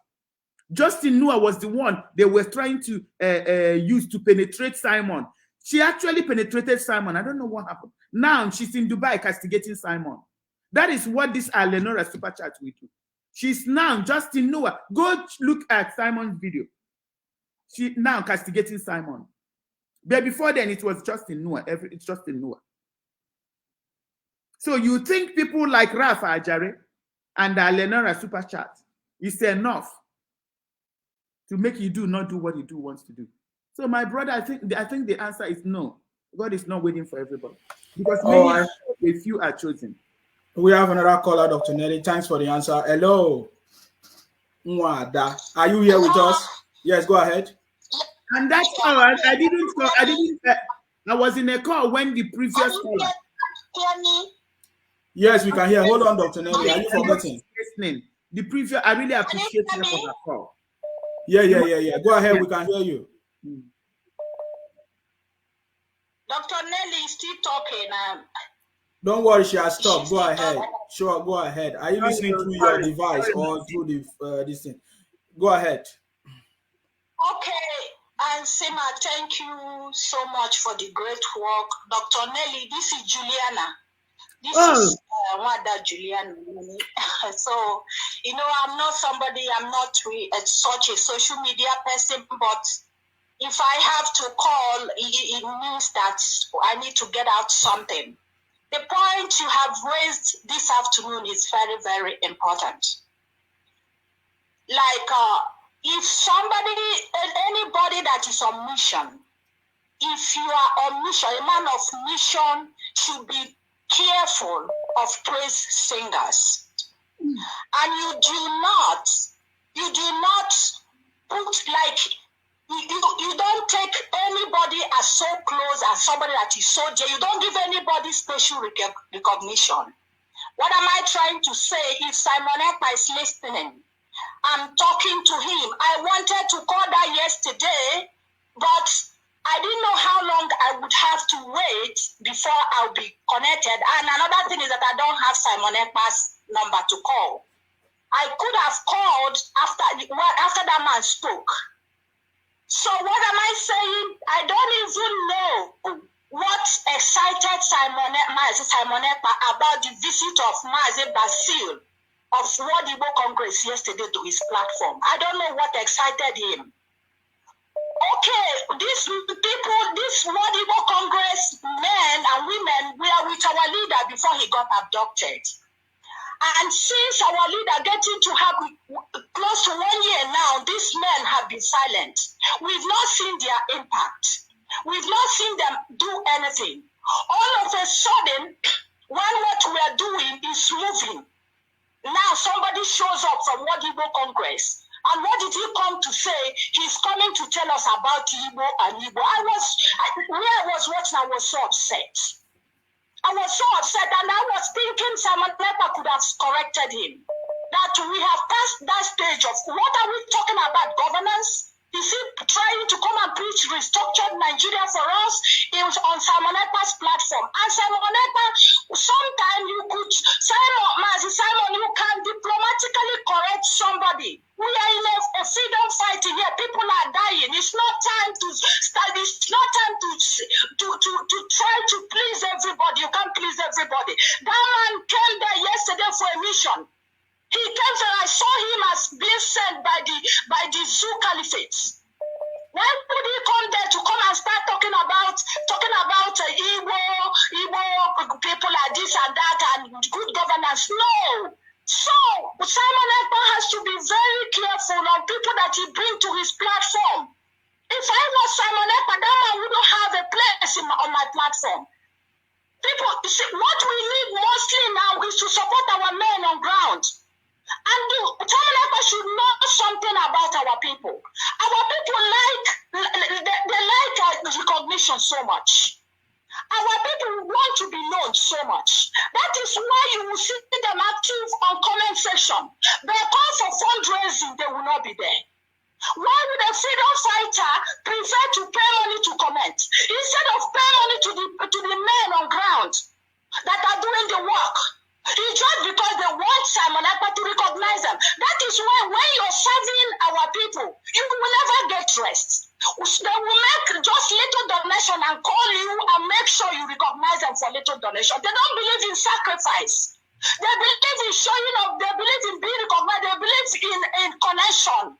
Justin Noah was the one they were trying to use to penetrate Simon. She actually penetrated Simon. I don't know what happened. Now she's in Dubai castigating Simon. That is what this Alenora super chat will do. She's now Justin Noah. Go look at Simon's video. She now castigating Simon. But before then, it was Justin Noah. It's Justin Noah. So you think people like Rafa Ajare and Alenora super chat is enough to make Idu not do what Idu wants to do? So my brother, I think the answer is no. God is not waiting for everybody because maybe a few are chosen. We have another caller, Dr. Nelly. Thanks for the answer. Hello. Mwada. Are you here with us? Yes, go ahead. And that's all. I didn't. I was in a call when the previous caller. Hear me? Yes, we can hear. Hold on, Dr. Nelly. Are you forgetting? Listening. The previous. I really appreciate you for that call. Yeah. Go ahead. We can hear you. Dr. Nelly is still talking. Don't worry, she has stopped. Go ahead. Sure, go ahead. Are you listening through your device or through the this thing? Go ahead. Okay. And Sima, thank you so much for the great work. Dr. Nelly, this is Juliana. This is Wanda Juliana. So, I'm not such a social media person, but if I have to call, it means that I need to get out something. The point you have raised this afternoon is very, very important. Like, if anybody that is on mission, if you are on mission, a man of mission should be careful of praise singers. And you do not put like, you don't take anybody as so close as somebody that is so dear. You don't give anybody special recognition. What am I trying to say? If Simon Ekpa is listening, I'm talking to him. I wanted to call that yesterday, but I didn't know how long I would have to wait before I'll be connected. And another thing is that I don't have Simon Ekpa's number to call. I could have called after that man spoke. So what am I saying? I don't even know what excited Simon Ekpa about the visit of Mazi Basil of World Igbo Congress yesterday to his platform. I don't know what excited him. Okay, these people, this World Igbo Congress men and women were with our leader before he got abducted. And since our leader getting to have close to 1 year now, these men have been silent. We've not seen their impact. We've not seen them do anything. All of a sudden, what we are doing is moving. Now somebody shows up from World Igbo Congress. And what did he come to say? He's coming to tell us about Igbo and Igbo. Where I was watching, I was so upset. I was so upset, and I was thinking Simon Ekpa could have corrected him. That we have passed that stage of, what are we talking about, governance? Is he trying to come and preach restructured Nigeria for us? It was on Simon Ekpa's platform. And Simon Ekpa, sometimes you could, Simon, you can diplomatically correct somebody. We are in a freedom fighting here. People are dying. It's not time to start. It's not time to try to please everybody. You can't please everybody. That man came there yesterday for a mission. He came there. I saw him as being sent by the Zoo Caliphate. Why would he come there to come and start talking about Igbo people like this and that and good governance? No. So Simon Ekpa has to be very careful of people that he brings to his platform. If I was Simon Ekpa, that man wouldn't have a place on my platform. People, you see, what we need mostly now is to support our men on ground. And Simon Ekpa should know something about our people. Our people they like recognition so much. Our people want to be known so much. That is why you will see them active on comment section. They call for fundraising, they will not be there. Why would a freedom fighter prefer to pay money to comment instead of pay money to the men on ground that are doing the work? It's just because they want Simon Ekpa to recognize them. That is why when you're serving our people, you will never get rest. They will make just little donation and call you and make sure you recognize them for little donation. They don't believe in sacrifice. They believe in showing up. They believe in being recognized. They believe in connection.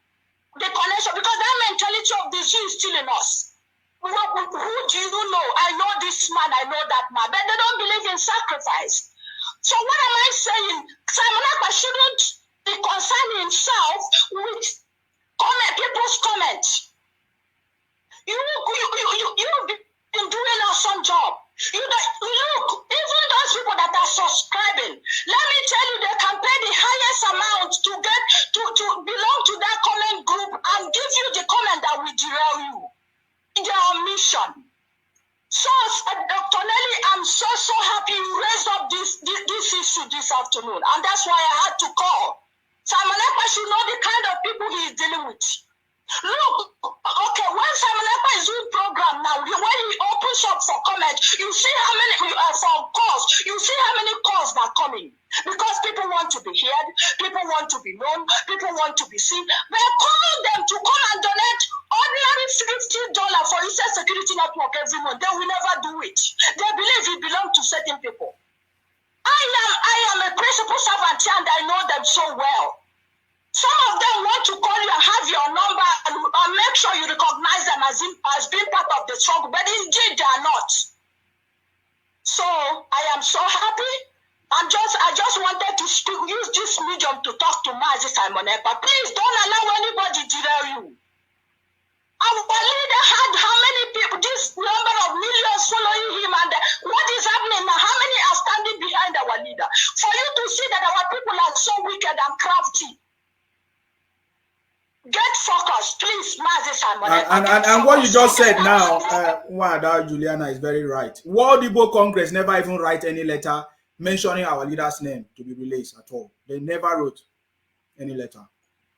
The connection, because that mentality of the Jew is still in us. Who do you know? I know this man, I know that man. But they don't believe in sacrifice. So what am I saying? Simon Ekpa shouldn't be concerning himself with people's comments. You've been doing an awesome job. You look, even those people that are subscribing, let me tell you, they can pay the highest amount to get to belong to that comment group and give you the comment that will derail you in their mission. So, Dr. Nelly, I'm so happy you raised up this issue this afternoon, and that's why I had to call. Simon Ekpa should know the kind of people he is dealing with. Look, okay, when Simon Ekpa is doing program now, when he opens up for comment, you see how many for calls, you see how many calls that are coming. Because people want to be heard, people want to be known, people want to be seen. But call them to come and donate ordinary $50 for Eastern Security Network every month. They will never do it. They believe it belongs to certain people. I am a principal servant here and I know them so well. Some of them want to call you and have your number and make sure you recognize them as being part of the struggle, but indeed they are not. So I am so happy. I just wanted to use this medium to talk to Mazi Simon Ekpa. Please don't allow anybody to derail you. Our leader had how many people, this number of millions following him, and what is happening now? How many are standing behind our leader? For you to see that our people are so wicked and crafty. Get focused, please, Mazi Simon Ekpa. And what you just said now, Juliana is very right. World Igbo Congress never even write any letter mentioning our leader's name to be released at all. They never wrote any letter.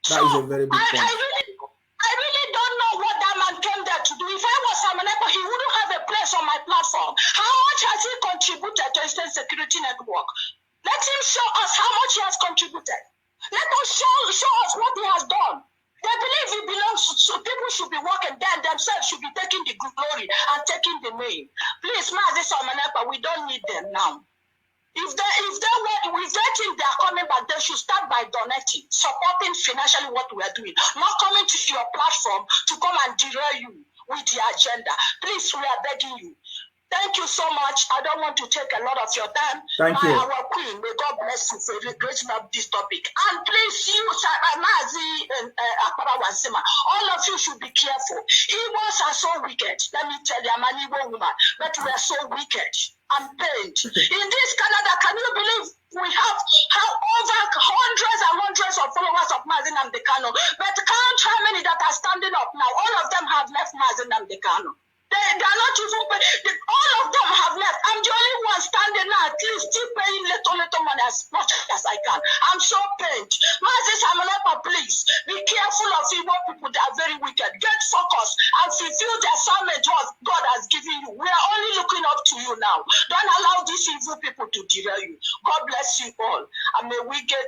That is a very big point. I really don't know what that man came there to do. If I was Simon Ekpa, he wouldn't have a place on my platform. How much has he contributed to Eastern Security Network? Let him show us how much he has contributed. Let us show us what he has done. They believe he belongs to people should be working, then themselves should be taking the glory and taking the name. Please, Mazi Simon Ekpa, we don't need them now. If they think they are coming back, they should start by donating, supporting financially what we are doing, not coming to your platform to come and derail you with the agenda. Please, we are begging you. Thank you so much. I don't want to take a lot of your time. Thank you. Our queen, may God bless you for raising up this topic. And please, you, Mazi and Akpara Wansima, all of you should be careful. Igbos are so wicked. Let me tell you, I'm an Igbo woman, but we are so wicked and pained. In this Canada, can you believe we have over hundreds and hundreds of followers of Mazi Nnamdi Kanu? But count how many that are standing up now. All of them have left Mazi Nnamdi Kanu. They are not even, all of them have left. I'm the only one standing now, at least still paying little money as much as I can. I'm so pained. Mazi Simon Ekpa, please, be careful of Igbo people that are very wicked. Get focused and fulfill the assignment what God has given you. We are only looking up to you now. Don't allow these evil people to derail you. God bless you all. And may we get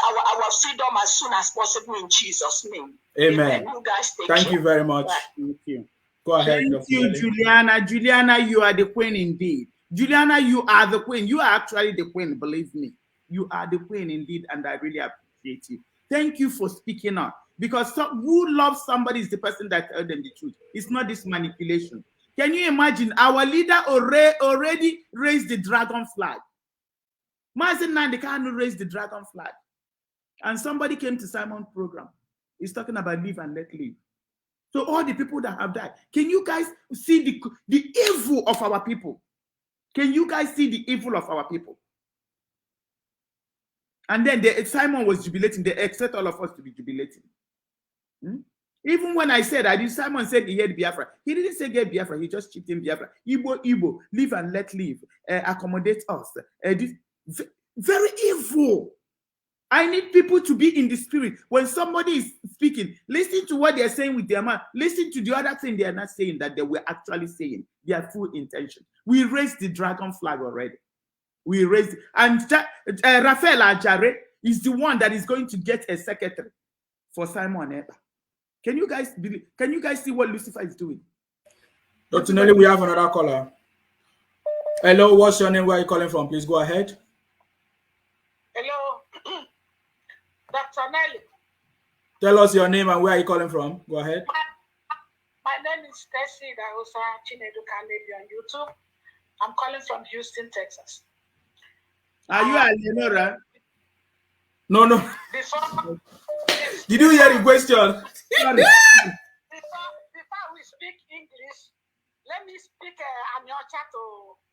our freedom as soon as possible in Jesus' name. Amen. You guys take Thank care. you very much. Thank you. Go ahead. Thank you, Juliana. Juliana, you are the queen indeed. Juliana, you are the queen. You are actually the queen, believe me. You are the queen indeed, and I really appreciate you. Thank you for speaking up. Because who loves somebody is the person that tells them the truth. It's not this manipulation. Can you imagine? Our leader already raised the dragon flag. Mazi Nnamdi Kanu raised the dragon flag. And somebody came to Simon's program. He's talking about live and let live. So all the people that have died, can you guys see the evil of our people? Can you guys see the evil of our people? And then Simon was jubilating. They expect all of us to be jubilating. Even when I said, Simon said he had Biafra. He didn't say get Biafra. He just chipped in Biafra. Igbo, live and let live. Accommodate us. Very evil. I need people to be in the spirit. When somebody is speaking, listen to what they're saying with their mouth. Listen to the other thing they are not saying that they were actually saying. Their full intention. We raised the dragon flag already. We raised it. And Raphael Ajare is the one that is going to get a secretary for Simon Ekpa. Can you guys believe? Can you guys see what Lucifer is doing? Dr. Nelly, we have another caller. Hello, what's your name? Where are you calling from? Please go ahead. Hello, Dr. Nelly. Tell us your name and where are you calling from? Go ahead. My name is Tessie Dahosa Chinedu Kanebi on YouTube. I'm calling from Houston, Texas. Are you Eleonora? No. Did you hear the question? Before we speak English, let me speak Anyocha to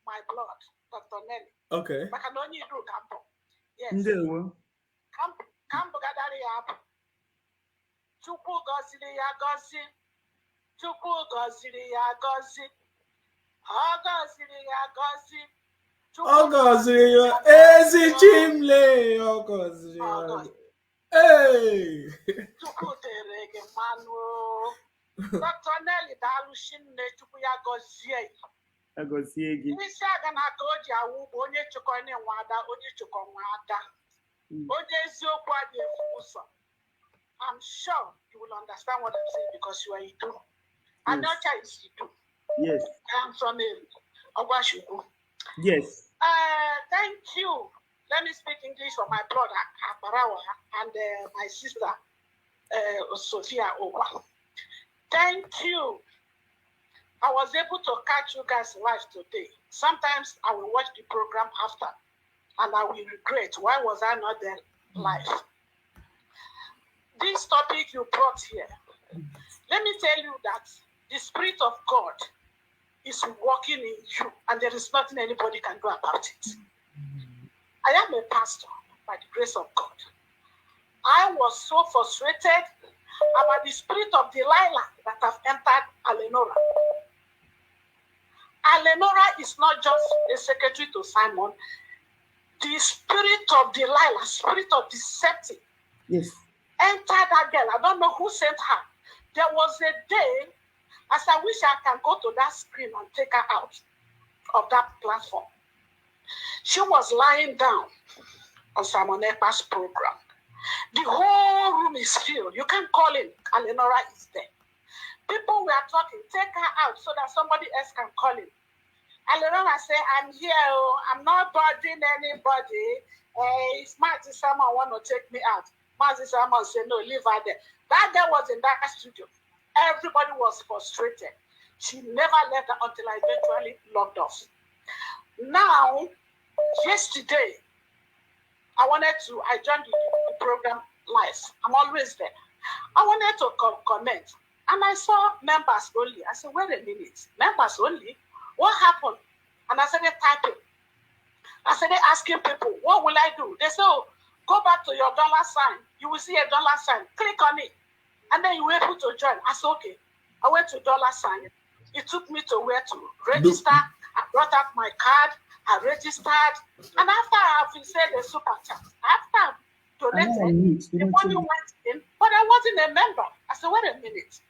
my blood, Dr. Nelly. Okay. But I don't need to camp. Yes. Camp gadari up. Chupu gozili ya gozi. Chupu gozili ya gozi. Gozili ya gozi. Ogozili ya ezi chimle. Ogozili ya. Hey. Chupu terege manu. Dr. Nelly dalushinne chupu ya gozi. Isi aga na aka o ji awụ bụ onye chịkọ nwada, onye chịkọ nwada. Onye eziokwu adịghị efu ụzọ. I'm sure you will understand what I'm saying because you are Idu. And your child is Idu. Yes. I'm from Ogwashuku. Yes. Thank you. Let me speak English for my brother, Akbarawa, and my sister, Sophia Owa. Thank you. I was able to catch you guys live today. Sometimes I will watch the program after, and I will regret, why was I not there live? This topic you brought here, let me tell you that the Spirit of God is working in you, and there is nothing anybody can do about it. I am a pastor by the grace of God. I was so frustrated about the spirit of Delilah that have entered Alenora. Alenora is not just a secretary to Simon. The spirit of Delilah, spirit of deception, yes, entered that girl. I don't know who sent her. There was a day, as I wish I can go to that screen and take her out of that platform. She was lying down on Simon Ekpa's program. The whole room is filled. You can't call in. Alenora is there. People were talking, take her out so that somebody else can call in. Alenora said, I'm here. I'm not bothering anybody. It's Mazi Simon want to take me out. Mazi Simon said, no, leave her there. That girl was in that studio. Everybody was frustrated. She never left until I eventually logged off. Now, yesterday, I joined the program live. I'm always there. I wanted to comment, and I saw members only. I said, wait a minute, members only? What happened? And I started typing. I started asking people, what will I do? They said, oh, go back to your $sign. You will see a $sign. Click on it. And then you were able to join. I said, okay. I went to $sign. It took me to where to register. I brought out my card. I registered. And after I've said the super chat, after I donated, the money went in, but I wasn't a member. I said, wait a minute.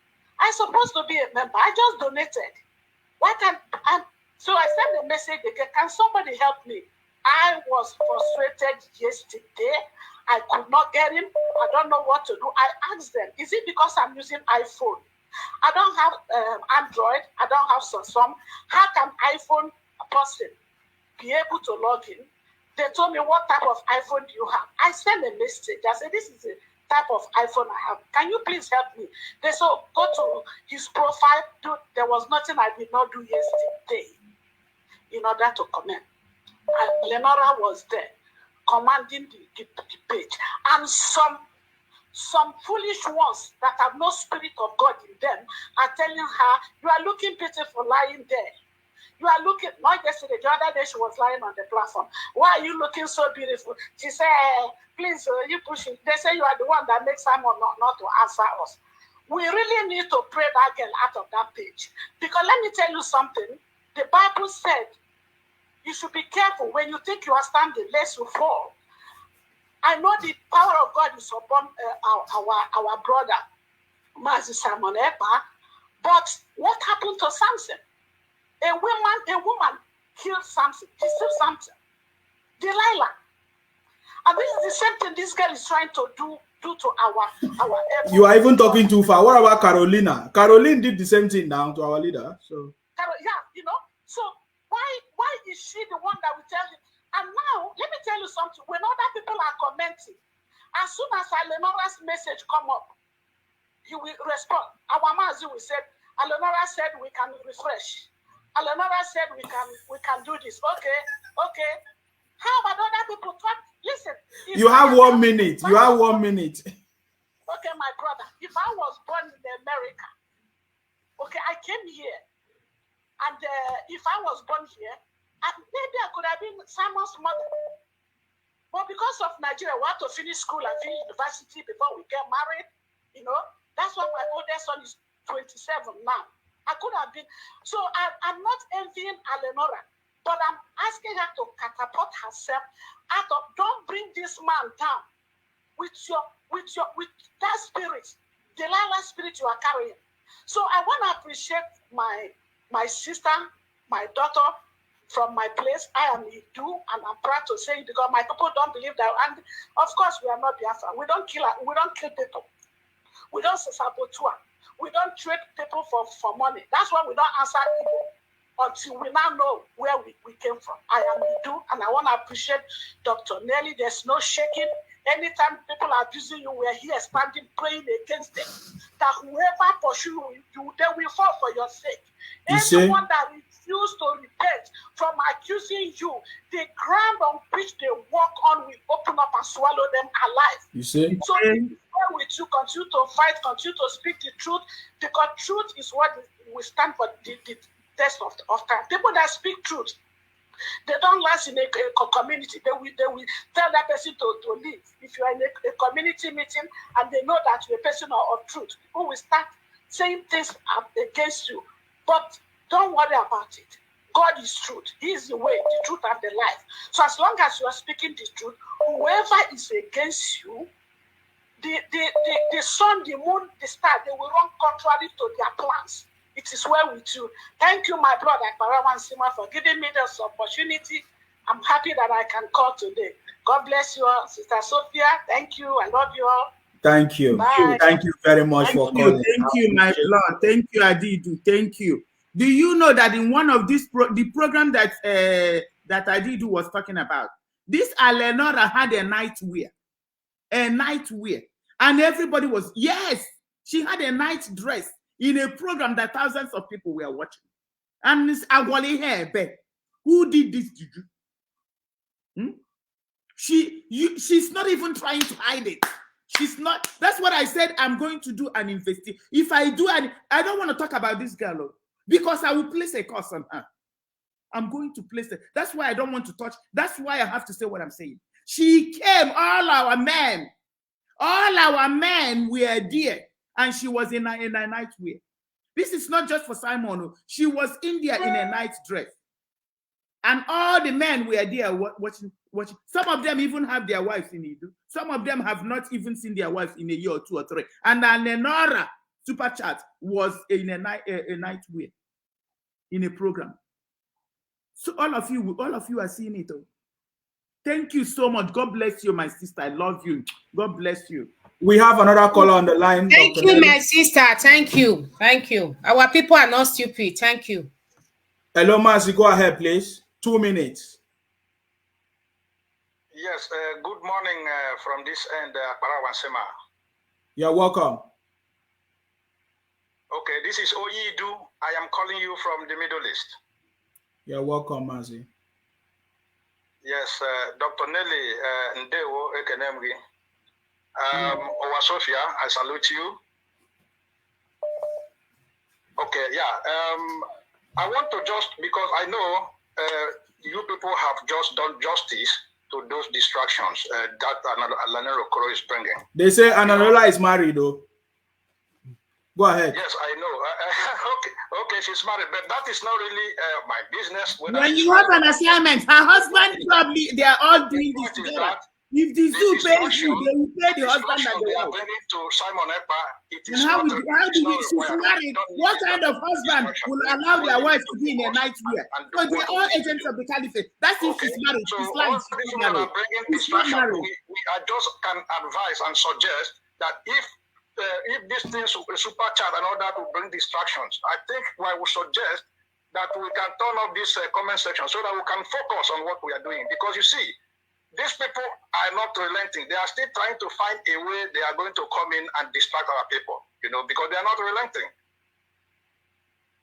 I'm supposed to be a member. I just donated. Why can't I? So I sent a message again. Can somebody help me? I was frustrated yesterday. I could not get him. I don't know what to do. I asked them, is it because I'm using iPhone? I don't have Android. I don't have Samsung. How can iPhone person be able to log in? They told me, what type of iPhone do you have? I sent a message. I said, this is the type of iPhone I have. Can you please help me? They said, go to his profile. There was nothing I did not do yesterday in order to comment. And Lenora was there commanding the page. And some foolish ones that have no spirit of God in them are telling her, you are looking beautiful lying there. You are looking, not yesterday, the other day she was lying on the platform. Why are you looking so beautiful? She said, please, you push it. They say you are the one that makes Simon not to answer us. We really need to pray that girl out of that page. Because let me tell you something. The Bible said, you should be careful when you think you are standing, lest you fall. I know the power of God is upon our brother, Mazi Simon Ekpa, but what happened to Samson? A woman killed Samson, deceived Samson, Delilah. And this is the same thing this girl is trying to do to our You are even talking too far. What about Carolina? Caroline did the same thing now to our leader. So so why is she the one that will tell him? And now, let me tell you something. When other people are commenting, as soon as Alenora's message come up, he will respond. Our Mazi will say, Alenora said we can refresh. Alenora said we can do this. Okay. How about other people talk? Listen. You have 1 minute. You have 1 minute. Okay, my brother. If I was born in America, okay, I came here. And if I was born here, maybe I could have been Simon's mother. But because of Nigeria, we have to finish school and finish university before we get married. You know, that's why my oldest son is 27 now. I could have been. So I'm not envying Alenora, but I'm asking her to catapult herself out of. Don't bring this man down with that spirit, Delilah spirit you are carrying. So I want to appreciate my sister, my daughter, from my place. I am Idu, and I'm proud to say it because my people don't believe that. And of course, we are not Biafra. We don't kill people. We don't saboteur. We don't trade people for money. That's why we don't answer people until we now know where we came from. I am Idu, and I want to appreciate Dr. Nelly. There's no shaking. Anytime people are abusing you, we're here standing, praying against them. That whoever pursue you, they will fall for your sake. Anyone that refuse to repent from accusing you, the ground on which they walk on will open up and swallow them alive. You see? So with you, continue to fight, continue to speak the truth, because truth is what we stand for, the test of time. People that speak truth, they don't last in a community. They will tell that person to leave. If you are in a community meeting and they know that you're a person of truth, people will start saying things against you. But don't worry about it. God is truth. He is the way, the truth, and the life. So as long as you are speaking the truth, whoever is against you, the sun, the moon, the star, they will run contrary to their plans. It is well with you. Thank you, my brother Parawan Sima, for giving me this opportunity. I'm happy that I can call today. God bless you all. Sister Sophia, thank you. I love you all. Thank you. Bye. Thank you very much for calling. Thank you, my Lord. Thank you, Adidu. Thank you. Do you know that in one of these the program that Adidu was talking about, this Alenora had a nightwear. And everybody was, yes, she had a night dress in a program that thousands of people were watching. And Miss Agwali Hebe, who did this to you? She's not even trying to hide it. She's not. That's what I said. I'm going to do an investigation. If I do, I don't want to talk about this girl because I will place a curse on her. I'm going to place it. That's why I don't want to touch. That's why I have to say what I'm saying. She came, all our men were there. And she was in a nightwear. This is not just for Simon. She was in there in a night dress. And all the men were there watching. Some of them even have their wives in Idu. Some of them have not even seen their wives in a year or 2 or 3. And Alenora Super Chat was in a nightwear in a program. So all of you are seeing it. Thank you so much. God bless you, my sister. I love you. God bless you. We have another caller on the line. Thank you, my sister. Thank you. Thank you. Our people are not stupid. Thank you. Hello, Mazi. Go ahead, please. 2 minutes. Yes, good morning from this end, Parawan Sema. You're welcome. Okay, this is Oyidu. I am calling you from the Middle East. You're welcome, Mazi. Yes, Dr. Nelly Ndewo Ekenemgi. Owa Sophia, I salute you. Okay, yeah. I want to just, because I know you people have just done justice to those distractions that Alenora Okoro is bringing. They say Alenora is married, though. Go ahead. Yes, I know. Okay, she's married, but that is not really my business. When you have an assignment, her husband probably, they are all doing this together. If the zoo pays you, they will pay the husband and the wife. To Simon Ekpa, it is and how do she's married? What kind of husband will allow their wife to be in a nightwear? So they're all agents of the caliphate. That's if she's married. So she's lying. She's not married. She's not married. I just can advise and suggest that if these things, super chat and all that will bring distractions, I think I would suggest that we can turn off this comment section so that we can focus on what we are doing. Because you see, these people are not relenting. They are still trying to find a way they are going to come in and distract our people, because they are not relenting.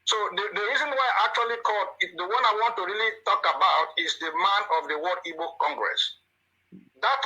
So the reason why I actually called, the one I want to really talk about is the man of the World Igbo Congress. That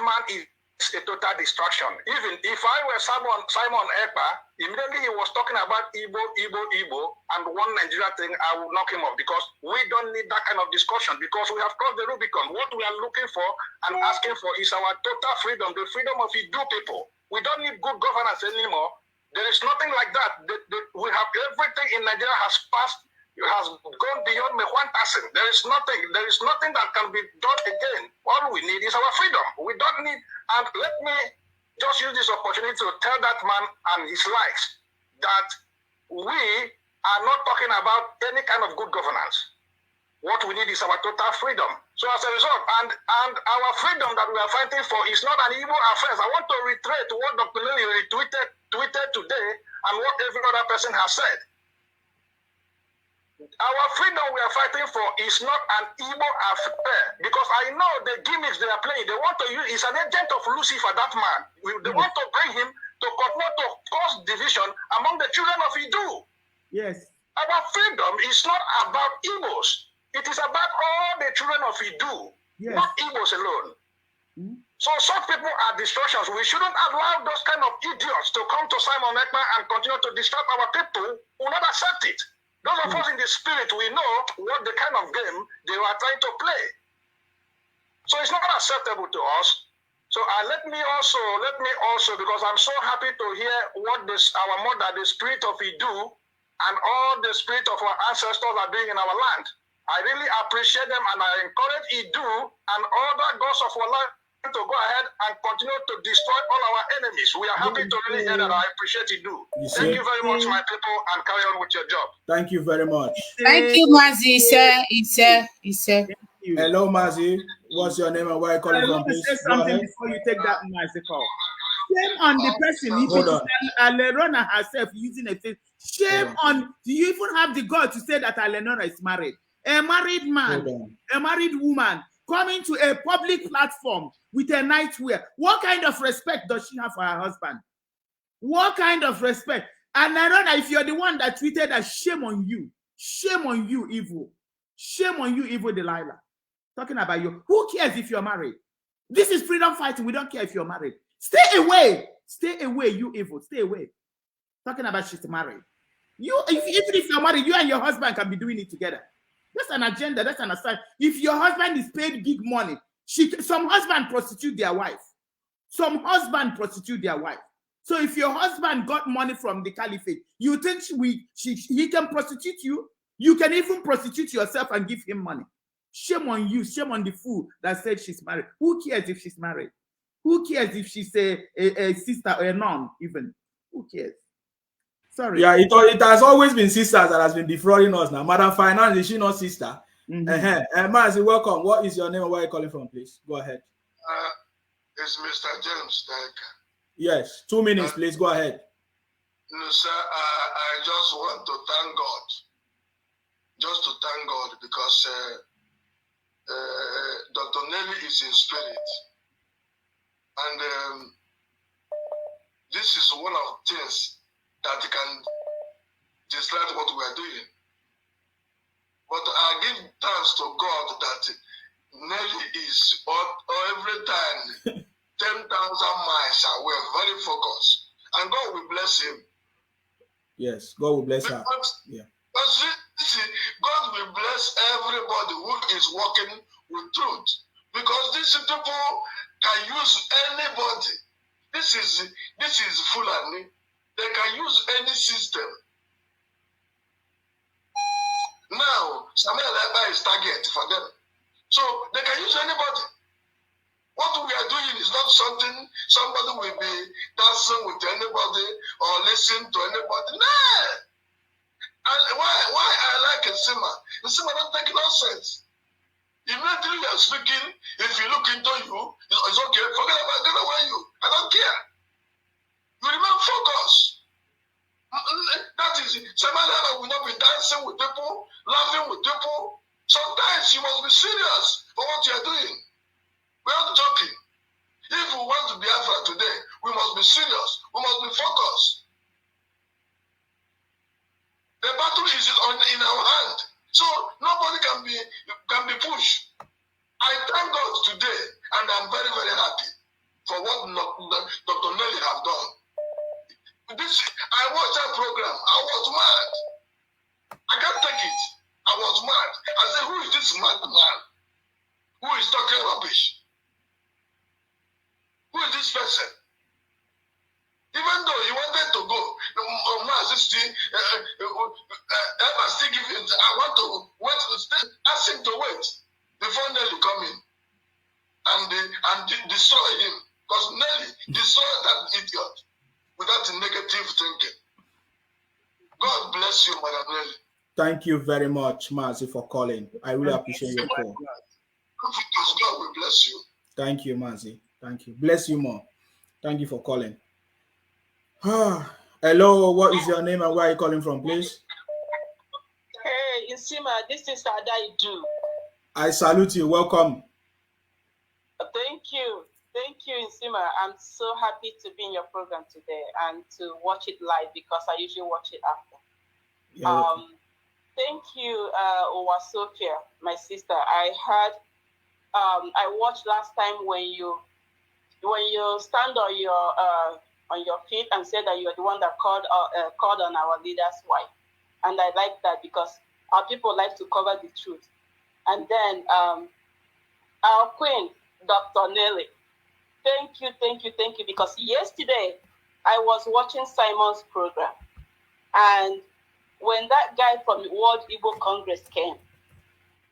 man is a total distraction. Even if I were Simon Ekpa, immediately he was talking about Igbo, and one Nigeria thing, I will knock him off because we don't need that kind of discussion because we have crossed the Rubicon. What we are looking for and asking for is our total freedom, the freedom of Idu people. We don't need good governance anymore. There is nothing like that. We have everything in Nigeria has passed. It has gone beyond me 1,000. There is nothing that can be done again. All we need is our freedom. We don't need, and let me just use this opportunity to tell that man and his likes that we are not talking about any kind of good governance. What we need is our total freedom. So as a result, and our freedom that we are fighting for is not an evil offense. I want to reiterate what Dr. Lily tweeted today and what every other person has said. Our freedom we are fighting for is not an evil affair because I know the gimmicks they are playing. They want to use, he's an agent of Lucifer, that man. They want to bring him to continue to cause division among the children of Idu. Yes. Our freedom is not about Igbos. It is about all the children of Idu, not Igbos alone. So such people are distractions. We shouldn't allow those kind of idiots to come to Simon Ekpa and continue to distract our people who will not accept it. Those of us in the spirit, we know what the kind of game they were trying to play. So it's not acceptable to us. So let me also, because I'm so happy to hear what our mother, the spirit of Idu, and all the spirit of our ancestors are doing in our land. I really appreciate them, and I encourage Idu and other gods of our land to go ahead and continue to destroy all our enemies. We are happy to really hear that. I appreciate Idu. Thank you very much, my people, and carry on with your job. Thank you very much. Thank you, Mazi, sir. Hello, Mazi. What's your name and where are you calling from? Please say something before you take that Mazi call. Shame on the person. If it is Alenora herself using a face, shame on. Do you even have the God to say that Alenora is married? A married man, a married woman coming to a public platform with a nightwear. What kind of respect does she have for her husband? What kind of respect? And I don't know if you're the one that tweeted that shame on you, evil. Shame on you, evil Delilah. Talking about you. Who cares if you're married? This is freedom fighting. We don't care if you're married. Stay away. Stay away, you evil. Stay away. Talking about she's married. Even if you're married, you and your husband can be doing it together. That's an agenda. That's an aside. If your husband is paid big money, some husband prostitute their wife. Some husband prostitute their wife. So if your husband got money from the caliphate, you think he can prostitute you? You can even prostitute yourself and give him money. Shame on you. Shame on the fool that said she's married. Who cares if she's married? Who cares if she's a sister or a nun even? Who cares? Sorry. Yeah, it has always been sisters that has been defrauding us now. Madam Finance, is she not sister? Mazi, welcome. What is your name and where are you calling from, please? Go ahead. It's Mr. James Deka. Yes, 2 minutes, please. Go ahead. No, sir, I just want to thank God. Just to thank God because Dr. Nelly is in spirit. And this is one of the things that can distract what we are doing. But I give thanks to God that Nelly is every time 10,000 miles away, very focused. And God will bless him. Yes, God will bless her. Yeah. God will bless everybody who is working with truth. Because these people can use anybody. This is Fulani. They can use any system. Now, Samuel Ekpa is target for them. So they can use anybody. What we are doing is not something somebody will be dancing with anybody or listening to anybody. No. And why I like Nsima? Nsima don't take nonsense. Immediately you are speaking, if you look into you, it's okay. Forget about get away you. I don't care. You remain focused. That is it. Somebody will not be dancing with people, laughing with people. Sometimes you must be serious for what you are doing. We are not joking. If we want to be Biafra today, we must be serious. We must be focused. The battle is in our hand. So nobody can be pushed. I thank God today, and I'm very, very happy for what Dr. Nelly have done. I watched that program. I was mad. I can't take it. I was mad. I said, who is this mad man? Who is talking rubbish? Who is this person? Even though he wanted to go, Emma still give him. I want to wait. Ask him to wait before Nelly come in and destroy him. Because Nelly destroyed that idiot without negative thinking. God bless you, Madam Nelly. Thank you very much, Mazi, for calling. I really appreciate your call. God will bless you. Thank you, Mazi. Thank you. Bless you more. Thank you for calling. Hello, what is your name and where are you calling from, please? Hey, Nsima, this is Adaidu. I salute you. Welcome. Thank you. Thank you, Nsima. I'm so happy to be in your program today and to watch it live because I usually watch it after. Yeah. Thank you, Owasofia, my sister. I heard, I watched last time when you stand on your feet and said that you are the one that called on our leader's wife, and I like that because our people like to cover the truth. And then our queen, Dr. Nelly, thank you, because yesterday I was watching Simon's program, and when that guy from the World Igbo Congress came,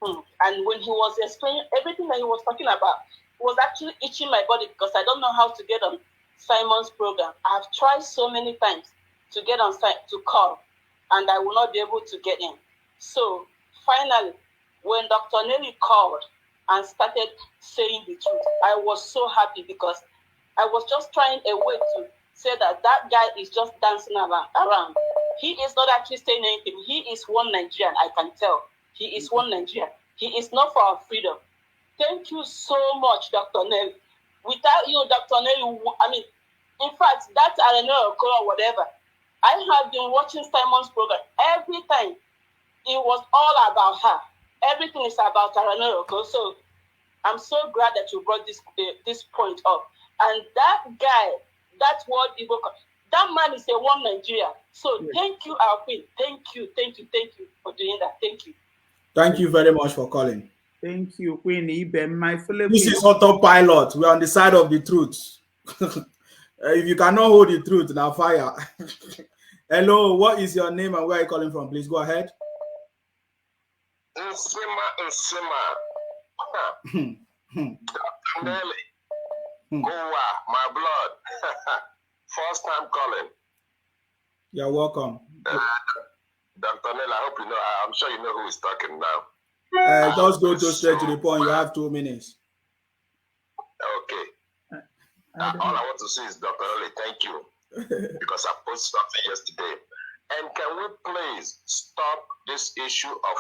and when he was explaining everything that he was talking about, it was actually itching my body because I don't know how to get on Simon's program. I've tried so many times to get on site to call, and I will not be able to get in. So finally, when Dr. Nelly called and started saying the truth, I was so happy because I was just trying a way to say that guy is just dancing around. He is not actually saying anything. He is one Nigerian, I can tell. He is one Nigerian. He is not for our freedom. Thank you so much, Dr. Nelly. Without you, Dr. Nelly, in fact, that I don't know, or whatever, I have been watching Simon's program. Every time, it was all about her. Everything is about Aranoro. So I'm so glad that you brought this point up. And that guy, that World Igbo, that man is a one Nigeria. So thank you, our queen. Thank you for doing that. Thank you. Thank you very much for calling. Thank you, Queen Ibe, my fellow. This is autopilot. We're on the side of the truth. If you cannot hold the truth, now fire. Hello, what is your name and where are you calling from? Please go ahead. Nsima. Nelly. Goa, my blood. First time calling. You're welcome. Dr. Nelly, I hope you know. I'm sure you know who is talking now. Just go straight to the point. You have 2 minutes. Okay. All I want to say is, Dr. Nelly, thank you. Because I posted something yesterday. And can we please stop this issue of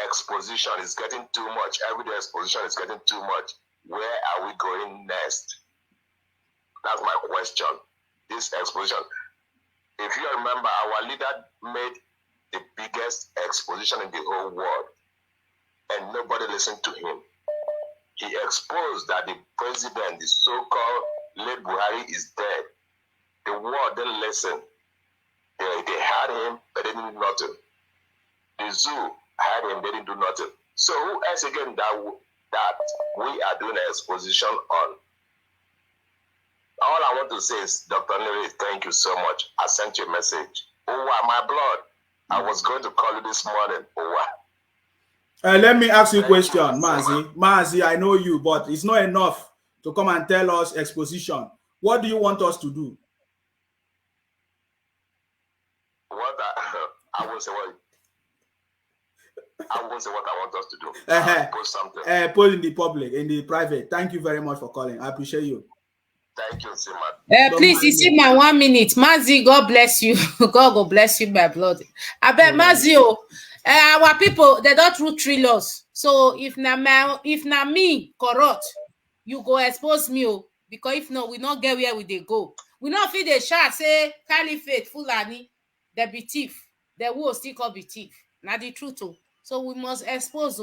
exposition? It's getting too much. Everyday exposition is getting too much. Where are we going next? That's my question. This exposition. If you remember, our leader made the biggest exposition in the whole world, and nobody listened to him. He exposed that the president, the so-called late Buhari, is dead. The world didn't listen. They had him, but they didn't do nothing. The zoo had him, they didn't do nothing. So who else again that we are doing an exposition on? All I want to say is, Dr. Nelly, thank you so much. I sent you a message. Oh, my blood. I was going to call you this morning. Oh, let me ask you a question, Mazi. Mazi, I know you, but it's not enough to come and tell us exposition. What do you want us to do? I will say what I want us to do. Post something. Post in the public, in the private. Thank you very much for calling. I appreciate you. Thank you, Sima. Please, you see my 1 minute. Mazi, God bless you. God bless you, my blood. I bet Mazi, our people, they don't rule 3 laws. So if na me corrupt, you go expose me. Because if not, we not get where they go. We not feel the shot say caliphate, Fulani, they be thief. They will still call be thief. Not the truth. So we must expose.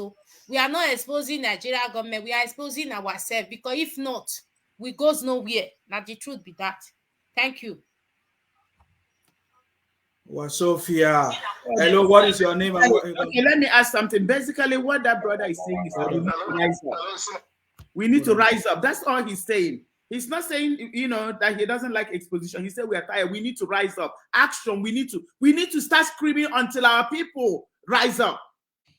We are not exposing Nigeria government. We are exposing ourselves. Because if not, we goes nowhere. Now the truth be that. Thank you. Well, Sophia, hello, what is your name? Okay, let me ask something. Basically, what that brother is saying is that we need to rise up. We need to rise up. That's all he's saying. He's not saying, you know, that he doesn't like exposition. He said we are tired. We need to rise up. Action. We need to start screaming until our people rise up.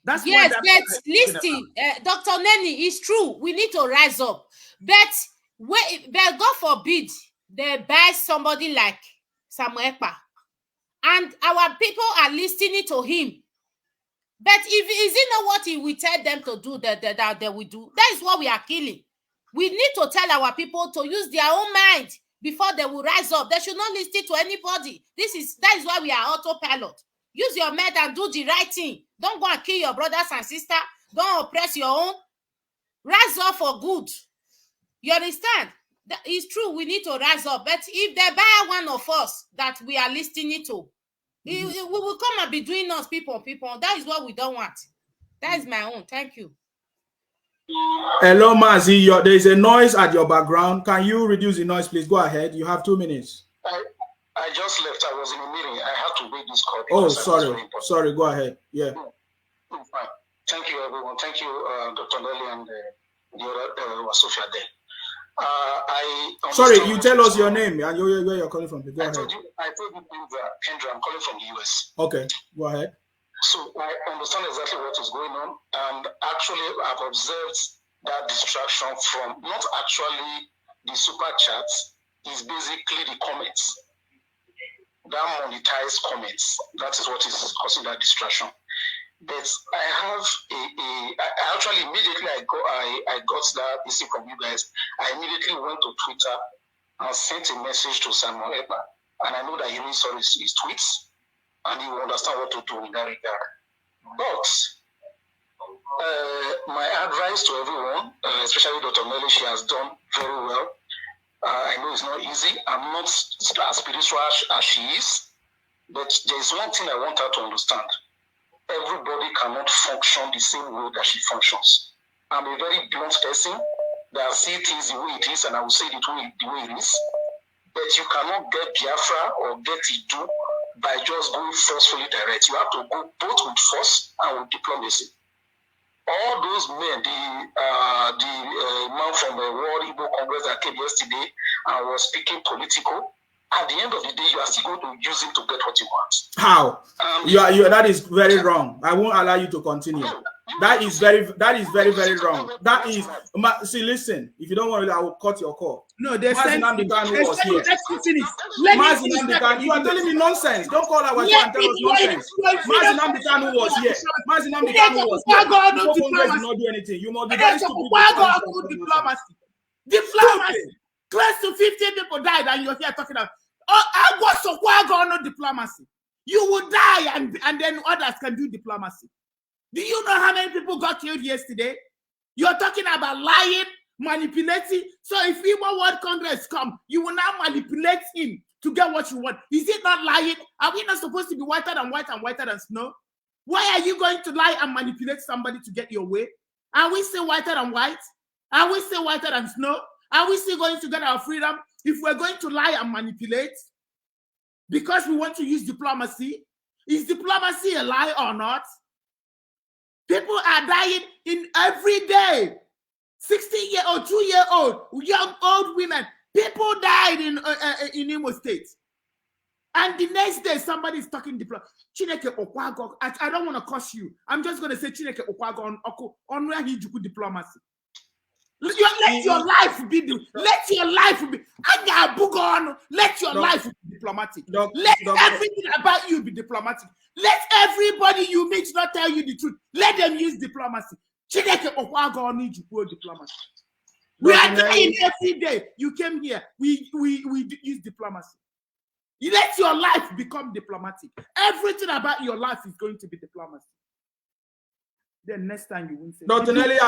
That's yes, but listen, Dr. Nenny, it's true. We need to rise up. But God forbid they buy somebody like Samuel Ekpa, and our people are listening to him. But if is it not what he will tell them to do that they will do? That is what we are killing. We need to tell our people to use their own mind before they will rise up. They should not listen to anybody. That is why we are autopilot. Use your mind and do the right thing. Don't go and kill your brothers and sisters. Don't oppress your own. Rise up for good. You understand? That is true. We need to rise up. But if they buy one of us that we are listening to, we will come and be doing us people. That is what we don't want. That is my own. Thank you. Hello, Mazi. There is a noise at your background. Can you reduce the noise, please? Go ahead. You have 2 minutes. I just left. I was in a meeting. I had to wait this call. Oh, sorry. Go ahead. Yeah. Fine. Thank you, everyone. Thank you, Dr. Nelly and the other Sophia there. Sorry, you tell us your name and where you're calling from. Go ahead. I told you, Kendra, I'm calling from the US. Okay, go ahead. So I understand exactly what is going on, and actually I've observed that distraction from not actually the super chats, is basically the comments. That monetized comments, that is what is causing that distraction. But I have I actually immediately I got that issue from you guys. I immediately went to Twitter and sent a message to Samuel Ekpa, and I know that he really saw his tweets, and he will understand what to do in that regard. But my advice to everyone, especially Dr. Nelly, she has done very well. I know it's not easy. I'm not as spiritual as she is, but there's one thing I want her to understand. Everybody cannot function the same way that she functions. I'm a very blunt person that see things the way it is, and I will say it the way it is. But you cannot get Biafra or get Idu by just going forcefully direct. You have to go both with force and with diplomacy. All those men, the man from the World Igbo Congress that came yesterday and was speaking political, at the end of the day, you are still going to use him to get what you want. How? That is very wrong. I won't allow you to continue. That is very wrong. That is, see, listen, if you don't want to, I will cut your call. No, they said you are telling me nonsense. Don't call our show and tell us nonsense. Mazi Nnamdi Kanu was here. Mazi Nnamdi Kanu was here. Congress did not do anything. You must be very stupid. Diplomacy. Close to 50 people died, and you're here talking about. I was so no diplomacy. You will die, and then others can do diplomacy. Do you know how many people got killed yesterday? You're talking about lying, manipulating. So if Igbo World Congress come, you will now manipulate him to get what you want. Is it not lying? Are we not supposed to be whiter than white and whiter than snow? Why are you going to lie and manipulate somebody to get your way? Are we still whiter than white? Are we still whiter than snow? Are we still going to get our freedom if we're going to lie and manipulate because we want to use diplomacy? Is diplomacy a lie or not? People are dying in every day. 16-year-old, 2-year-old, young, old women. People died in Imo State. And the next day, somebody is talking diplomacy. Chineke Okwago. I don't want to curse you. I'm just going to say Chineke Okwago on where he do diplomacy. Let your life be. Let your life be. Let your life be diplomatic. Let everything about you be diplomatic. Let everybody you meet not tell you the truth. Let them use diplomacy. Chineke Okwago need you diplomacy. We are dying every day. You came here. We use diplomacy. You let your life become diplomatic. Everything about your life is going to be diplomacy. Then next time you won't say. Dr. Nelly,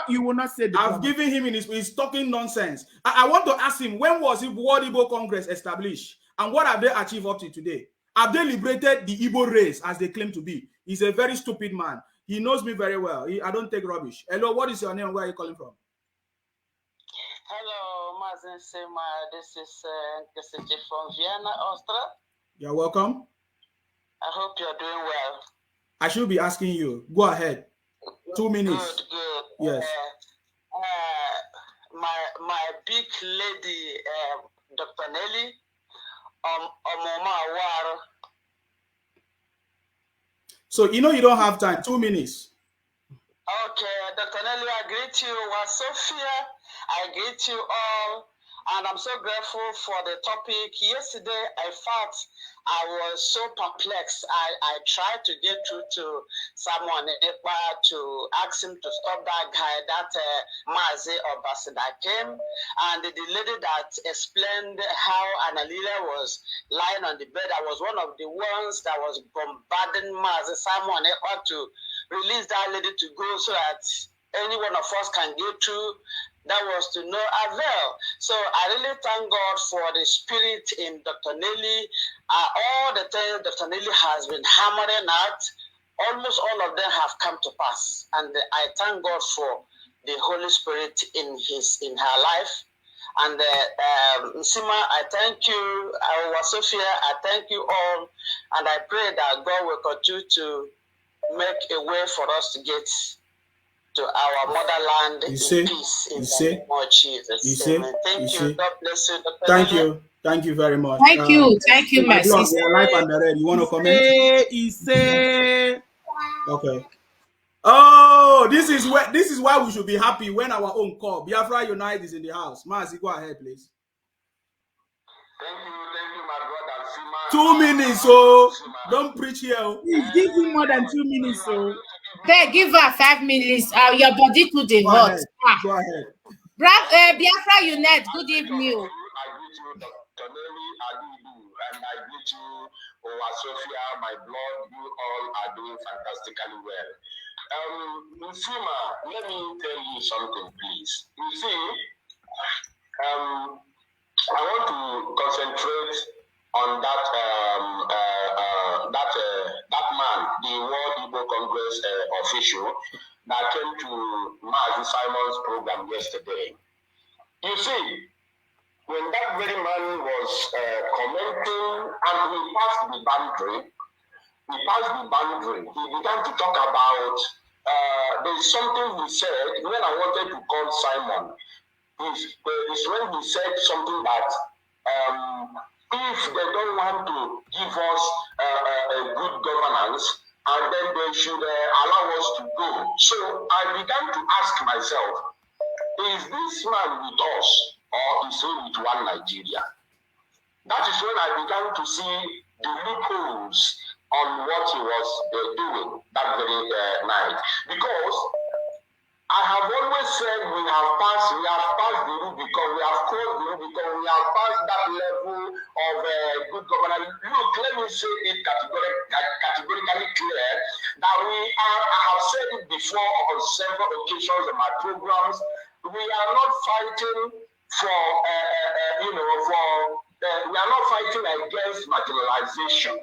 you will not say. I've given him he's talking nonsense. I want to ask him, when was the World Igbo Congress established, and what have they achieved up to today? Have they liberated the Igbo race as they claim to be? He's a very stupid man. He knows me very well. I don't take rubbish. Hello, what is your name? Where are you calling from? Hello, Mazen Sema. This is Nkesiji from Vienna, Austria. You're welcome. I hope you're doing well. I should be asking you. Go ahead. 2 minutes. Good. Yes. My big lady, Dr. Nelly, Omoma Awar. So you know you don't have time. 2 minutes. Okay, Dr. Nelly, I greet you. Sophia, I greet you all. And I'm so grateful for the topic. Yesterday, I felt I was so perplexed. I tried to get through to someone to ask him to stop that guy, that Mazi Obasada came. And the lady that explained how Analila was lying on the bed, I was one of the ones that was bombarding Mazi Simon to release that lady to go so that any one of us can get through. That was to no avail. So I really thank God for the spirit in Dr. Nelly. All the things Dr. Nelly has been hammering out, almost all of them have come to pass. And I thank God for the Holy Spirit in her life. And Nsima, I thank you. Sophia, I thank you all. And I pray that God will continue to make a way for us to get to our motherland in peace. In the name of Jesus. Thank you. God bless you, Dr. Thank you. Thank you very much. Thank you, my sister. Live and direct. You want to comment? Okay. Oh, this is why we should be happy when our own call. Biafra Unite is in the house. Mazi, go ahead, please. Thank you, my brother. 2 minutes, so don't preach here. Give him more than 2 minutes, so. They give her 5 minutes. Your body to the hot. Go ahead. Biafra Unite, good evening. I greet you, Dr. Nelly, and I greet you, Sophia, my blood. You all are doing fantastically well. Nsima, let me tell you something, please. You see, I want to concentrate on that man, the World Igbo Congress official that came to Mazi Simon's program yesterday. You see, when that very man was commenting and he passed the boundary, he began to talk about, there's something he said when I wanted to call Simon. It's when he said something that if they don't want to give us a good governance, and then they should allow us to go. So I began to ask myself, is this man with us or is he with one Nigeria? That is when I began to see the loopholes on what he was doing that very night. Because I have always said we have passed the Rubicon, we have crossed the Rubicon, we have passed that level of good governance. Look, let me say it categorically clear that I have said it before on several occasions in my programs, we are not fighting for, we are not fighting against marginalization.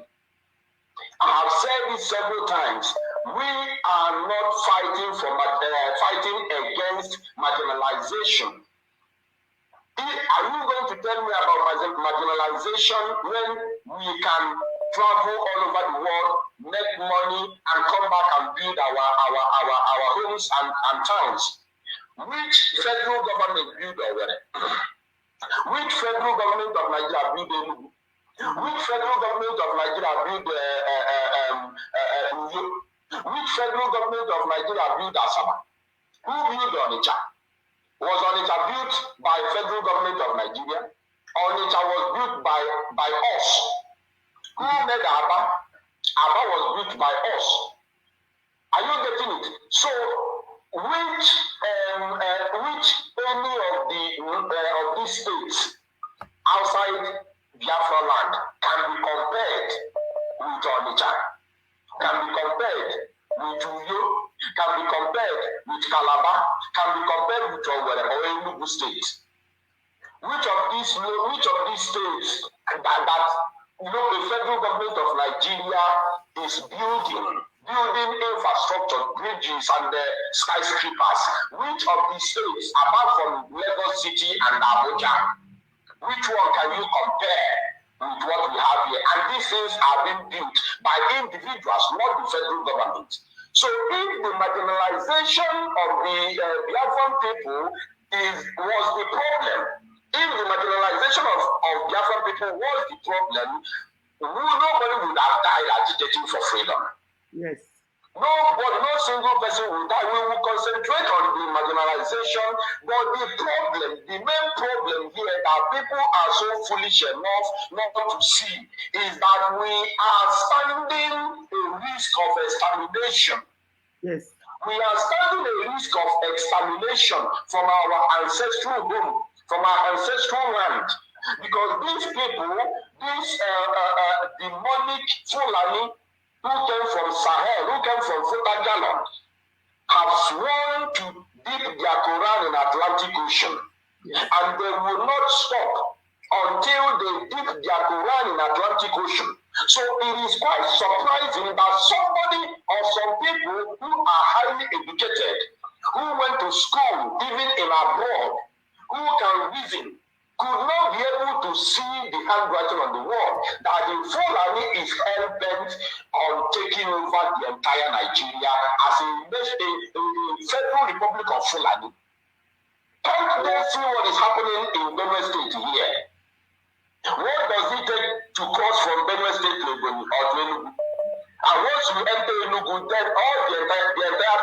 I have said it several times. We are not fighting against marginalization. Are you going to tell me about marginalization when we can travel all over the world, make money, and come back and build our homes and towns? Which federal government built already? Which federal government of Nigeria built Enugu? Which federal government of Nigeria built which federal government of Nigeria built Asaba? Who built Onitsha? Was Onitsha built by federal government of Nigeria? Onitsha was built by us. Who made Aba? Aba was built by us. Are you getting it? So, which any of these states outside Biafra land can be compared with Onitsha, can be compared with Uyo, can be compared with Calabar, can be compared with Owerri or Enugu State? Which of these states that the federal government of Nigeria is building building infrastructure, bridges, and skyscrapers. Which of the states, apart from Lagos City and Abuja, which one can you compare with what we have here? And these things are being built by individuals, not the federal government. So if the marginalization of the Biafran people was the problem, if the marginalization of Biafran people was the problem, nobody would have died agitating for freedom. Yes. Nobody, no single person will die. We will concentrate on the marginalization, but the problem, the main problem here that people are so foolish enough not to see is that we are standing a risk of extermination. Yes. We are standing a risk of extermination from our ancestral home, from our ancestral land. Because these people, these demonic Fulani who came from Sahel, who came from Futagalon, have sworn to dip their Quran in Atlantic Ocean. Yes. And they will not stop until they dip their Quran in Atlantic Ocean. So it is quite surprising that somebody or some people who are highly educated, who went to school even in abroad, who can reason, could not be able to see the handwriting on the wall that the Fulani is hell-bent on taking over the entire Nigeria as a federal republic of Fulani. Can't they see what is happening in Benue State here? What does it take to cross from Benue State to Enugu or to Enugu? And once you enter Enugu, then all the entire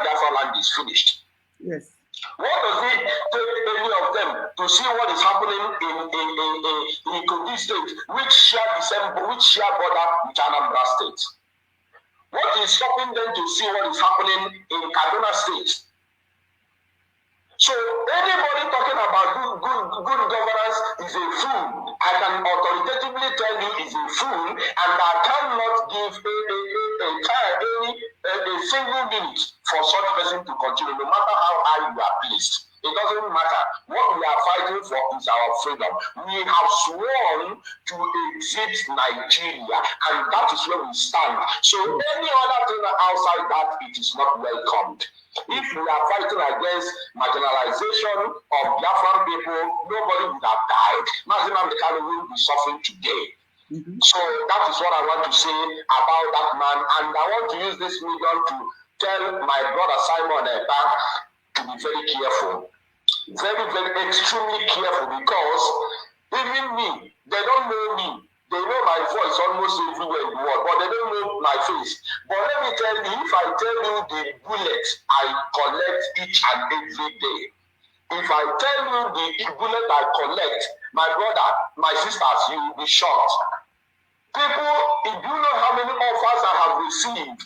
Biafra land is finished. Yes. What does it take any of them to see what is happening in Kogi State, which share border with Anambra State? What is stopping them to see what is happening in Kaduna State? So anybody talking about good governance is a fool. I can authoritatively tell you is a fool, and I cannot give a single minute for such person to continue, no matter how high you are placed. It doesn't matter. What we are fighting for is our freedom. We have sworn to exit Nigeria, and that is where we stand. So any other thing outside that, it is not welcomed. If we are fighting against marginalization of Biafran people, nobody would have died. Mazin Amdekano will be suffering today. So that is what I want to say about that man. And I want to use this medium to tell my brother Simon Ekpa to be very careful. Very, very extremely careful, because even me, they don't know me. They know my voice almost everywhere in the world, but they don't know my face. But let me tell you, if I tell you the bullets I collect each and every day, if I tell you the bullet I collect, my brother, my sisters, you will be shocked. People, if you know how many offers I have received,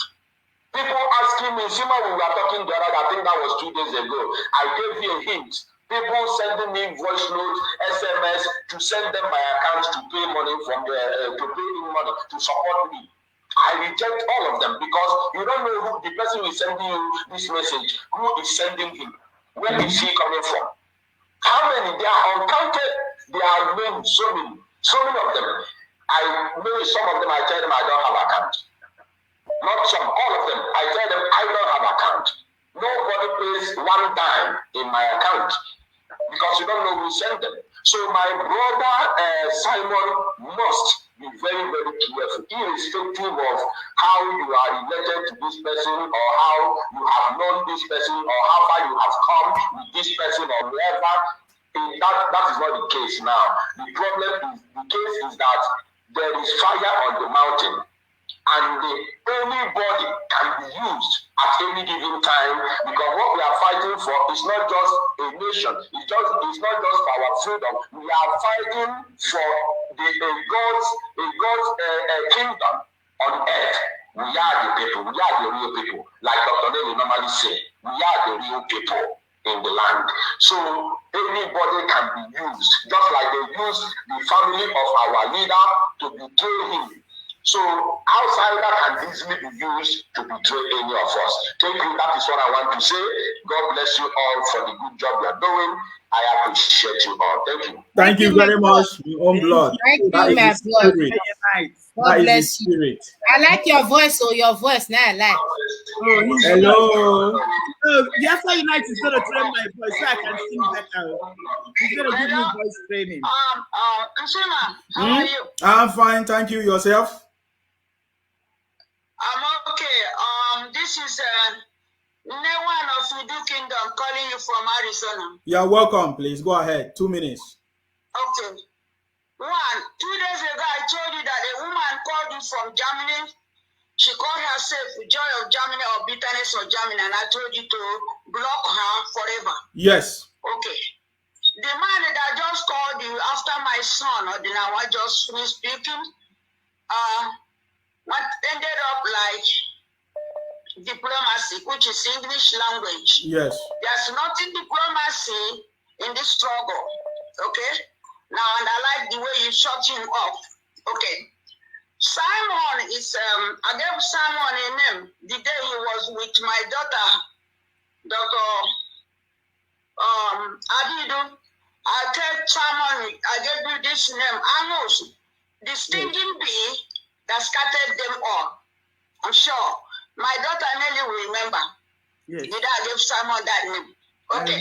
people asking me, Sima, we were talking the other day, I think that was 2 days ago. I gave you a hint. People sending me voice notes, SMS, to send them my accounts to pay money from to pay in money to support me. I reject all of them, because you don't know who the person who is sending you this message, who is sending him, where is he coming from? How many? They are uncounted. They are many, so many of them. I know some of them. I tell them I don't have account. Not some, all of them. I tell them I don't have account. Nobody pays one dime in my account, because you don't know who sent them. So my brother Simon must be very, very careful, irrespective of how you are related to this person, or how you have known this person, or how far you have come with this person, or wherever. That is not the case now. The case is that there is fire on the mountain, and anybody can be used at any given time, because what we are fighting for is not just a nation, it's not just for our freedom. We are fighting for a God's kingdom on earth. We are the people, we are the real people. Like Dr. Nelly normally say, we are the real people in the land. So anybody can be used, just like they used the family of our leader to betray him. So outsider can easily be used to betray any of us. Thank you. That is what I want to say. God bless you all for the good job you are doing. I appreciate you all. Thank you. Thank you very much, your own blood. Thank you, my blood. God That bless is the you. spirit. I like your voice, your voice. Now I like. Oh, Hello. Oh, the After Unite is going to train my voice so I can sing better. He's going to give me voice training. Nshima, how are you? I'm fine, thank you. Yourself? I'm okay. This is Newan of Udu Kingdom calling you from Arizona. You're welcome, please. Go ahead. 2 minutes. Okay. 2 days ago, I told you that a woman called you from Germany. She called herself Joy of Germany or Bitterness of Germany, and I told you to block her forever. Yes. Okay. The man that just called you after my son, or the now I just finished speaking, what ended up like diplomacy, which is English language. Yes. There's nothing diplomacy in this struggle. Okay? Now, and I like the way you shut him off. Okay. Simon is, I gave Simon a name the day he was with my daughter, Dr. Adidu. I tell Simon, I gave you this name, Amos, the stinging bee that scattered them all. I'm sure. My daughter Nelly will remember. Yes. Did I give Simon that name? Okay.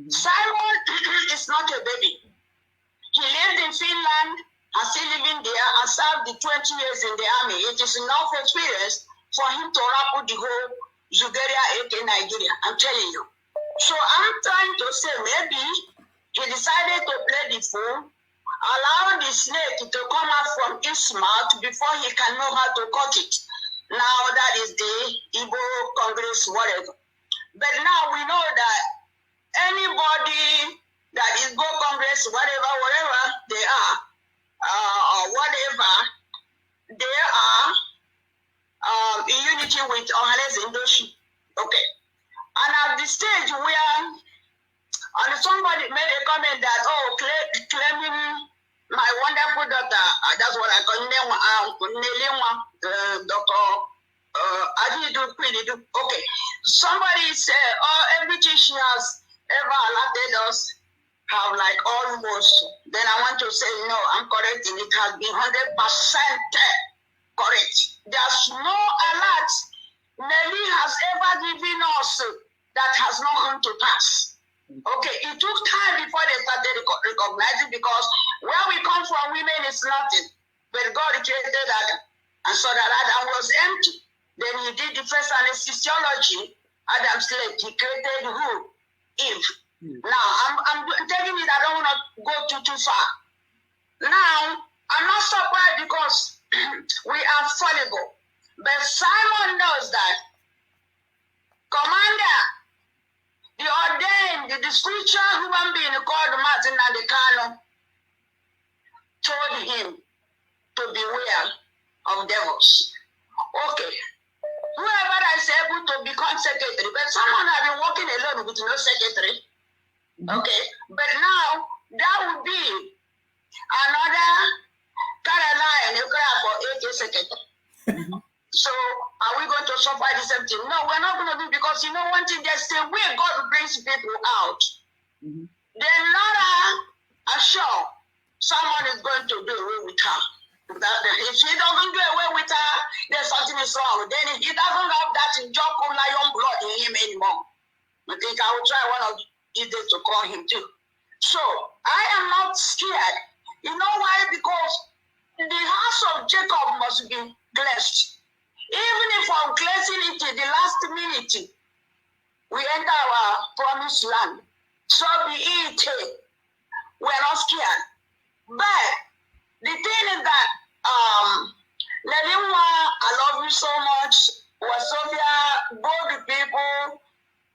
Simon is not a baby. He lived in Finland and still living there and served the 20 years in the army. It is enough experience for him to wrap the whole Zugeria AK Nigeria. I'm telling you. So I'm trying to say maybe he decided to play the fool, allow the snake to come out from his mouth before he can know how to cut it. Now that is the Igbo Congress, whatever. But now we know that anybody that is Igbo Congress, whatever they are, or whatever, they are in unity with Ohanes Indoshi. Okay. And at the stage where somebody made a comment that, claiming my wonderful daughter, that's what I call Dr. Adidu. Okay. Somebody said, everything she has ever allotted us have like almost. Then I want to say, no, I'm correcting. It has been 100% correct. There's no alert Nelly has ever given us that has not come to pass. Okay, it took time before they started recognizing, because where we come from, women is nothing. But God created Adam, and so that Adam was empty. Then he did the first anesthesiology. Adam slept. He created who? Eve. Now, I'm telling you that I don't want to go too far. Now, I'm not surprised because we are fallible. But Simon knows that. Commander, the ordained, the spiritual human being called Martin Nadekano told him to beware of devils. Okay. Whoever is able to become secretary, but someone has been working alone with no secretary. Okay. But now, that would be another Caroline for AK secretary. So, are we going to suffer the same thing? No, we're not going to do, because you know one thing, there's a way God brings people out. Then Laura, I'm sure someone is going to do away with her. If he doesn't do away with her, then something is wrong. Then he doesn't have that Joko lion blood in him anymore. I think I will try one of these days to call him too. So, I am not scared. You know why? Because the house of Jacob must be blessed. Even if I'm cleansing it in the last minute, we enter our promised land. So be it. We're not scared. But the thing is that, Lelinwa, I love you so much. Wasofia, both people,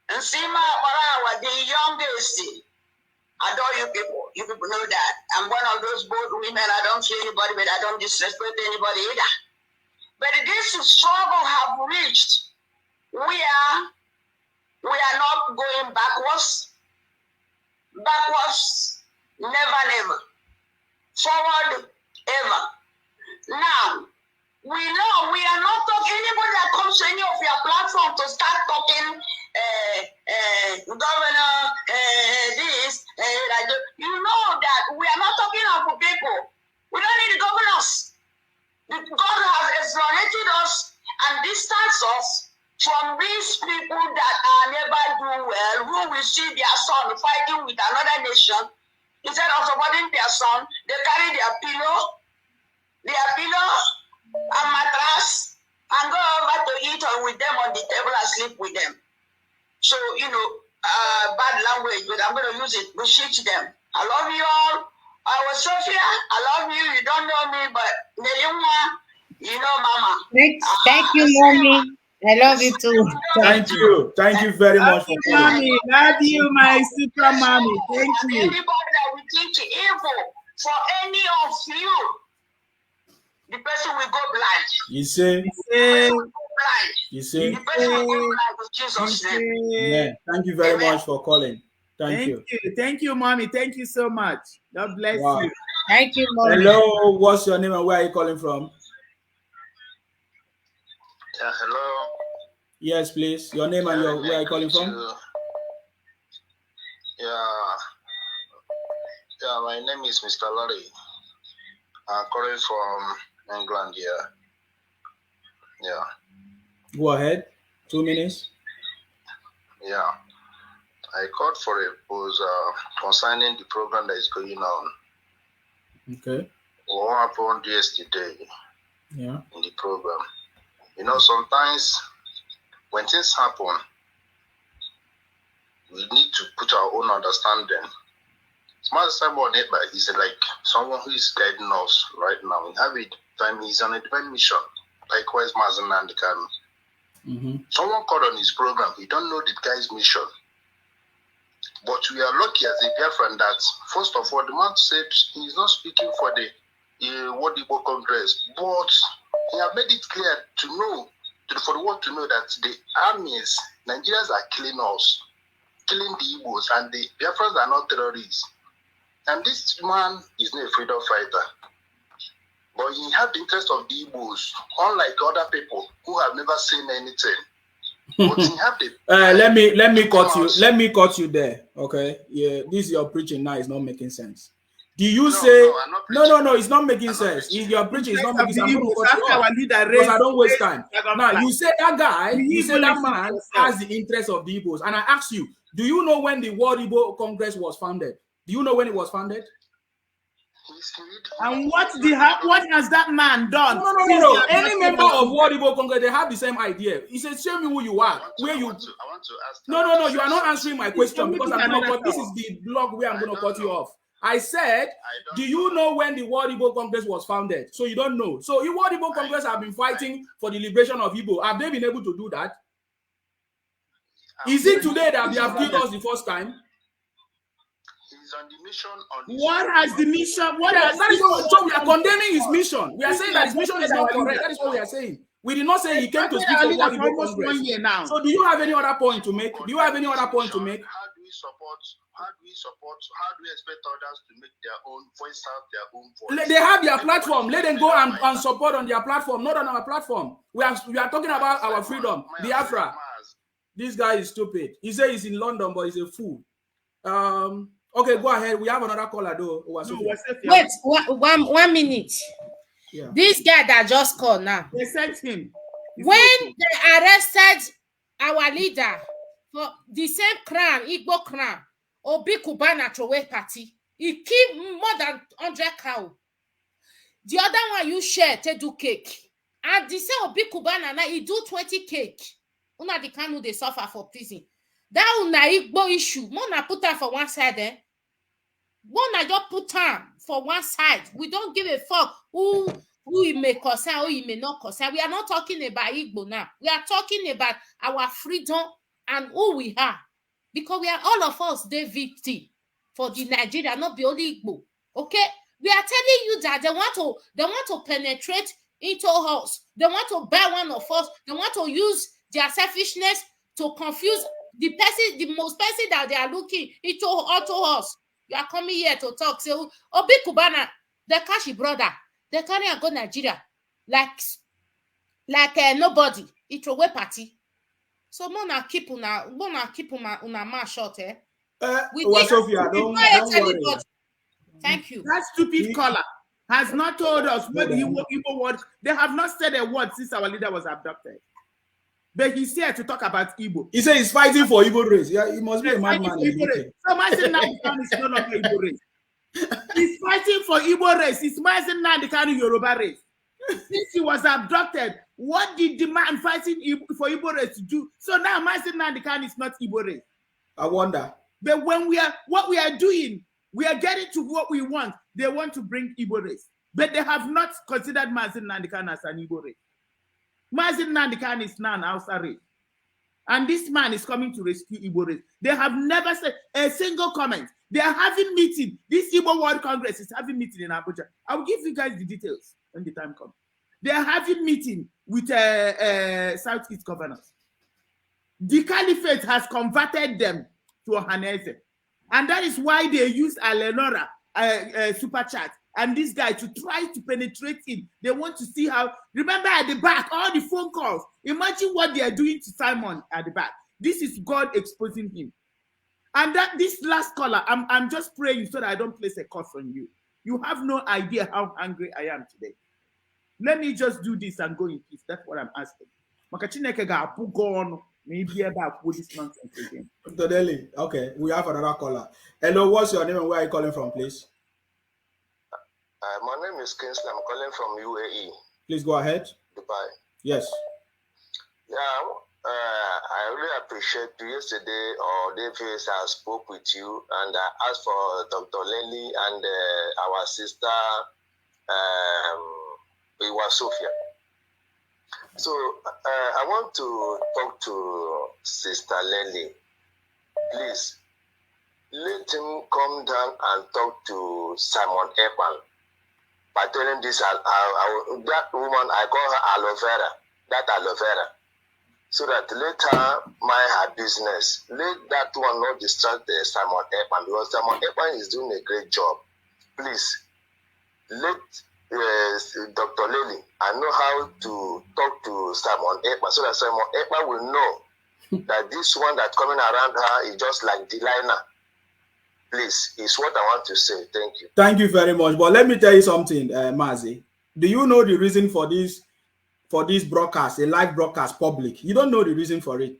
and Sima Marawa, the youngest. I adore you people. You people know that. I'm one of those bold women. I don't fear anybody, but I don't disrespect anybody either. But this struggle have reached where we are not going backwards. Backwards, never. Forward, ever. Now, we know we are not talking, anybody that comes to any of your platform to start talking, governor, this, you know that we are not talking about people. We don't need governors. God has exonerated us and distanced us from these people that are never do well, who will see their son fighting with another nation. Instead of supporting their son, they carry their pillow and mattress and go over to eat with them on the table and sleep with them. So, bad language, but I'm going to use it. Beseech them. I love you all. I was Sophia. I love you. You don't know me, but Nelima, you know Mama. Thank you, Mommy. I love you too. Thank you. Thank you very much for coming. Mommy, love you, my super mommy. Thank you. Anybody that will think evil for any of you, the person will go blind. You say. You say. The person will go blind in Jesus' name. Yeah. Thank you very much for calling. Thank you. Thank you, Mommy. Thank you so much. God bless you. Thank you, Mommy. Hello, what's your name and where are you calling from? Hello. Yes, please. Your name and where are you calling from? Yeah, my name is Mr. Larry. I'm calling from England here. Yeah. Go ahead. 2 minutes. Yeah. I called for a post concerning the program that is going on. Okay. What happened yesterday Yeah. in the program? Sometimes when things happen, we need to put our own understanding. Smart Simon is like someone who is guiding us right now. He's on a divine mission. Likewise, Mazen and Kanu. Someone called on his program. He don't know the guy's mission. But we are lucky as a Biafran that, first of all, the man said he's not speaking for the World Igbo Congress, but he has made it clear for the world to know that the armies, Nigerians are killing us, killing the Igbos, and the Biafrans are not terrorists. And this man is not a freedom fighter. But he has the interest of the Igbos, unlike other people who have never seen anything. But he have the let me cut you there. Okay. Yeah, this your preaching now is not making sense. Do you say no, it's not making sense. If your preaching is not making sense, I'm going to cut you off because I don't waste time. Now you say that guy, you say that man has the interest of the Igbos, and I ask you, do you know when the World Igbo Congress was founded? Do you know when it was founded? And what has that man done? No. Any member of World Igbo Congress, they have the same idea. He said, "Show me who you are." I want to ask. No. You are not answering my question because I'm not. But this is the blog where I'm going to cut you off. I said, do you know when the World Igbo Congress was founded? So you don't know. So the World Igbo Congress have been fighting for the liberation of Igbo. Have they been able to do that? Is it today that they have killed us the first time? He's on the mission. What has the mission? So we are condemning his mission. We are saying that his mission is not correct. That is what we are saying. We did not say he came to speak for World Igbo Congress. So do you have any other point to make? How do we support? How do we expect others to make their own voice out, their own voice? They have their platform. Let them go and support on their platform, not on our platform. We are talking about our freedom. Biafra. This guy is stupid. He says he's in London, but he's a fool. Okay, go ahead. We have another caller though. Wait, 1 minute. Yeah. This guy that just called now. They sent him. When they arrested our leader for the same crime, Igbo crime, Obi Kubana throwaway party, he killed more than 100 cow. The other one you share to do cake. And the same Obi Kubana now he do 20 cake. Una the kind who they suffer for prison. That una Igbo issue. Mona put her for one side, eh? Mona just put her for one side. We don't give a fuck who he may concern, who he may not concern. We are not talking about Igbo now. We are talking about our freedom and who we are. Because we are all of us, they victim for the Nigeria, not be only Igbo. Okay? We are telling you that they want to penetrate into us. They want to buy one of us. They want to use their selfishness to confuse the person, the most person that they are looking into us. You are coming here to talk. So Obi Kubana, the Kashi brother, they carry and go Nigeria like nobody. It throw away party. So mona keep una mouth shut, eh? Sophia, don't worry. Thank you. That stupid caller. has not told us what the Igbo word. They have not said a word since our leader was abducted. But he's here to talk about Igbo. He said he's fighting for Igbo race. Yeah, he must be a madman. So Mazi Nnamdi Kanu is no longer Igbo race. He's fighting for Igbo race. It's Mazi Nnamdi Kanu Yoruba race. Since he was abducted, what did the man fighting for Igbo race do? So now Mazi Nnamdi Kanu is not Igbo race. I wonder. But when what we are doing, we are getting to what we want. They want to bring Igbo race. But they have not considered Mazi Nnamdi Kanu as an Igbo race. Mazi Nnamdi Kanu is now an Hausa race. And this man is coming to rescue Igbo race. They have never said a single comment. They are having meeting. This Igbo World Congress is having meeting in Abuja. I will give you guys the details when the time comes. They are having meeting with Southeast governors. The caliphate has converted them to Ohaneze. And that is why they use Alenora super chat and this guy to try to penetrate in. They want to see how, remember at the back, all the phone calls. Imagine what they are doing to Simon at the back. This is God exposing him. And that this last caller, I'm just praying so that I don't place a curse on you. You have no idea how angry I am today. Let me just do this and go in peace. That's what I'm asking. Maybe about this nonsense again. Dr. Deli, okay, we have another caller. Hello, what's your name and where are you calling from, please? My name is Kingsley. I'm calling from UAE. Please go ahead. Dubai. Yes. Yeah, I really appreciate yesterday or day first I spoke with you and I asked for Dr. Lely and our sister Iwa Sophia. So I want to talk to Sister Lely. Please, let him come down and talk to Simon Ekpan. By telling this, that woman, I call her aloe vera, that aloe vera. So that let her mind her business. Let that one not distract Simon Ekpan because Simon Ekpan is doing a great job. Please, let Dr. Lely, I know how to talk to Simon Ekpa so that Simon Ekpa will know that this one that's coming around her is just like Delilah. Please, is what I want to say. Thank you. Thank you very much. But let me tell you something, Mazi. Do you know the reason for this broadcast, a live broadcast, public? You don't know the reason for it.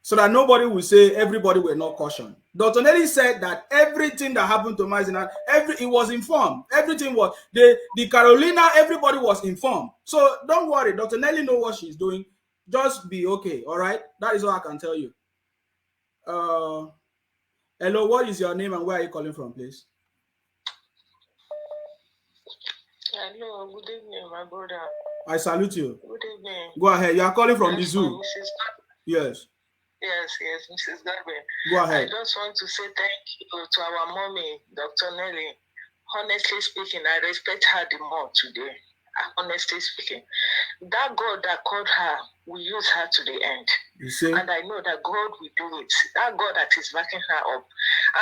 So that nobody will say everybody were not cautioned. Dr. Nelly said that everything that happened to Mazina, it was informed. Everything was, the Carolina, everybody was informed. So don't worry, Dr. Nelly knows what she's doing. Just be okay, all right? That is all I can tell you. Hello, what is your name and where are you calling from, please? Hello, good evening, my brother. I salute you. Good evening. Go ahead, you are calling from the zoo. Yes. Yes, Mrs. Garvin. Go ahead. I just want to say thank you to our mommy, Dr. Nelly. Honestly speaking, I respect her the more today. Honestly speaking, that God that called her will use her to the end. You see? And I know that God will do it. That God that is backing her up.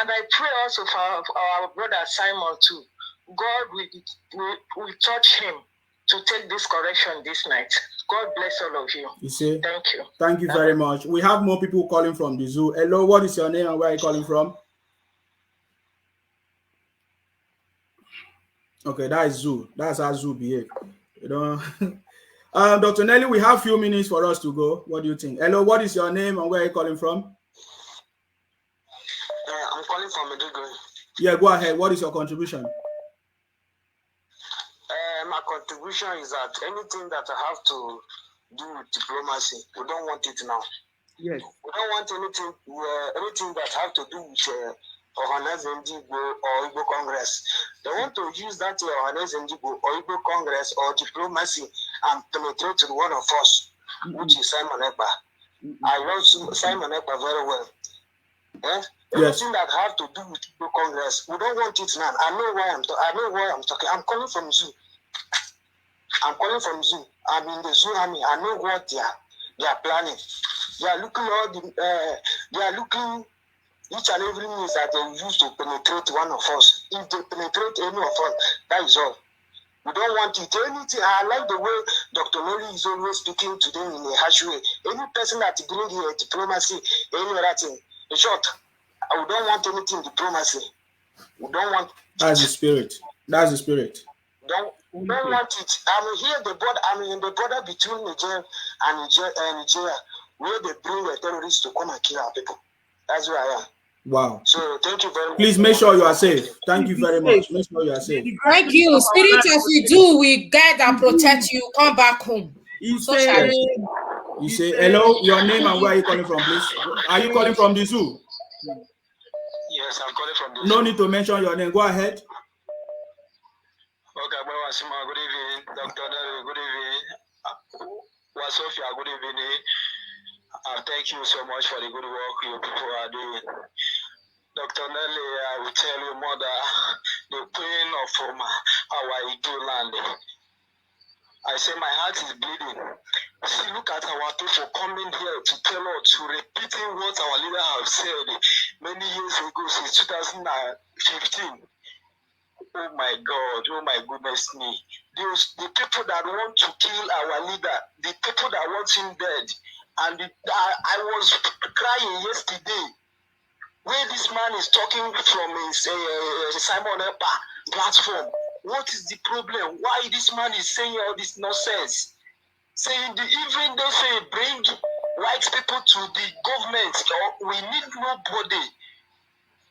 And I pray also for our brother Simon too. God will touch him to take this correction this night. God bless all of you. You see? Thank you. Thank you very much. We have more people calling from the zoo. Hello, what is your name and where are you calling from? Okay, that is zoo. That's how zoo behave. You know. Dr. Nelly, we have a few minutes for us to go. What do you think? Hello, what is your name and where are you calling from? I'm calling from Meduguri. Yeah, go ahead. What is your contribution? My contribution is that anything that I have to do with diplomacy, we don't want it now. Yes. We don't want anything that have to do with Ohaneze Ndigbo or Igbo Congress. They want to use that Ohaneze Ndigbo or Igbo Congress or diplomacy and penetrate to one of us, which is Simon Ekpa. I love Simon Ekpa very well. Yes. Anything that have to do with Igbo Congress, we don't want it now. I know why I'm talking. I'm calling from zoo. I'm in the zoo army. I know what they are planning. They are looking each and every means that they use to penetrate one of us. If they penetrate any of us, that is all. We don't want it. Anything. I like the way Dr. Mori is always speaking to them in a harsh way. Any person that brings here diplomacy, any other thing. In short, we don't want anything diplomacy. We don't want. That's the spirit. That's the spirit. Don't want it. I'm here the border. I'm in the border between Nigeria and Nigeria, where they bring the terrorists to come and kill our people. That's where I am. Wow. So thank you very much. Please make sure you are safe. Thank you very much. Make sure you are safe. Thank you. Spirit as we do, we guide and protect you. Come back home. You say, hello, your name and where are you calling from, please? Are you calling from the zoo? Yes, I'm calling from the zoo. No need to mention your name. Go ahead. Okay, good evening, Dr. Nelly. Good evening. Wasofia, good evening. Thank you so much for the good work you people are doing. Dr. Nelly, I will tell you, mother, the pain of our Ido land. I say my heart is bleeding. See, look at our people coming here to tell us, to repeating what our leader have said many years ago, since 2015. Oh my God, oh my goodness me. The people that want to kill our leader, the people that want him dead. And I was crying yesterday where this man is talking from his Simon Epa platform. What is the problem? Why this man is saying all this nonsense? Saying even they say bring white people to the government. We need nobody.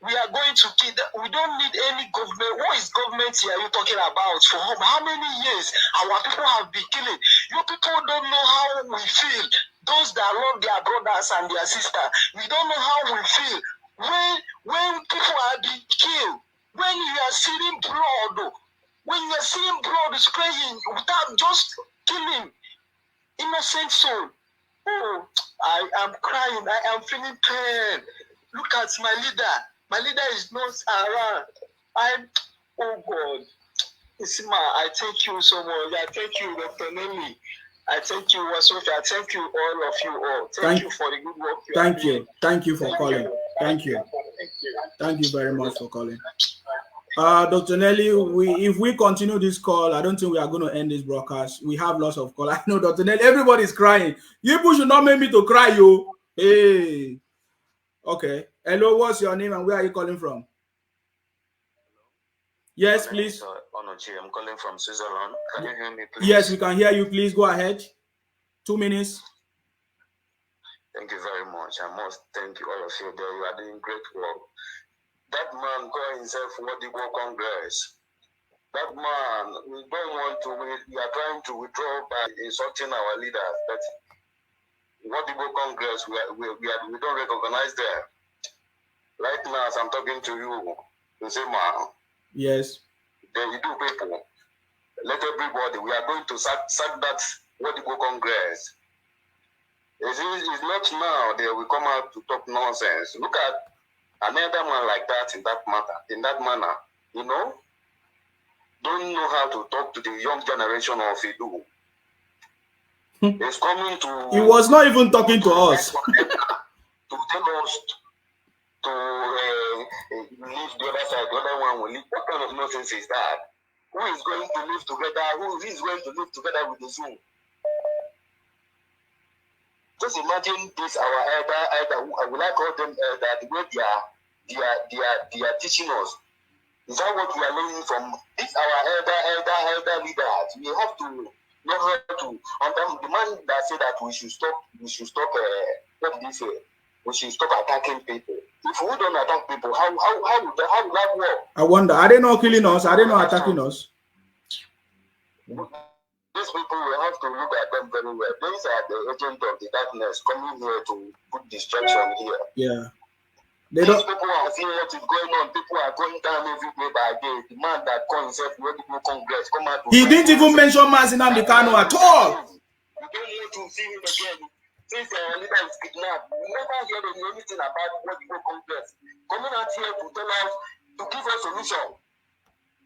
We are going to kill them. We don't need any government. What is government here are you talking about? For how many years our people have been killing? You people don't know how we feel. Those that love their brothers and their sisters. We don't know how we feel. When people are being killed, when you are seeing blood, when you are seeing blood spraying without just killing innocent soul. Oh, I am crying. I am feeling pain. Look at my leader. My leader is not around. Oh God. Isima, I thank you so much. I thank you, Dr. Nelly. I thank you, Wasofia. I thank you, all of you all. Thank you for the good work you are doing. Thank you for calling. Thank you. Thank you very much for calling. Dr. Nelly, if we continue this call, I don't think we are going to end this broadcast. We have lots of calls. I know, Dr. Nelly, everybody's crying. You should not make me to cry, you. Hey. Okay. Hello, what's your name and where are you calling from? Yes, please. I'm calling from Switzerland. Can you hear me, please? Yes, we can hear you. Please go ahead. 2 minutes. Thank you very much. I must thank you, all of you there. You are doing great work. That man called himself Wadigo Congress. That man, we don't want to, we are trying to withdraw by insulting our leaders. But Wadigo Congress, we don't recognize them. Right now, as I'm talking to you, say, man. Yes. Then you do people. Let everybody, we are going to sack that Wadigo Congress. It's not now they will come out to talk nonsense. Look at another man like that in that manner, you know, don't know how to talk to the young generation of Idu. It's coming to. He was not even talking to us. To tell us to leave the other side, the other one will leave. What kind of nonsense is that? Who is going to live together? Who is going to live together with the Zoom? Just imagine this, our elder, will I call them elder, the way they are teaching us. Is that what we are learning from this, our elder leaders? We have to know how to, and then the man that said that we should stop, what did he say? We should stop attacking people. If we don't attack people, how would that work? I wonder, are they not killing us? Are they not attacking us? These people, we have to look at them very well. These are the agents of the darkness coming here to put destruction here. Yeah. These people are seeing what is going on. People are going down every day by day. The man that calls himself Wadigo Congress come out. He didn't even mention Mazi Nnamdi Kanu at all. We don't want to see him again. Since our leader is kidnapped, we never hear anything about Wadigo Congress coming out here to tell us, to give us solution.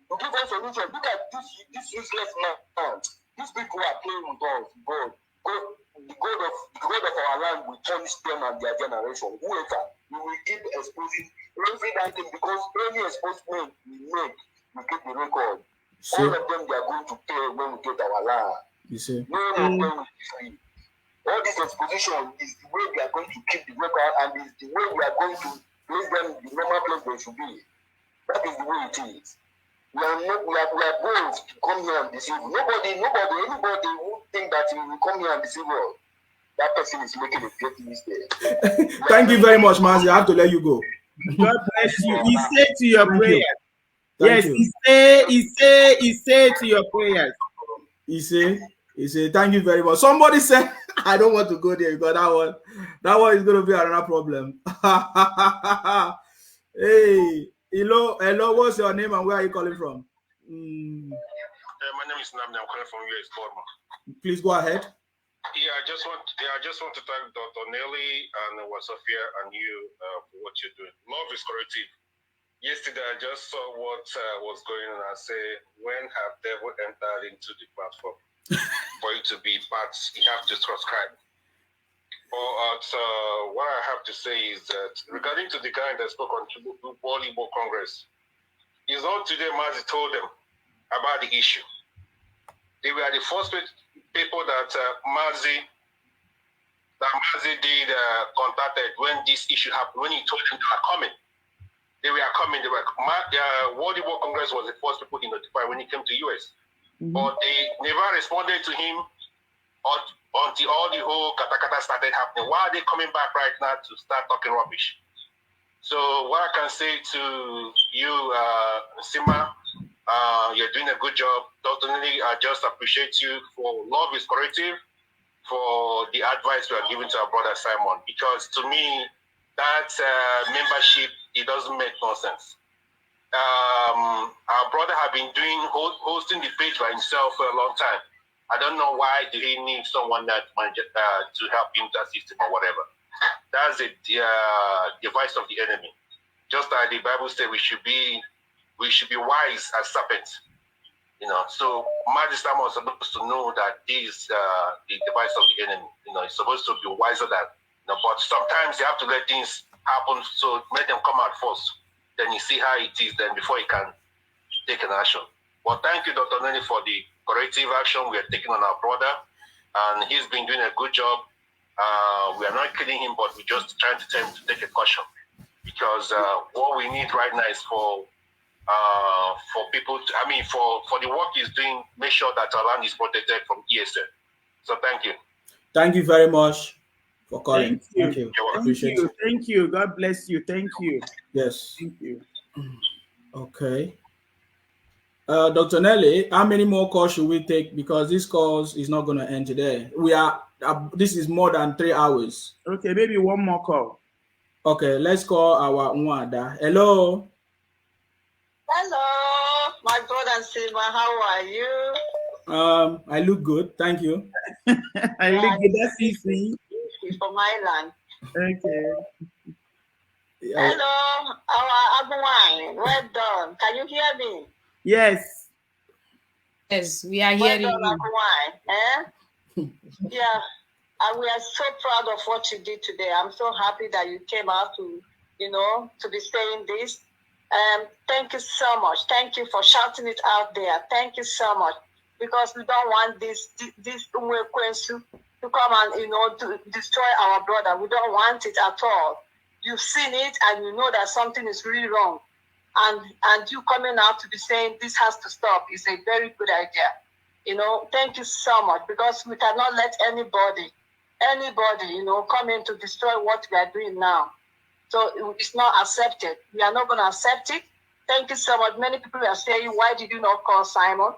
To give us solution. Look at this useless man. These people are playing with us. The God of our land will punish them and their generation. Whoever, we will keep exposing everything because any exposement we make, we keep the record. All of them, they are going to pay when we get our land. You see? No one will be free. All this exposition is the way we are going to keep the record and is the way we are going to place them in the normal place they should be. That is the way it is. we are bold to come here and deceive. Anybody who think that he will come here and deceive us, that person is making a great mistake. Thank you very much, Mazi. I have to let you go. God bless you. He said to your prayers. Yes, he said to your prayers. He said, thank you very much. Somebody said, I don't want to go there because that one is going to be another problem. Hey, hello, what's your name and where are you calling from? My name is Namdi. I'm calling from US Bournemouth. Please go ahead. Yeah, I just want to thank Dr. Nelly and Wasofia and you for what you're doing. Love is corrective. Yesterday, I just saw what was going on. I say, when have devil entered into the platform? For you to be part, you have to subscribe. But what I have to say is that regarding to the guy that spoke on World Igbo Congress, it's not today Mazi told them about the issue. They were the first people that Mazi did contacted when this issue happened, when he told them they were coming. They were coming. World Igbo Congress was the first people he notified when he came to US. But they never responded to him until all the whole katakata started happening. Why are they coming back right now to start talking rubbish? So what I can say to you, Sima, you're doing a good job. Dr. Nelly, I just appreciate you for love is corrective, for the advice we are giving to our brother Simon. Because to me, that membership, it doesn't make no sense. Our brother have been hosting the page by himself for a long time. I don't know why do he need someone that to help him to assist him or whatever. That's the device of the enemy. Just like the Bible says, we should be wise as serpents. So Mazi Simon was supposed to know that this is the device of the enemy. He's supposed to be wiser than. But sometimes you have to let things happen, so let them come out first. Then you see how it is, then before you can take an action. Well, thank you, Dr. Nelly, for the corrective action we are taking on our brother. And he's been doing a good job. We are not killing him, but we're just trying to tell him to take a caution. Because what we need right now is for people to, for the work he's doing, make sure that our land is protected from ESN. So thank you. Thank you very much for calling. Thank you. Appreciate it. Thank you. God bless you. Thank you. Yes. Thank you. Okay. Dr. Nelly, how many more calls should we take? Because this calls is not going to end today. This is more than 3 hours. Okay, maybe one more call. Okay, let's call our Nwada. Hello. Hello, my brother Silva. How are you? I look good. Thank you. I look good. That's easy. From Ireland. Okay. Hello, our Abuwine. Well done. Can you hear me? Yes. Yes, we are hearing you. Yeah, and we are so proud of what you did today. I'm so happy that you came out to be saying this. Thank you so much. Thank you for shouting it out there. Thank you so much. Because we don't want this Umwekwensu to come and, to destroy our brother. We don't want it at all. You've seen it and you know that something is really wrong. And you coming out to be saying this has to stop is a very good idea. Thank you so much, because we cannot let anybody, come in to destroy what we are doing now. So it's not accepted. We are not going to accept it. Thank you so much. Many people are saying, why did you not call Simon?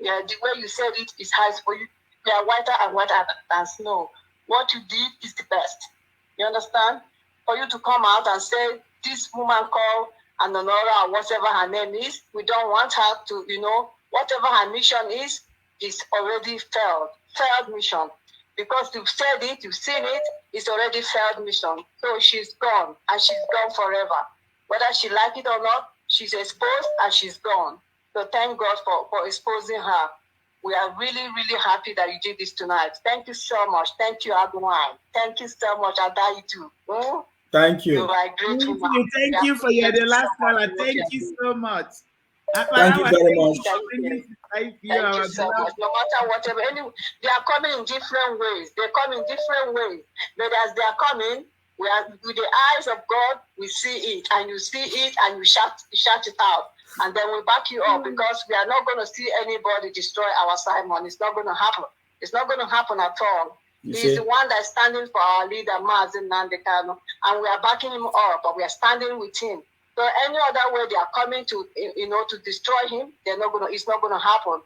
Yeah, the way you said it is high for you. They are whiter and whiter than snow. What you did is the best. You understand? For you to come out and say, this woman called and Honora, or whatever her name is, we don't want her to, whatever her mission is already failed mission. Because you've said it, you've seen it, it's already failed mission. So she's gone, and she's gone forever. Whether she like it or not, she's exposed and she's gone. So thank God for exposing her. We are really, really happy that you did this tonight. Thank you so much. Thank you, Abuwine. Thank you so much, Adaitu. Thank you. You are great. Thank you for the last caller. Thank you so much. Thank you very much. Thank you so much. No matter whatever, they are coming in different ways. They come in different ways. But as they are coming, we are with the eyes of God. We see it, and you see it, and you shout it out. and then we back you up, because we are not going to see anybody destroy our Simon. It's not going to happen. It's not going to happen at all. He's the one that's standing for our leader, Mazi Nnamdi Kanu, and we are backing him up, but we are standing with him. So any other way they are coming to, to destroy him, they're not going to. It's not going to happen.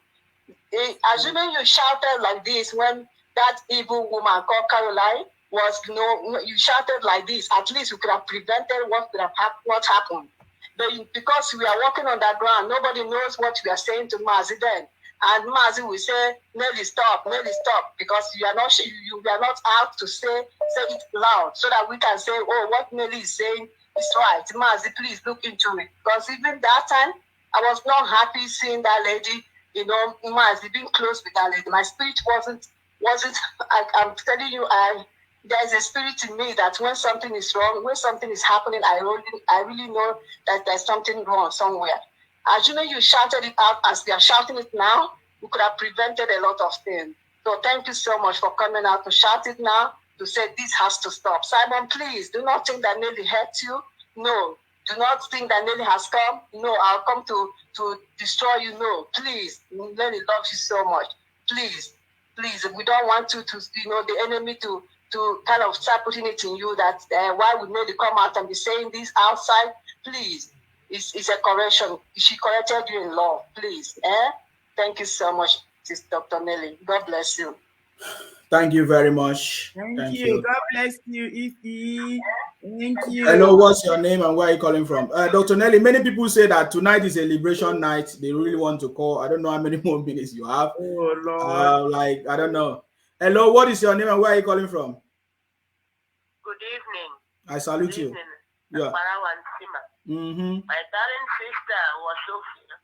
Assuming you shouted like this when that evil woman called Caroline you shouted like this, at least you could have prevented what happened. But because we are walking on that ground, nobody knows what we are saying to Mazi then. And Mazi will say, Nelly, stop, because you are not out to say it loud, so that we can say, oh, what Nelly is saying is right. Mazi, please look into it. Because even that time, I was not happy seeing that lady, Mazi being close with that lady. My spirit wasn't. I'm telling you, there's a spirit in me that when something is wrong, when something is happening, I really know that there's something wrong somewhere. Assuming you shouted it out as we are shouting it now, we could have prevented a lot of things. So thank you so much for coming out to shout it now, to say this has to stop. Simon, please, do not think that Nelly hurt you. No. Do not think that Nelly has come. No, I'll come to destroy you. No, please. Nelly loves you so much. Please, we don't want you to, the enemy to kind of start putting it in you that why would Nelly come out and be saying this outside? Please. It's a correction. She corrected you in love. Please. Thank you so much, Sister Dr. Nelly. God bless you. Thank you very much. Thank you. God bless you, Ify. Thank you. Hello, what's your name and where are you calling from? Dr. Nelly, many people say that tonight is a liberation night. They really want to call. I don't know how many more minutes you have. Oh, Lord. I don't know. Hello, what is your name and where are you calling from? Good evening. I salute you. Yeah. Mm-hmm. My darling sister was Sophia.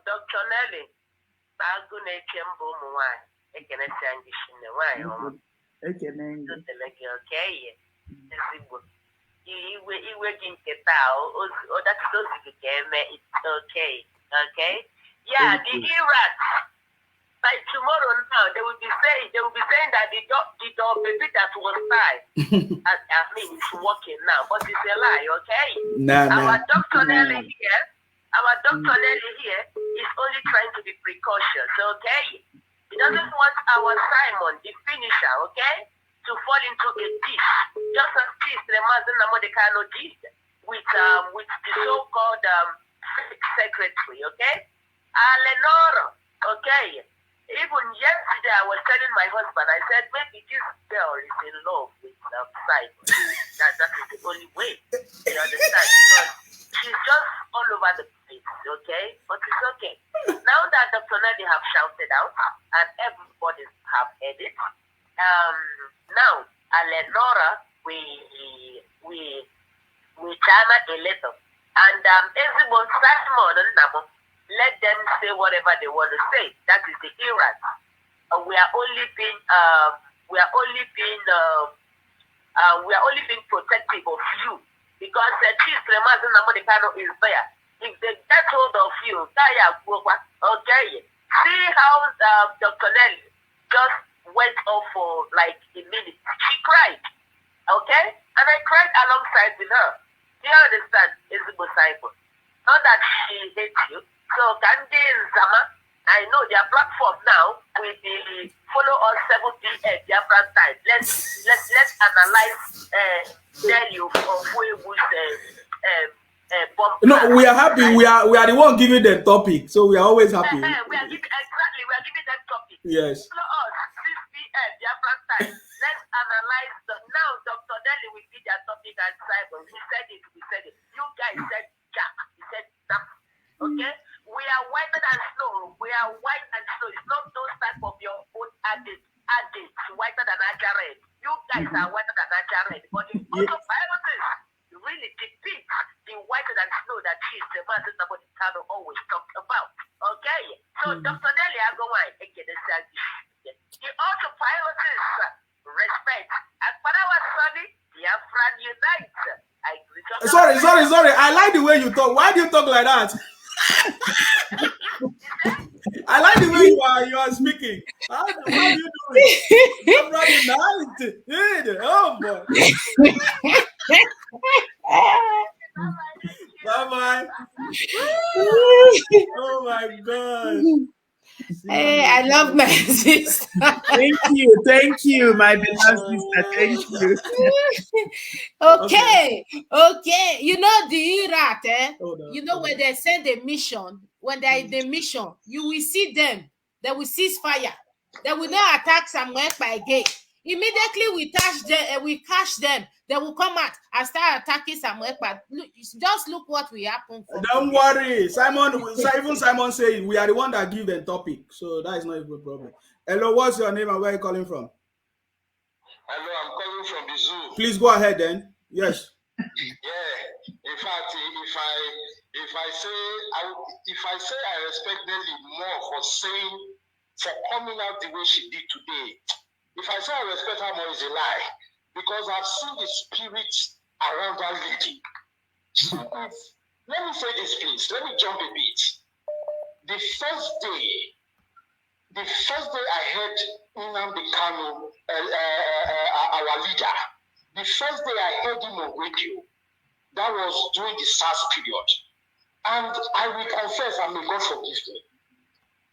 Dr. Nelly, Bagune Kembo Mwai, Ekenesi Angishine, why? Okay. You working or that's those it's okay. Okay? Yeah, the Iraq. By tomorrow now, they will be saying that the baby that was tied, I mean, it's working now, but it's a lie, okay? Our Dr. Nelly here is only trying to be precautious, okay? He doesn't want our Simon, the finisher, okay, to fall into a dish, just as the Mazi Nnamdi Kanu did with the so-called secretary, okay? Lenora, okay? Even yesterday, I was telling my husband, I said, maybe this girl is in love with Simon. That is the only way. You understand? Because she's just all over the place, okay? But it's okay. Now that Dr. Nelly have shouted out, and everybody have heard it, now, Lenora, we channel a letter. And everyone, Simon, let them say whatever they want to say. That is the Iran. We are only being protective of you because Chief Mazi Nnamdi Kanu is there. If they get hold of you, okay. See how Dr. Nelly just went off for like a minute. She cried, okay, and I cried alongside with her. Do you understand? It's a disciple. Not that she hates you. So Gandhi and Zama, I know their platform now will be follow us 7 p.m. Biafran time. Let's analyze value of Fuebu's bomb. No, we are happy. We are the one giving them topic, so we are always happy. We are giving them topic. Yes. Follow us 6 p.m. Biafran time. Let's analyze now. Dr. Nelly will be their topic and Simon. We said it. You guys said Jack. He said Sam. Okay. We are whiter than snow. It's not those type of your own addicts, whiter than Ajared. You guys are whiter than Ajared. But in autobiographies, you really depict the whiter than snow that is the Mazi Nnamdi Kanu always talked about. Okay? So, Dr. Nelly, I go on again. The autobiographies respect. And for our Sonny, Biafran unite. Sorry. I like the way you talk. Why do you talk like that? I like the way you are speaking. How are you doing? Oh boy. Bye bye. Oh my God. Hey, I love my sister. Thank you, my beloved sister. Thank you. Okay. You know the Iraq, you know when they send a mission, when they're in the mission, you will see them. They will cease fire. They will not attack Samuel again. Immediately we catch them. They will come out and start attacking Samuel. Just look what will happen. Don't worry, even Simon said we are the one that give them topic, so that is not a good problem. Hello, what's your name and where are you calling from? Hello, I'm calling from the zoo. Please go ahead then. Yes. Yeah. In fact, if I say I respect Nelly more for coming out the way she did today, if I say I respect her more is a lie, because I've seen the spirit around that lady. Let me say this, please. Let me jump a bit. The first day I heard Nnamdi Kanu, our leader, the first day I heard him on radio, that was during the SARS period. And I will confess, and may God forgive me.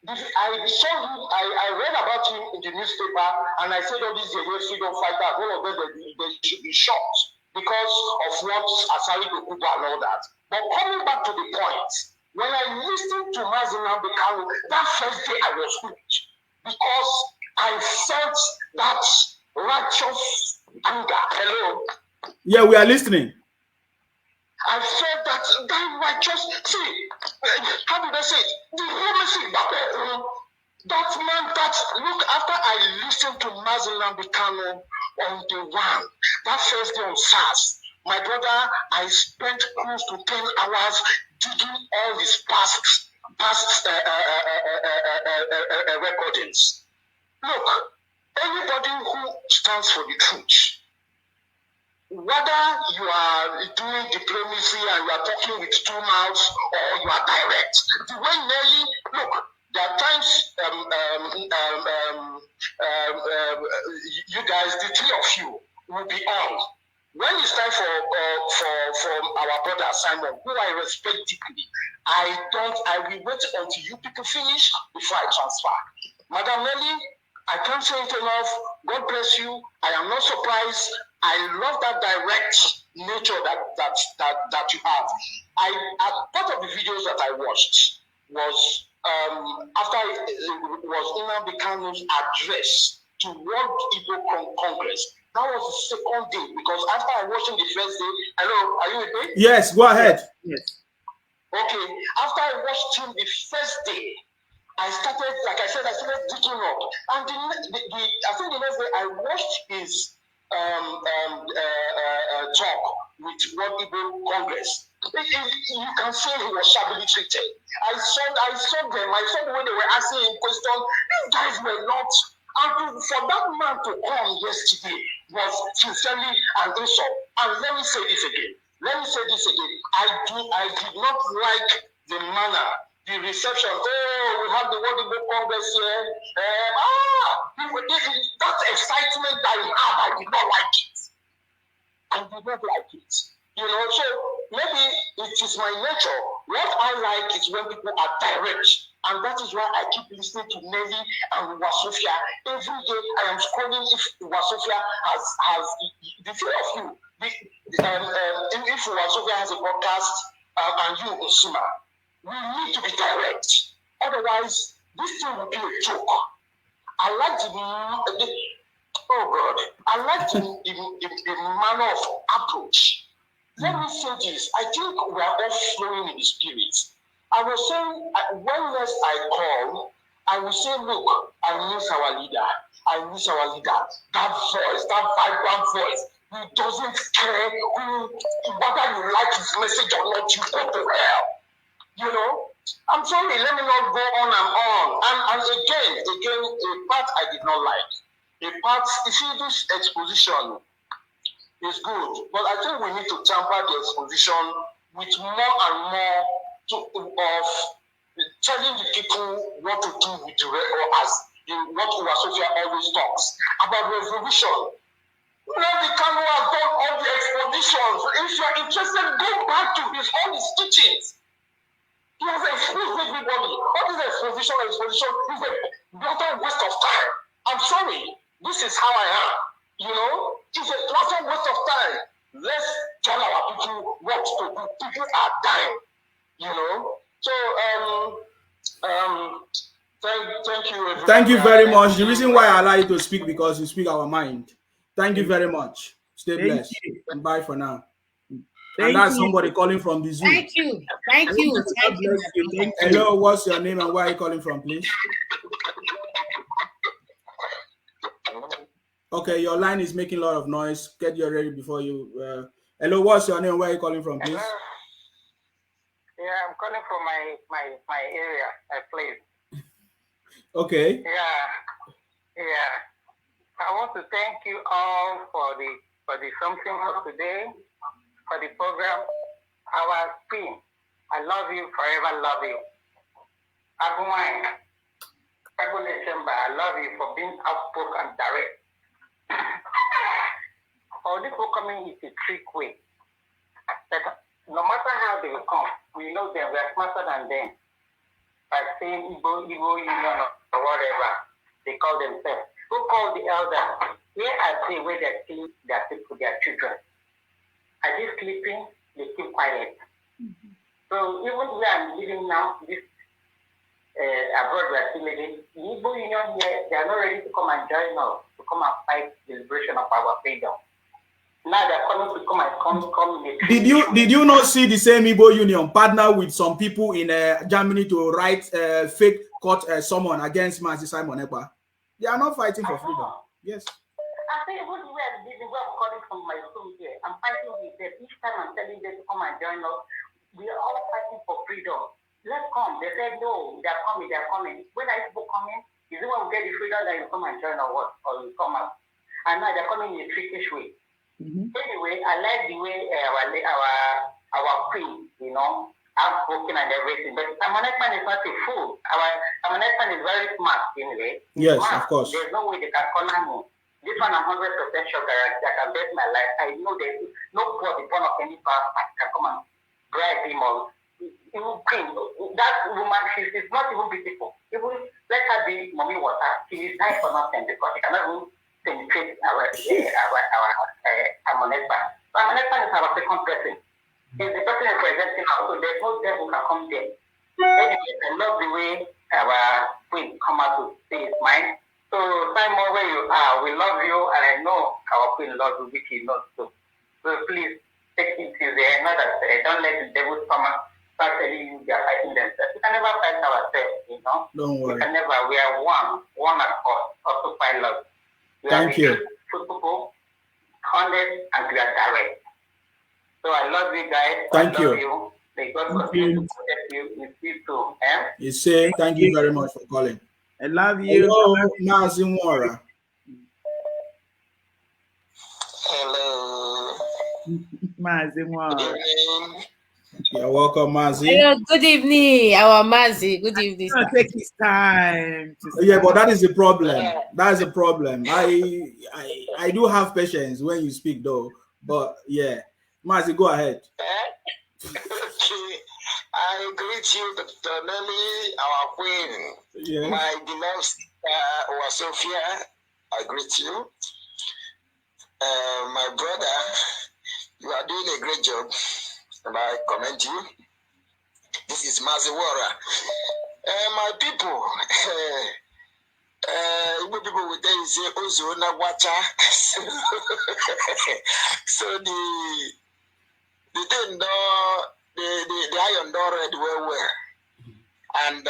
I read about him in the newspaper, and I said all these freedom fighters, all of them, they should be shot because of what Asari Dokuba and all that. But coming back to the point, when I listened to Mazi Nnamdi Kanu, that first day I was hooked because I felt that righteous anger. Hello? Yeah, we are listening. I felt that righteous, how did I say it? The promising that man, look, after I listened to Mazi Nnamdi Kanu on the one, that first day on SARS, my brother, I spent close to 10 hours digging all his past recordings. Look, anybody who stands for the truth, whether you are doing diplomacy and you are talking with two mouths or you are direct, the way Nelly, look, there are times you guys, the three of you, will be on. When it's time for our brother Simon, who I respect deeply, I will wait until you people finish before I transfer. Madam Nelly, I can't say it enough. God bless you. I am not surprised. I love that direct nature that you have. Part of the videos that I watched was after it was Nnamdi Kanu's address to World Igbo Congress. That was the second day, because after I watched him the first day, hello, are you with me? Yes, go ahead. Yes. Okay, after I watched him the first day, I started, like I said, I started digging up. And I think the next day I watched his talk with World Igbo Congress. You can say he was shabbily treated. I saw them. I saw the way they were asking him questions. These guys were not. And for that man to come yesterday was sincerely an insult. And let me say this again. I did not like the manner, the reception. Oh, we have the World Igbo Congress here. That excitement that he had, I did not like it. I did not like it. You know, so maybe it is my nature. What I like is when people are direct. And that is why I keep listening to Nelly and Wasofia. Every day I am scrolling if Wasofia has the fear of you. If Wasofia has a podcast and you, Osima, we need to be direct. Otherwise, this thing will be a joke. I like the manner of approach. Let me say this. I think we are all flowing in the spirit. I was saying, when next I call, I will say, look, I miss our leader. That voice, that vibrant voice. He doesn't care whether you like his message or not, you go to hell. You know? I'm sorry, let me not go on and on. And again, a part I did not like. A part, you see, this exposition is good, but I think we need to tamper the exposition with more and more of telling the people what to do with what Wasofia always talks about revolution. Nnamdi Kanu has done all the expositions. If you are interested, go back to his teachings. He has exposed everybody. All this exposition is a blatant waste of time. I'm sorry. This is how I am. You know, it's a blatant waste of time. Let's tell our people what to do. People are dying. You know. So thank you. Everybody. Thank you very much. The reason why I allow you to speak because you speak our mind. Thank you very much. Stay blessed. And bye for now. And that's somebody calling from the Zoom. Thank you. Thank you. Thank you. Hello, what's your name and where are you calling from, please? Okay, your line is making a lot of noise. Get you ready before you. Hello, what's your name and where are you calling from, please? Yeah, I'm calling from my area, my place. Okay. Yeah. I want to thank you all for the something for today, for the program. Our queen, I love you, forever love you. Agumai, I love you for being outspoken and direct. For this coming is a trick way. That no matter how they will come, we know them, we are smarter than them. By saying Igbo Union or whatever they call themselves. Who call the elders? Here I say where they're killing their people, their children. Are they sleeping? They keep quiet. Mm-hmm. So even where I'm living now, this abroad we are still living, the Igbo Union here, they are not ready to come and join us, to come and fight the liberation of our freedom. Now they're coming to come and Did you not see the same Igbo Union partner with some people in Germany to write fake court summon against Mazi Simon Ekpa? They are not fighting for freedom. Yes. I think where I'm calling from my school here, I'm fighting with them. Each time I'm telling them to come and join us, we are all fighting for freedom. Let's come. They said no, they're coming. When are people coming? Is it when we get the freedom that you come and join or what? Or you come out? And now they're coming in a trickish way. Mm-hmm. Anyway, I like the way our queen, you know, outspoken and everything. But Amonekman is not a fool. Amonekman is very smart anyway. Yes, smart. Of course. There's no way they can corner me. This one I'm 100% sure that I can bet my life. I know there's no body born of any power can come and bribe him or even queen. That woman, she's not even beautiful. Even let her be mommy water. She is nice for nothing because she cannot even penetrate our Amonekman. So Amonekman is our second person. If the person representing us, so there's no devil can come there. Anyway, I love the way our queen come out to say his mind. So Simon, where you are, we love you, and I know our queen loves you, which he loves too. So please take it to the end. Not that don't let the devil come and start telling you they are fighting themselves. We can never fight ourselves, you know. Don't worry. We can never. We are one accord. Also fight love. Thank you. People, honest, and we are direct. So I love you guys. Thank you. You. May God continue to protect you. You see too. You say thank you very much for calling. I love you. Hello, Mazi Mwara. Hello. Mazi Mwara. You're welcome, Mazi. Hello, good evening, our Mazi. Good evening. Take his time. Yeah, but that is the problem. That is the problem. I do have patience when you speak, though. But yeah, Mazi, go ahead. Okay. I greet you, Dr. Nelly, our queen. Yeah. My beloved Sophia, I greet you. My brother, you are doing a great job, and I commend you. This is Mazi Mwara. My people, Igbo people will tell you, say, Ozuna Wacha. So the thing, the iron door read well. And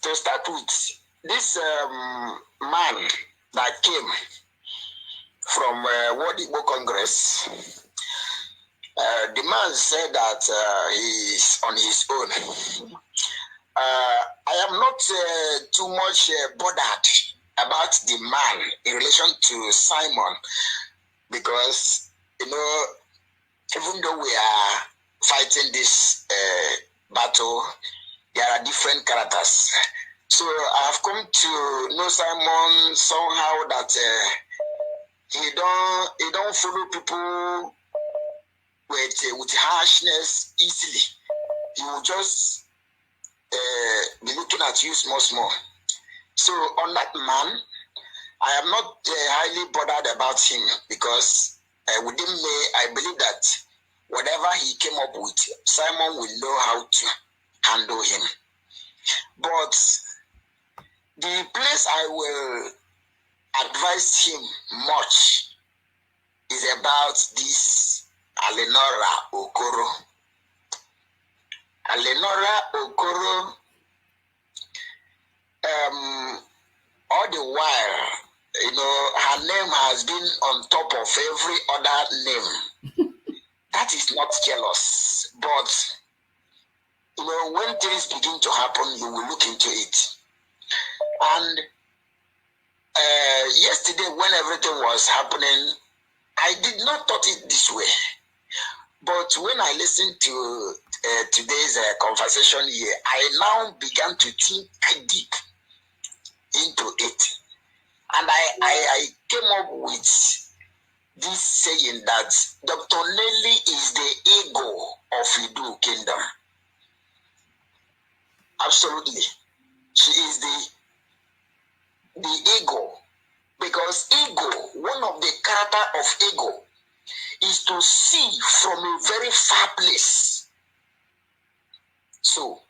to start with, this man that came from World Igbo Congress, the man said that he's on his own. I am not too much bothered about the man in relation to Simon, because, you know, even though we are fighting this battle, there are different characters. So I have come to know Simon somehow that he don't follow people with harshness easily. he will just be looking at you small. So on that man, I am not highly bothered about him because within me, I believe that whatever he came up with, Simon will know how to handle him. But the place I will advise him much is about this Alenora Okoro. Alenora Okoro, all the while, you know, her name has been on top of every other name. That is not jealous, but you know, when things begin to happen, you will look into it. And yesterday, when everything was happening, I did not thought it this way. But when I listened to today's conversation here, I now began to think deep into it. And I came up with this saying that Dr. Nelly is the ego of Idu Kingdom. Absolutely. She is the ego. Because ego, one of the character of ego, is to see from a very far place. So,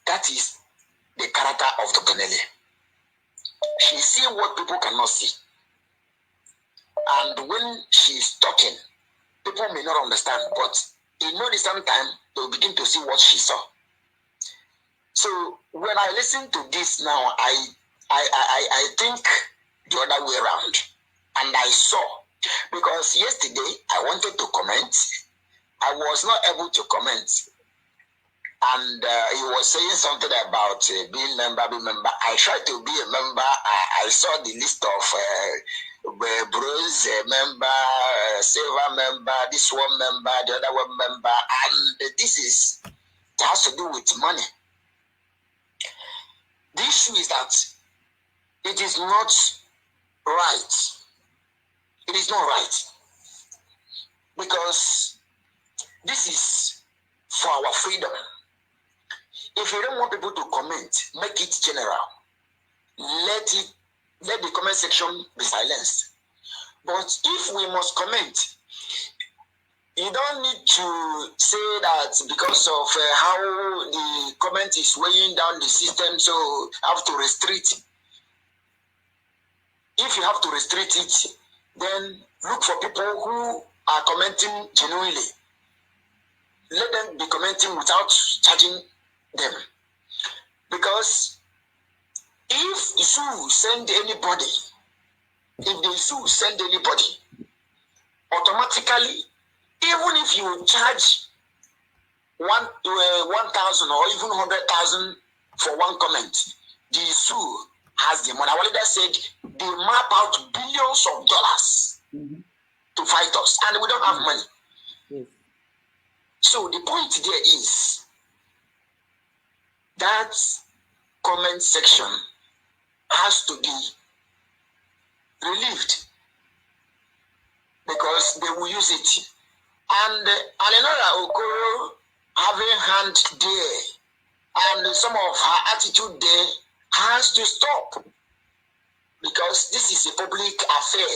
that is the character of Dr. Nelly. She sees what people cannot see. And when she is talking, people may not understand, but in no distant time, they will begin to see what she saw. So when I listen to this now, I think the other way around. And I saw, because yesterday I wanted to comment, I was not able to comment. And he was saying something about being member. I tried to be a member. I saw the list of bronze member, silver member, this one member, the other one member, and it has to do with money. The issue is that it is not right. It is not right. Because this is for our freedom. If you don't want people to comment, make it general. Let the comment section be silenced. But if we must comment, you don't need to say that because of how the comment is weighing down the system, so have to restrict it. If you have to restrict it, then look for people who are commenting genuinely. Let them be commenting without charging them. Because if the issue send anybody, automatically, even if you charge 1,000 or even 100,000 for one comment, the issue has the money. Our leader said they map out billions of dollars to fight us, and we don't have money. Yes. So the point there is that comment section has to be relieved because they will use it. And Alenora Okoro having hand there and some of her attitude there has to stop because this is a public affair.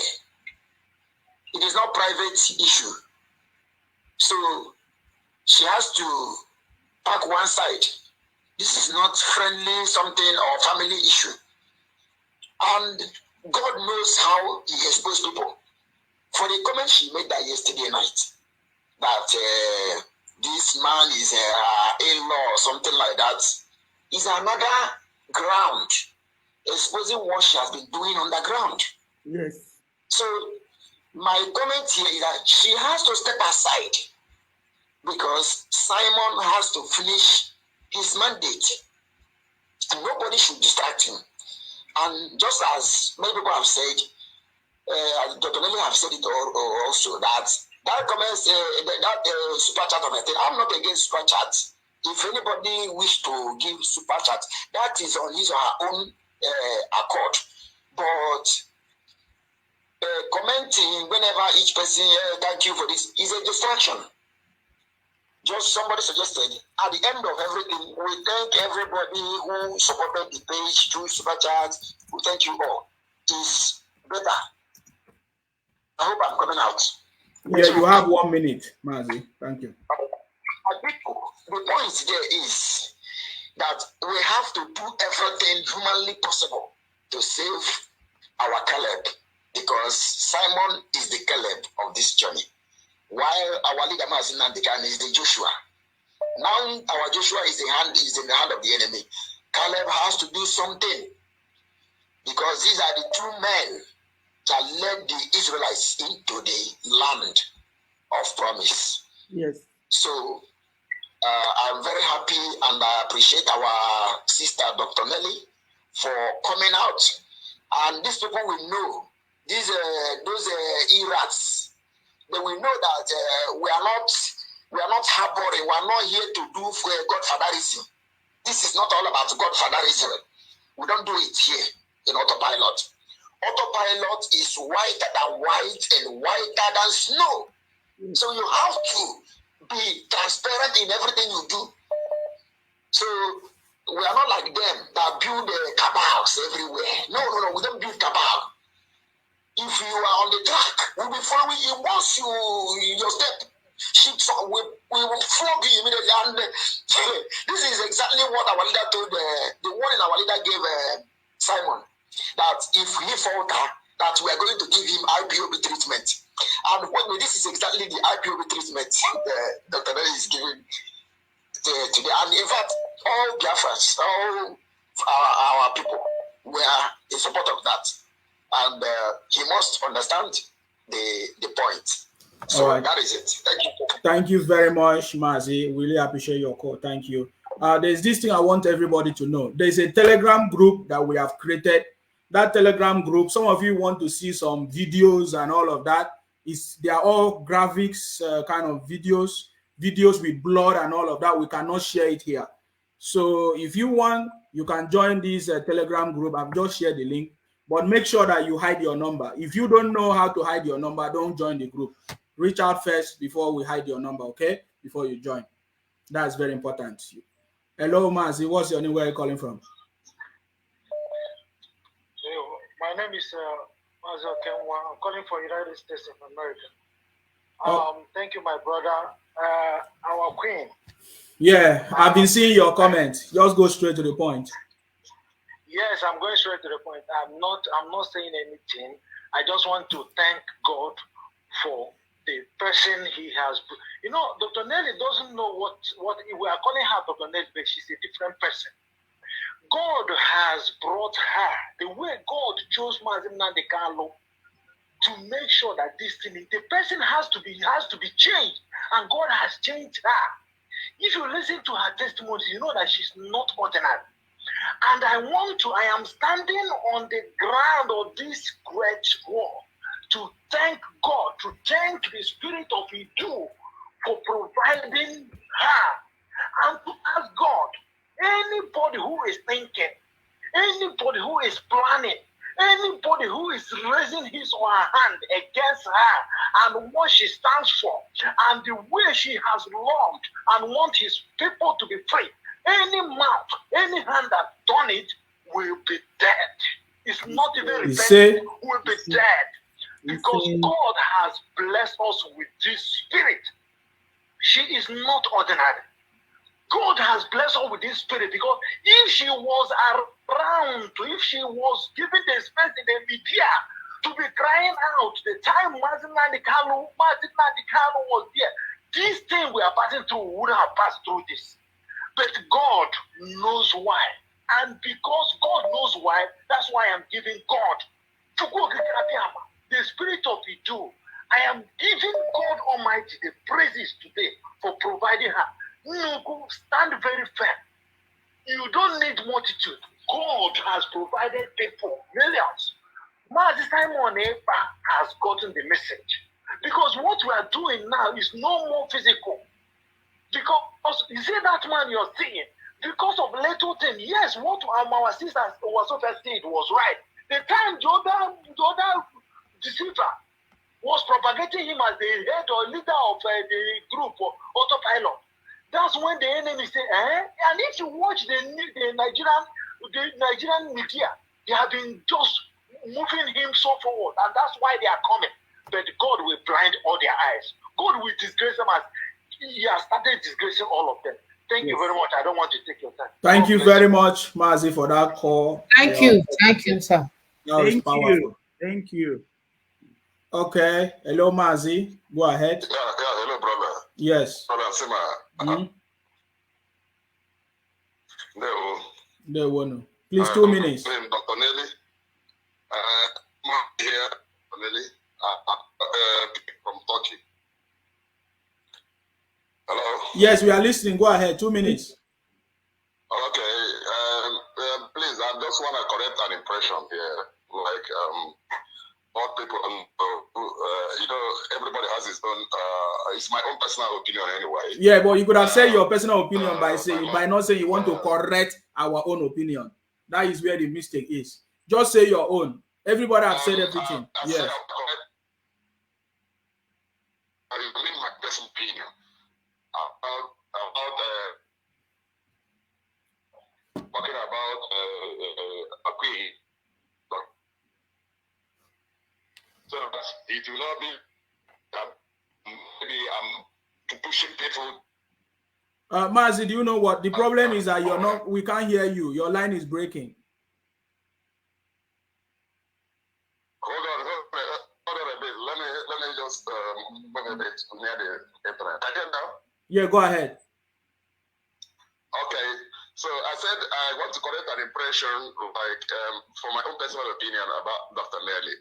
It is not private issue. So she has to pack one side. This is not friendly something or family issue. And God knows how he exposed people. For the comment she made that yesterday night, that this man is in-law or something like that, is another ground exposing what she has been doing on the ground. Yes. So my comment here is that she has to step aside because Simon has to finish his mandate. And nobody should distract him. And just as many people have said, Dr. Nelly have said it also, that comment, that super chat of a thing, I'm not against super chat. If anybody wish to give super chat, that is on his or her own accord. But commenting whenever each person, thank you for this, is a distraction. just somebody suggested, at the end of everything, we thank everybody who supported the page through Super Chat. We thank you all. It's better. I hope I'm coming out. Yeah, you have 1 minute, Mazi. Thank you. The point there is that we have to do everything humanly possible to save our Caleb, because Simon is the Caleb of this journey, while our leader Mazi Nnamdi Kanu is the Joshua. Now our Joshua is in the hand of the enemy. Caleb has to do something, because these are the two men that led the Israelites into the land of promise. Yes. So I'm very happy and I appreciate our sister Dr. Nelly for coming out. And these people will know, those Irats, they will know that we are not harboring, we are not here to do Godfatherism. This is not all about Godfatherism. We don't do it here in autopilot. Autopilot is whiter than white and whiter than snow. So you have to be transparent in everything you do. So we are not like them that build cabals everywhere. No, we don't build cabal. If you are on the track, we'll be following you. Once your step shifts, we will flog you immediately. And this is exactly what our leader told, the warning our leader gave Simon, that if he falter, that we are going to give him IPOB treatment. And this is exactly the IPOB treatment Dr. Nelly is giving today. And in fact, all Biafrans, all our people were in support of that. And he must understand the point. So right. That is it. Thank you. Thank you very much, Mazi. Really appreciate your call. Thank you. There's this thing I want everybody to know. There's a Telegram group that we have created. That Telegram group, some of you want to see some videos and all of that. They are all graphics kind of videos with blood and all of that. We cannot share it here. So if you want, you can join this Telegram group. I've just shared the link. But make sure that you hide your number. If you don't know how to hide your number, don't join the group. Reach out first before we hide your number, okay? Before you join. That's very important. Hello, Mazi. What's your name? Where are you calling from? My name is Mazi Okenwa. I'm calling from United States of America. Thank you, my brother. Our queen. Yeah, I've been seeing your comments. Just go straight to the point. Yes, I'm going straight to the point. I'm not saying anything. I just want to thank God for the person he has. You know, Dr. Nelly doesn't know what we are calling her Dr. Nelly, but she's a different person. God has brought her the way God chose Mazi Nnamdi Kanu to make sure that this thing, the person has to be changed, and God has changed her. If you listen to her testimony, you know that she's not ordinary. And I am standing on the ground of this great wall to thank God, to thank the Spirit of Idu for providing her, and to ask God, anybody who is thinking, anybody who is planning, anybody who is raising his or her hand against her and what she stands for, and the way she has loved and want his people to be free, any mouth, any hand that done it will be dead. It's not even repentant, will be dead. Because God has blessed us with this spirit. She is not ordinary. God has blessed her with this spirit, because if she was around, if she was given the space in the media to be crying out the time Mazi Nnamdi Kanu was there, this thing we are passing through wouldn't have passed through this. But God knows why. And because God knows why, that's why I'm giving God, the Spirit of Idu, I am giving God Almighty the praises today for providing her. No, stand very firm. You don't need multitude. God has provided people, millions. Mazi Simon Ekpa has gotten the message. Because what we are doing now is no more physical. Because you see that man you're seeing, because of little thing, yes, what our sisters was said was right. The time the other deceiver was propagating him as the head or leader of the group or autopilot, That's when the enemy say, And if you watch the Nigerian media, they have been just moving him so forward, and that's why they are coming. But God will blind all their eyes. God will disgrace them as He has started disgracing all of them. Thank you very much. I don't want to take your time. Thank you very much, Mazi, for that call. Thank you, sir. Thank you. Thank you. Okay. Hello, Mazi. Go ahead. Yeah, hello, brother. Yes. Brother Sima. There one. Please, 2 minutes. Dr. Nelly. Here, Nelly. From Turkey. Hello. Yes, we are listening. Go ahead. 2 minutes. Okay. Please, I just want to correct an impression here. Like, what people, everybody has his own. It's my own personal opinion anyway. Yeah, but you could have said your personal opinion by not saying you want to correct our own opinion. That is where the mistake is. Just say your own. Everybody has said everything. Yes. I mean my personal opinion talking about Akwi. So it will not be maybe I'm pushing people. Mazi, do you know what the problem is? That you're not. We can't hear you. Your line is breaking. Hold on a bit. Let me just move a bit near the internet. Again now. Yeah, go ahead. Okay. So I said I want to correct an impression, like from my own personal opinion about Dr. Nelly.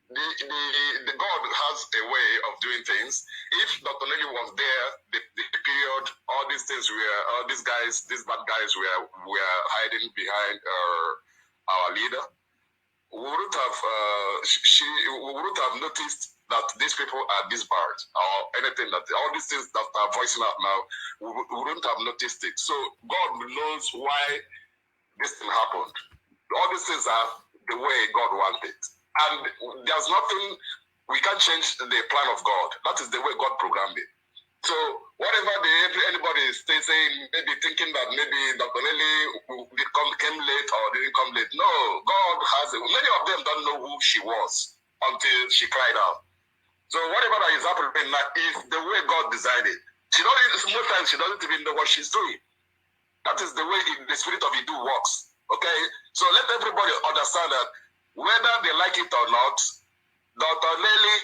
The God has a way of doing things. If Dr. Nelly was there, the period, all these things all these bad guys were hiding behind our leader, we wouldn't have noticed that these people are disbarred or anything, that all these things that are voicing out now, we wouldn't have noticed it. So God knows why this thing happened. All these things are the way God wanted. And there's nothing, we can't change the plan of God. That is the way God programmed it. So whatever anybody is saying, maybe thinking that maybe Dr. Nelly came late or didn't come late. No, God has it. Many of them don't know who she was until she cried out. So whatever that is happening now is the way God decided. Most times she doesn't even know what she's doing. That is the way the spirit of Idu works. Okay? So let everybody understand that whether they like it or not, Dr. Nelly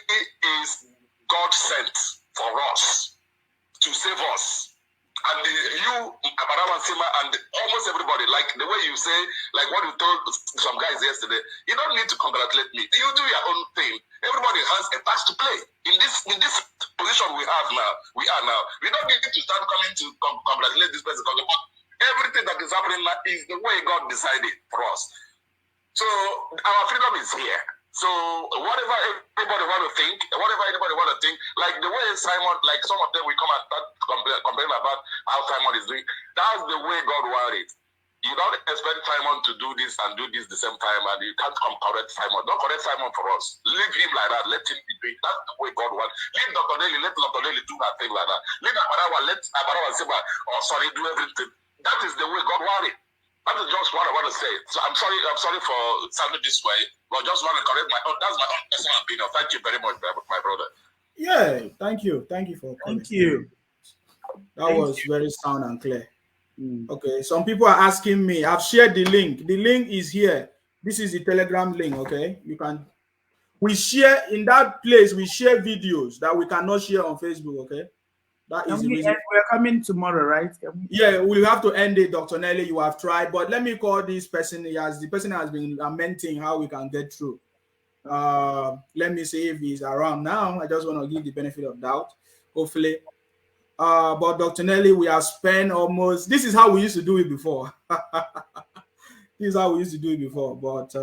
is God sent for us to save us. And you, Abarawa Sima, and almost everybody, like the way you say, like what you told some guys yesterday, you don't need to congratulate me. You do your own thing. Everybody has a task to play. In this position we are now, we don't need to start coming to congratulate this person. Everything that is happening now is the way God decided for us. So our freedom is here. So whatever anybody want to think, like the way Simon, like some of them will come and start complaining about how Simon is doing. That's the way God wanted it. You don't expect Simon to do this and do this the same time, and you can't come correct Simon. Don't correct Simon for us. Leave him like that. Let him be doing. That's the way God wants. Leave Dr. Nelly. Let Dr. Nelly do that thing like that. Leave Abarawa. Let Abarawa say, do everything. That is the way God wanted. That is just what I want to say. So I'm sorry for sounding this way, but just want to correct that's my own personal opinion. Thank you very much, my brother. Yeah, thank you. Thank you for coming. Thank you. That was very sound and clear. Okay, some people are asking me. I've shared the link. The link is here. This is the Telegram link. Okay, we share in that place. We share videos that we cannot share on Facebook. Okay. That is the reason. We're coming tomorrow, right? Yeah, we'll have to end it, Dr. Nelly. You have tried, but let me call this person. The person has been lamenting how we can get through. Let me see if he's around now. I just want to give the benefit of doubt. Hopefully. But Dr. Nelly, we have spent almost. This is how we used to do it before. This is how we used to do it before. But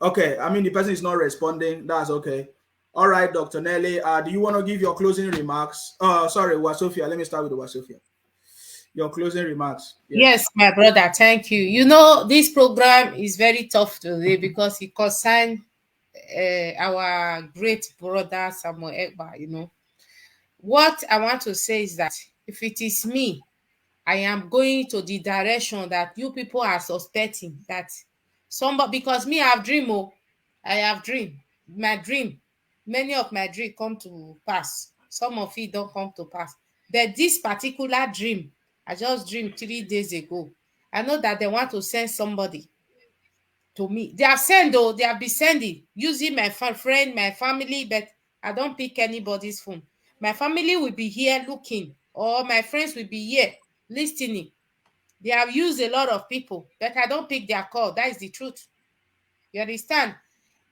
okay. I mean, the person is not responding. That's okay. All right, Dr. Nelly, do you want to give your closing remarks? Sorry, Wasofia. Let me start with Wasofia. Your closing remarks. Yes, my brother. Thank you. You know, this program is very tough today because it concerns our great brother Samuel Egba. You know, what I want to say is that if it is me, I am going to the direction that you people are suspecting that somebody, because me, I have dream. Oh, I have dream. My dream, many of my dream come to pass. Some of it don't come to pass. But this particular dream, I just dreamed 3 days ago. I know that they want to send somebody to me. They have sent though, they have been sending using my friend, my family, but I don't pick anybody's phone. My family will be here looking, or my friends will be here listening. They have used a lot of people, but I don't pick their call. That is the truth. You understand?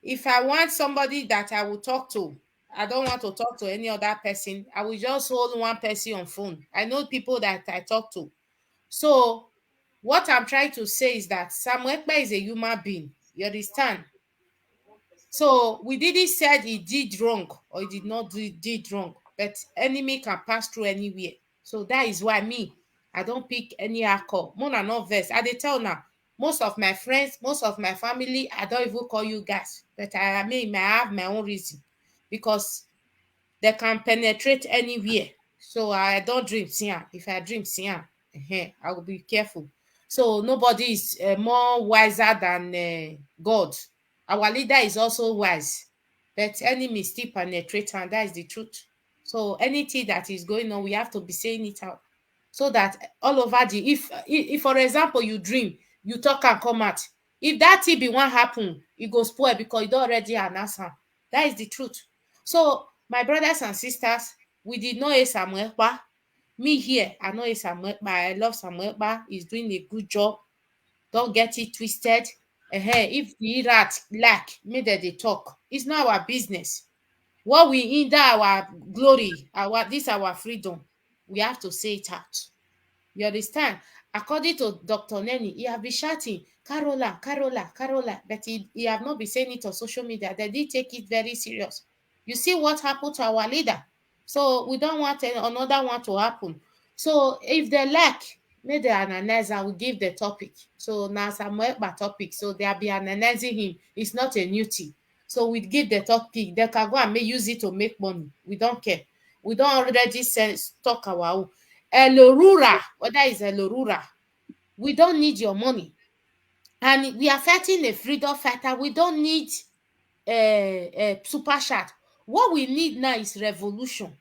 If I want somebody that I will talk to, I don't want to talk to any other person. I will just hold one person on phone. I know people that I talk to. So what I'm trying to say is that Samuel Ekpa is a human being. You understand? So we didn't say he did wrong or he did not did wrong, but enemy can pass through anywhere. So that is why me, I don't pick any alcohol. More than not verse. I dey tell now, most of my friends, most of my family, I don't even call you guys. But I may have my own reason because they can penetrate anywhere. So I don't dream Siam. If I dream Siam, I will be careful. So nobody is more wiser than God. Our leader is also wise, but enemy still penetrate, and that is the truth. So anything that is going on, we have to be saying it out, so that all over the if for example you dream, you talk and come out. If that thing be one happen, it go spoil because you don't already announce am. That is the truth. So my brothers and sisters, we did know a Samuel Ekpa. Me here, I know a Samuel Ekpa. I love Samuel Ekpa. He's doing a good job. Don't get it twisted. If the Iraq lack, make them dey talk. It's not our business. What we hinder our glory, our freedom, we have to say it out. You understand? According to Dr. Nenny, he have been shouting, Carola, Carola, Carola, but he have not been saying it on social media. They did take it very serious. You see what happened to our leader. So we don't want another one to happen. So if they lack, make the analyzer will give the topic. So now Samuel Ekpa topic. So they'll be analyzing him. It's not a new thing. So we give the topic. They can go and use it to make money. We don't care. We don't already talk our own. Elorura, whether it's Elorura, we don't need your money. And we are fighting a freedom fighter. We don't need a super chat. What we need now is revolution.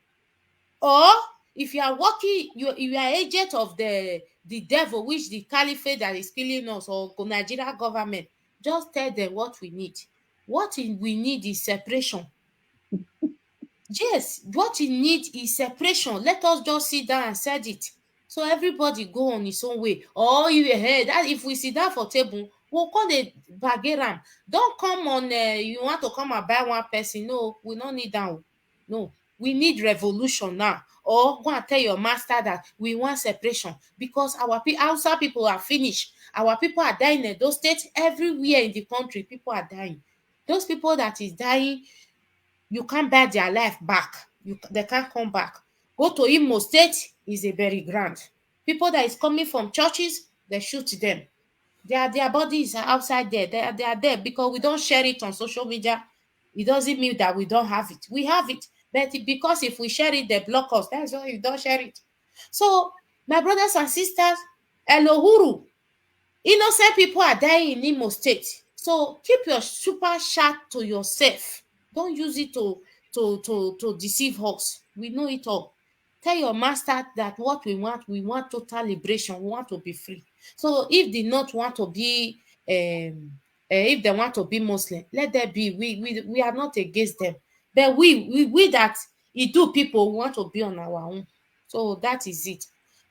Or if you are working, you are agent of the devil, which the caliphate that is killing us, or Nigeria government, just tell them what we need. What we need is separation. Yes, what you need is separation. Let us just sit down and set it. So everybody go on his own way. Or that if we sit down for table, we'll call the bargain. Don't come on. You want to come and buy one person? No, we don't need that. No, we need revolution now. Or go and tell your master that we want separation because our outside people are finished. Our people are dying in those states. Everywhere in the country, people are dying. Those people that is dying, you can't buy their life back. They can't come back. Go to Imo State, is a very grand. People that is coming from churches, they shoot them. Their bodies are outside there. They are there because we don't share it on social media. It doesn't mean that we don't have it. We have it. But because if we share it, they block us. That's why you don't share it. So, my brothers and sisters, Elohuru, innocent people are dying in Imo State. So keep your super chat to yourself. Don't use it to deceive us. We know it all. Tell your master that what we want total liberation. We want to be free. So if they not want to be, if they want to be Muslim, let them be. We are not against them. But we that it do people want to be on our own. So that is it.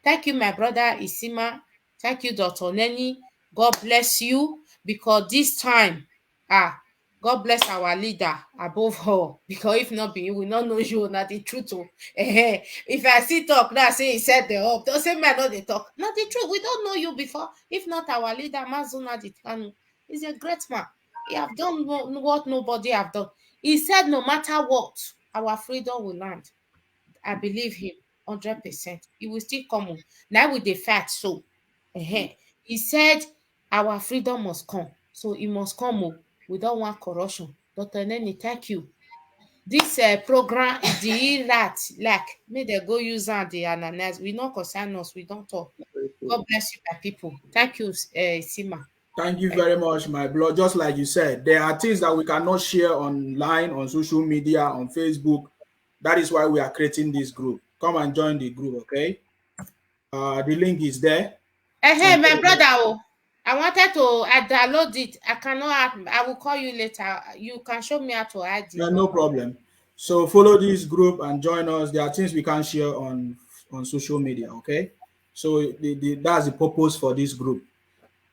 Thank you, my brother Isima. Thank you, Dr. Nenny. God bless you, because this time, God bless our leader above all. Because if not be you, we not know you, not the truth. If I see talk now, say he said the up. Don't say man, not the talk. Not the truth. We don't know you before. If not our leader, Mazuna Ditanu, is a great man. He have done what nobody have done. He said, no matter what, our freedom will land. I believe him 100%. He will still come. Now with the fact, so he said our freedom must come. So it must come. We don't want corruption. Dr. Nenny, thank you. this program, the rat, like, may they go use and the analyze. We don't concern us, we don't talk. God bless you, my people. Thank you, Sima. Thank you very much, my blood. Just like you said, there are things that we cannot share online, on social media, on Facebook. That is why we are creating this group. Come and join the group, okay? The link is there. Hey, my brother, I wanted to download it. I cannot. I will call you later. You can show me how to add it. Yeah, no problem. So follow this group and join us. There are things we can share on social media, okay? So that's the purpose for this group.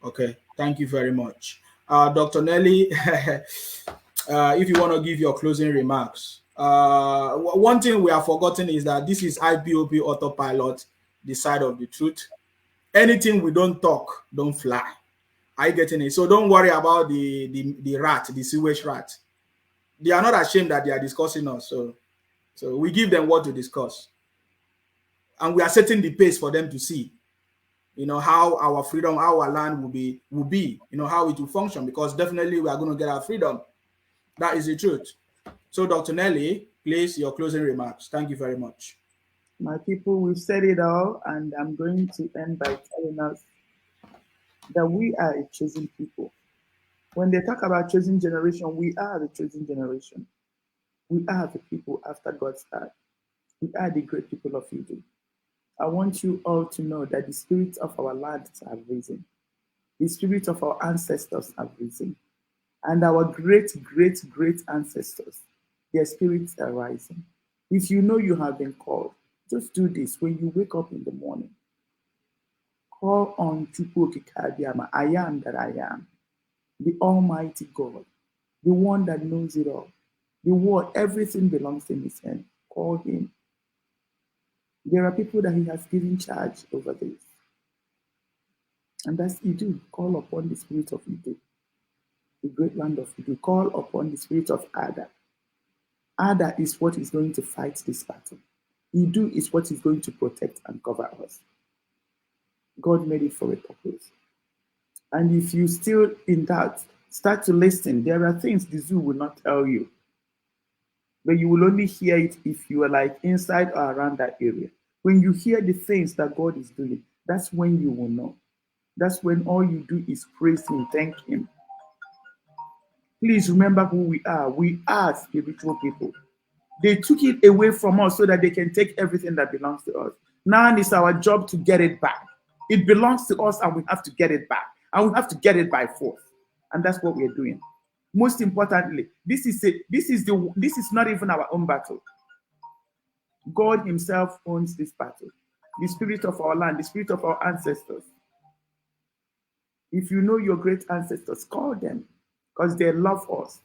Okay, thank you very much. Dr. Nelly, if you want to give your closing remarks. One thing we have forgotten is that this is IPOB Autopilot, the side of the truth. Anything we don't talk, don't fly. Are you getting it? So don't worry about the rat, the sewage rat. They are not ashamed that they are discussing us. So we give them what to discuss. And we are setting the pace for them to see, you know, how our freedom, our land will be, you know, how it will function, because definitely we are going to get our freedom. That is the truth. So Dr. Nelly, please, your closing remarks. Thank you very much. My people, we've said it all, and I'm going to end by telling us that we are a chosen people. When they talk about chosen generation, we are the chosen generation. We are the people after God's heart. We are the great people of Eden. I want you all to know that the spirits of our lands have risen. The spirits of our ancestors have risen. And our great, great, great ancestors, their spirits are rising. If you know you have been called, just do this when you wake up in the morning. Call on Chukwu Okike Abiyama, I am that I am, the Almighty God, the one that knows it all, the one, everything belongs in his hand. Call him. There are people that he has given charge over this. And that's Idu. Call upon the spirit of Idu, the great land of Idu. Call upon the spirit of Ada. Ada is what is going to fight this battle. Idu is what is going to protect and cover us. God made it for a purpose. And if you still in doubt, start to listen. There are things the zoo will not tell you, but you will only hear it if you are like inside or around that area. When you hear the things that God is doing, that's when you will know. That's when all you do is praise him, thank him. Please remember who we are. We are spiritual people. They took it away from us so that they can take everything that belongs to us. Now it's our job to get it back. It belongs to us and we have to get it back. And we have to get it by force. And that's what we're doing. Most importantly, this is not even our own battle. God himself owns this battle. The spirit of our land, the spirit of our ancestors. If you know your great ancestors, call them because they love us.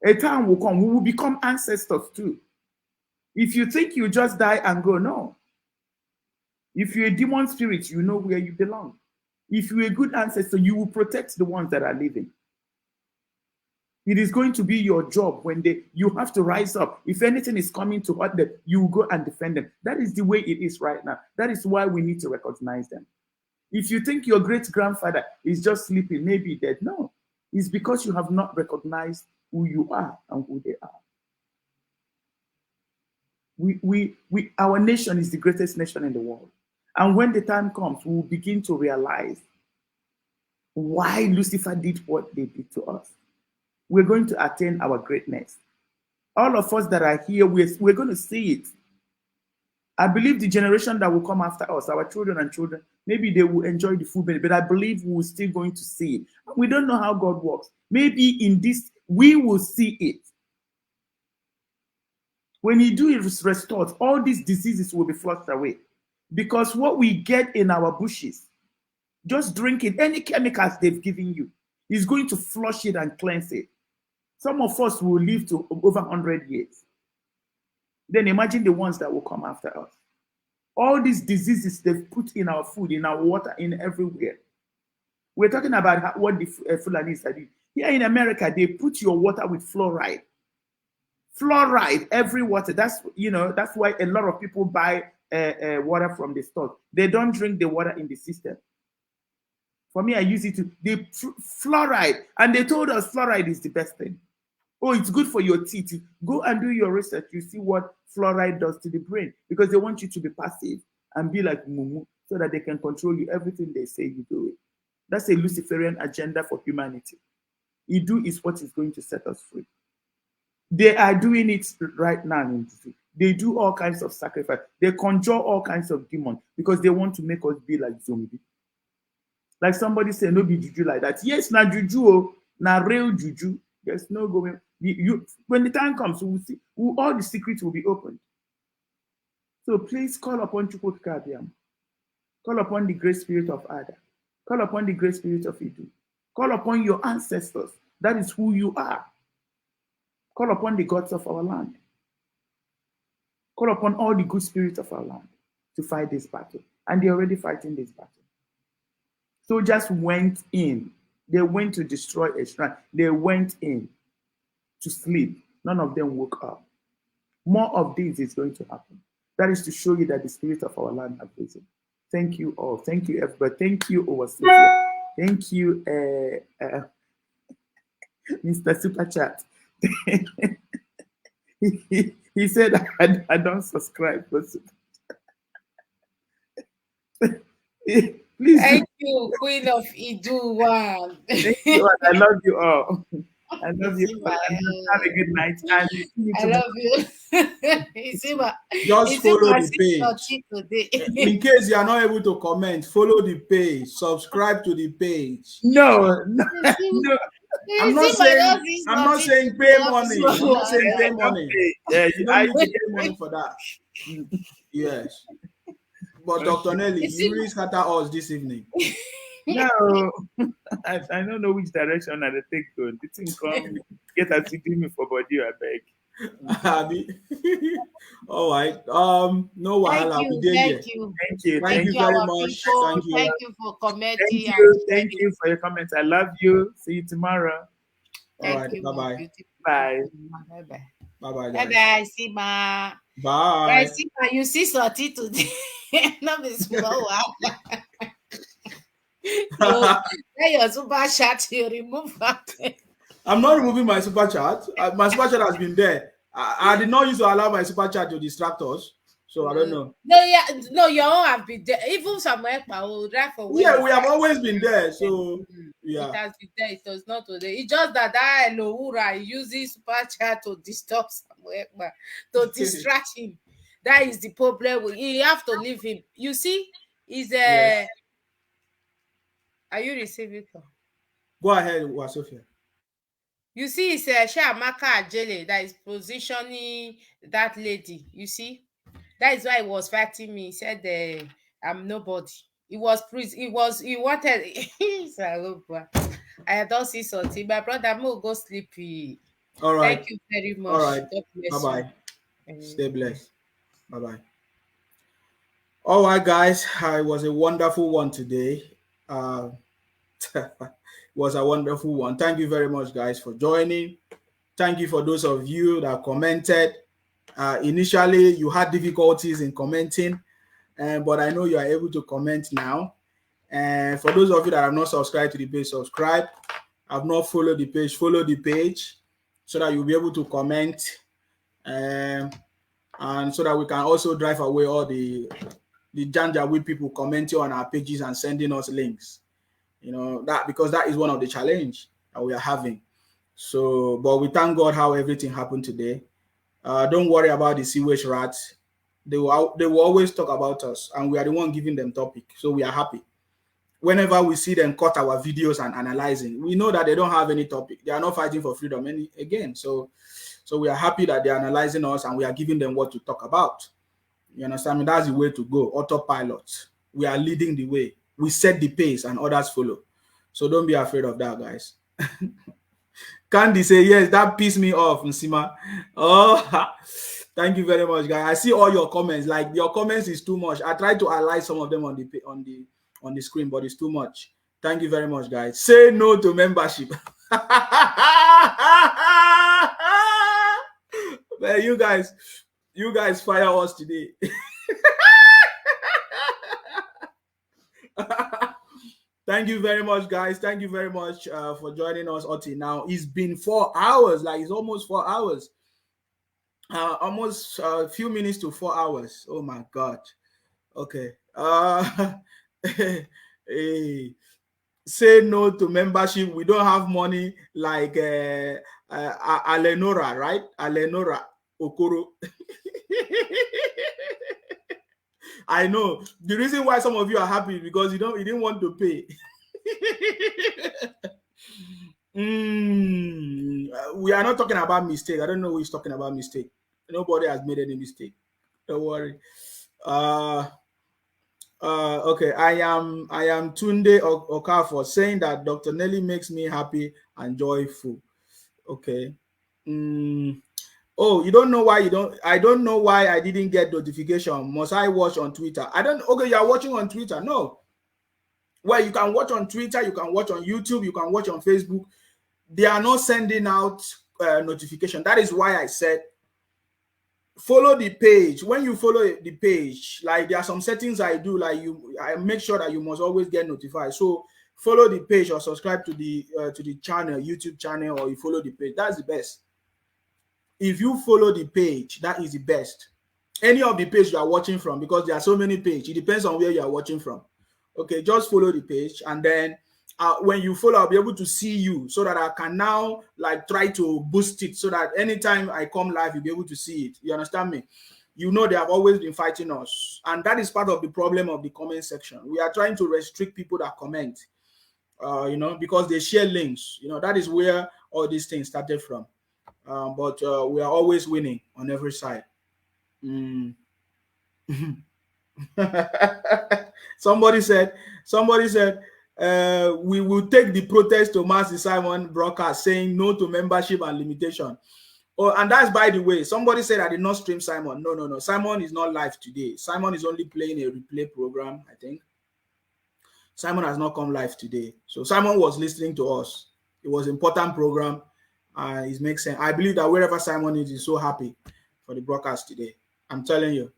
A time will come, we will become ancestors too. If you think you just die and go, no. If you're a demon spirit, you know where you belong. If you're a good ancestor, you will protect the ones that are living. It is going to be your job when you have to rise up. If anything is coming to hurt them, you will go and defend them. That is the way it is right now. That is why we need to recognize them. If you think your great-grandfather is just sleeping, maybe dead, no. It's because you have not recognized who you are and who they are. Our nation is the greatest nation in the world. And when the time comes, we will begin to realize why Lucifer did what they did to us. We're going to attain our greatness. All of us that are here, we're going to see it. I believe the generation that will come after us, our children and children, maybe they will enjoy the food, but I believe we're still going to see it. We don't know how God works. Maybe in this, we will see it. When he do it restored, all these diseases will be flushed away. Because what we get in our bushes, just drink it, any chemicals they've given you, is going to flush it and cleanse it. Some of us will live to over 100 years. Then imagine the ones that will come after us. All these diseases they've put in our food, in our water, in everywhere. We're talking about what the Fulanis are doing. Here in America, they put your water with fluoride. Fluoride, every water. That's why a lot of people buy water from the store. They don't drink the water in the system. For me, I use it to fluoride, and they told us fluoride is the best thing. Oh, it's good for your teeth. Go and do your research. You see what fluoride does to the brain, because they want you to be passive and be like mumu so that they can control you. Everything they say, you do it. That's a Luciferian agenda for humanity. Idu is what is going to set us free. They are doing it right now. They do all kinds of sacrifice. They conjure all kinds of demons because they want to make us be like zombie. Like somebody said, no be juju like that. Yes, na juju, na real juju. There's no going. When the time comes, we will see. All the secrets will be opened. So please call upon Chukwuka Abiyam. Call upon the great spirit of Ada. Call upon the great spirit of Idu. Call upon your ancestors. That is who you are. Call upon the gods of our land. Call upon all the good spirits of our land to fight this battle. And they're already fighting this battle. Soldiers went in. They went to destroy a shrine. They went in to sleep. None of them woke up. More of this is going to happen. That is to show you that the spirit of our land have risen. Thank you all. Thank you, everybody. Thank you, Owasophia. Thank you, Mr. Super Chat. he said, I don't subscribe. Please. Thank you, Queen of Idu. Thank you. I love you all. I love you. Have a good night. And I love you. Just follow the page. In case you are not able to comment, follow the page. Subscribe to the page. No. I'm not saying pay money. I'm not saying pay money. Yeah, you don't need to pay money for that. Yes. But Dr. Nelly, you really scatter us this evening. No, I don't know which direction I take go. The thing come get a give me for body, I beg. All right. No while I'll be there. Thank you very much. Thank you for commenting. Thank you for your comments. I love you. See you tomorrow. All right. Bye-bye. Bye. Bye-bye. Bye-bye. Sima. Bye. Sima, you see Soti today. No, be small. Your super chat, you remove that. I'm not removing my super chat. My super chat has been there. I did not used to allow my super chat to distract us, so I don't know. No, your own have been there. Even somewhere, we have always been there. So yeah, it has been there. It was not today. It's just that Lohura uses super chat to disturb somewhere, to distract him. That is the problem. You have to leave him. You see, is Yes. Are you receiving? Go ahead, Wasofia. You see, it's Shamaka Ajele that is positioning that lady. You see, that is why he was fighting me. He said, "I'm nobody." He wanted. I don't see something. My brother, I'm gonna go sleepy. All right. Thank you very much. All right. God bless Bye-bye. you. Stay blessed. Bye-bye. All right, guys. It was a wonderful one today. It was a wonderful one. Thank you very much, guys, for joining. Thank you for those of you that commented. Initially, you had difficulties in commenting, but I know you are able to comment now. And for those of you that have not subscribed to the page, subscribe. Have not followed the page, follow the page so that you'll be able to comment, and so that we can also drive away all the Janjaweed people commenting on our pages and sending us links. You know, because that is one of the challenge that we are having. So, but we thank God how everything happened today. Don't worry about the sewage rats. They will always talk about us, and we are the one giving them topic. So we are happy. Whenever we see them cut our videos and analyzing, we know that they don't have any topic. They are not fighting for freedom again. So we are happy that they are analyzing us and we are giving them what to talk about. You understand me? That's the way to go. Autopilot. We are leading the way. We set the pace and others follow. So don't be afraid of that, guys. Candy say, yes, that pissed me off, Nsima. Oh, thank you very much, guys. I see all your comments. Like, your comments is too much. I tried to highlight some of them on the screen, but it's too much. Thank you very much, guys. Say no to membership. Man, you guys fire us today. Thank Thank you very much, guys. Thank you very much for joining us, Oti. Now, it's been 4 hours. Like, it's almost 4 hours. Almost a few minutes to 4 hours. Oh, my God. Okay. Hey, say no to membership. We don't have money like Alenora, right? Alenora Okoro. I know the reason why some of you are happy because you didn't want to pay. We are not talking about mistake. I don't know who is talking about mistake. Nobody has made any mistake. Don't worry. Okay, I am Tunde Okafor saying that Dr. Nelly makes me happy and joyful. Okay. Oh, you don't know why I don't know why I didn't get notification. Must I watch on Twitter? Okay, you are watching on Twitter. No. Well, you can watch on Twitter, you can watch on YouTube, you can watch on Facebook. They are not sending out notification. That is why I said follow the page. When you follow the page, like there are some settings I do, like I make sure that you must always get notified. So follow the page or subscribe to the channel, YouTube channel, or you follow the page. That's the best. If you follow the page, that is the best. Any of the page you are watching from, because there are so many pages, it depends on where you are watching from. Okay, just follow the page, and then when you follow, I'll be able to see you so that I can now like try to boost it so that anytime I come live, you'll be able to see it. You understand me? You know, they have always been fighting us, and that is part of the problem of the comment section. We are trying to restrict people that comment, you know, because they share links. You know, that is where all these things started from. But we are always winning on every side. Somebody said, we will take the protest to Master Simon broadcast saying no to membership and limitation. Oh, and that's, by the way, somebody said I did not stream Simon. No. Simon is not live today. Simon is only playing a replay program, I think. Simon has not come live today. So Simon was listening to us. It was an important program. It makes sense. I believe that wherever Simon is, he's so happy for the broadcast today. I'm telling you.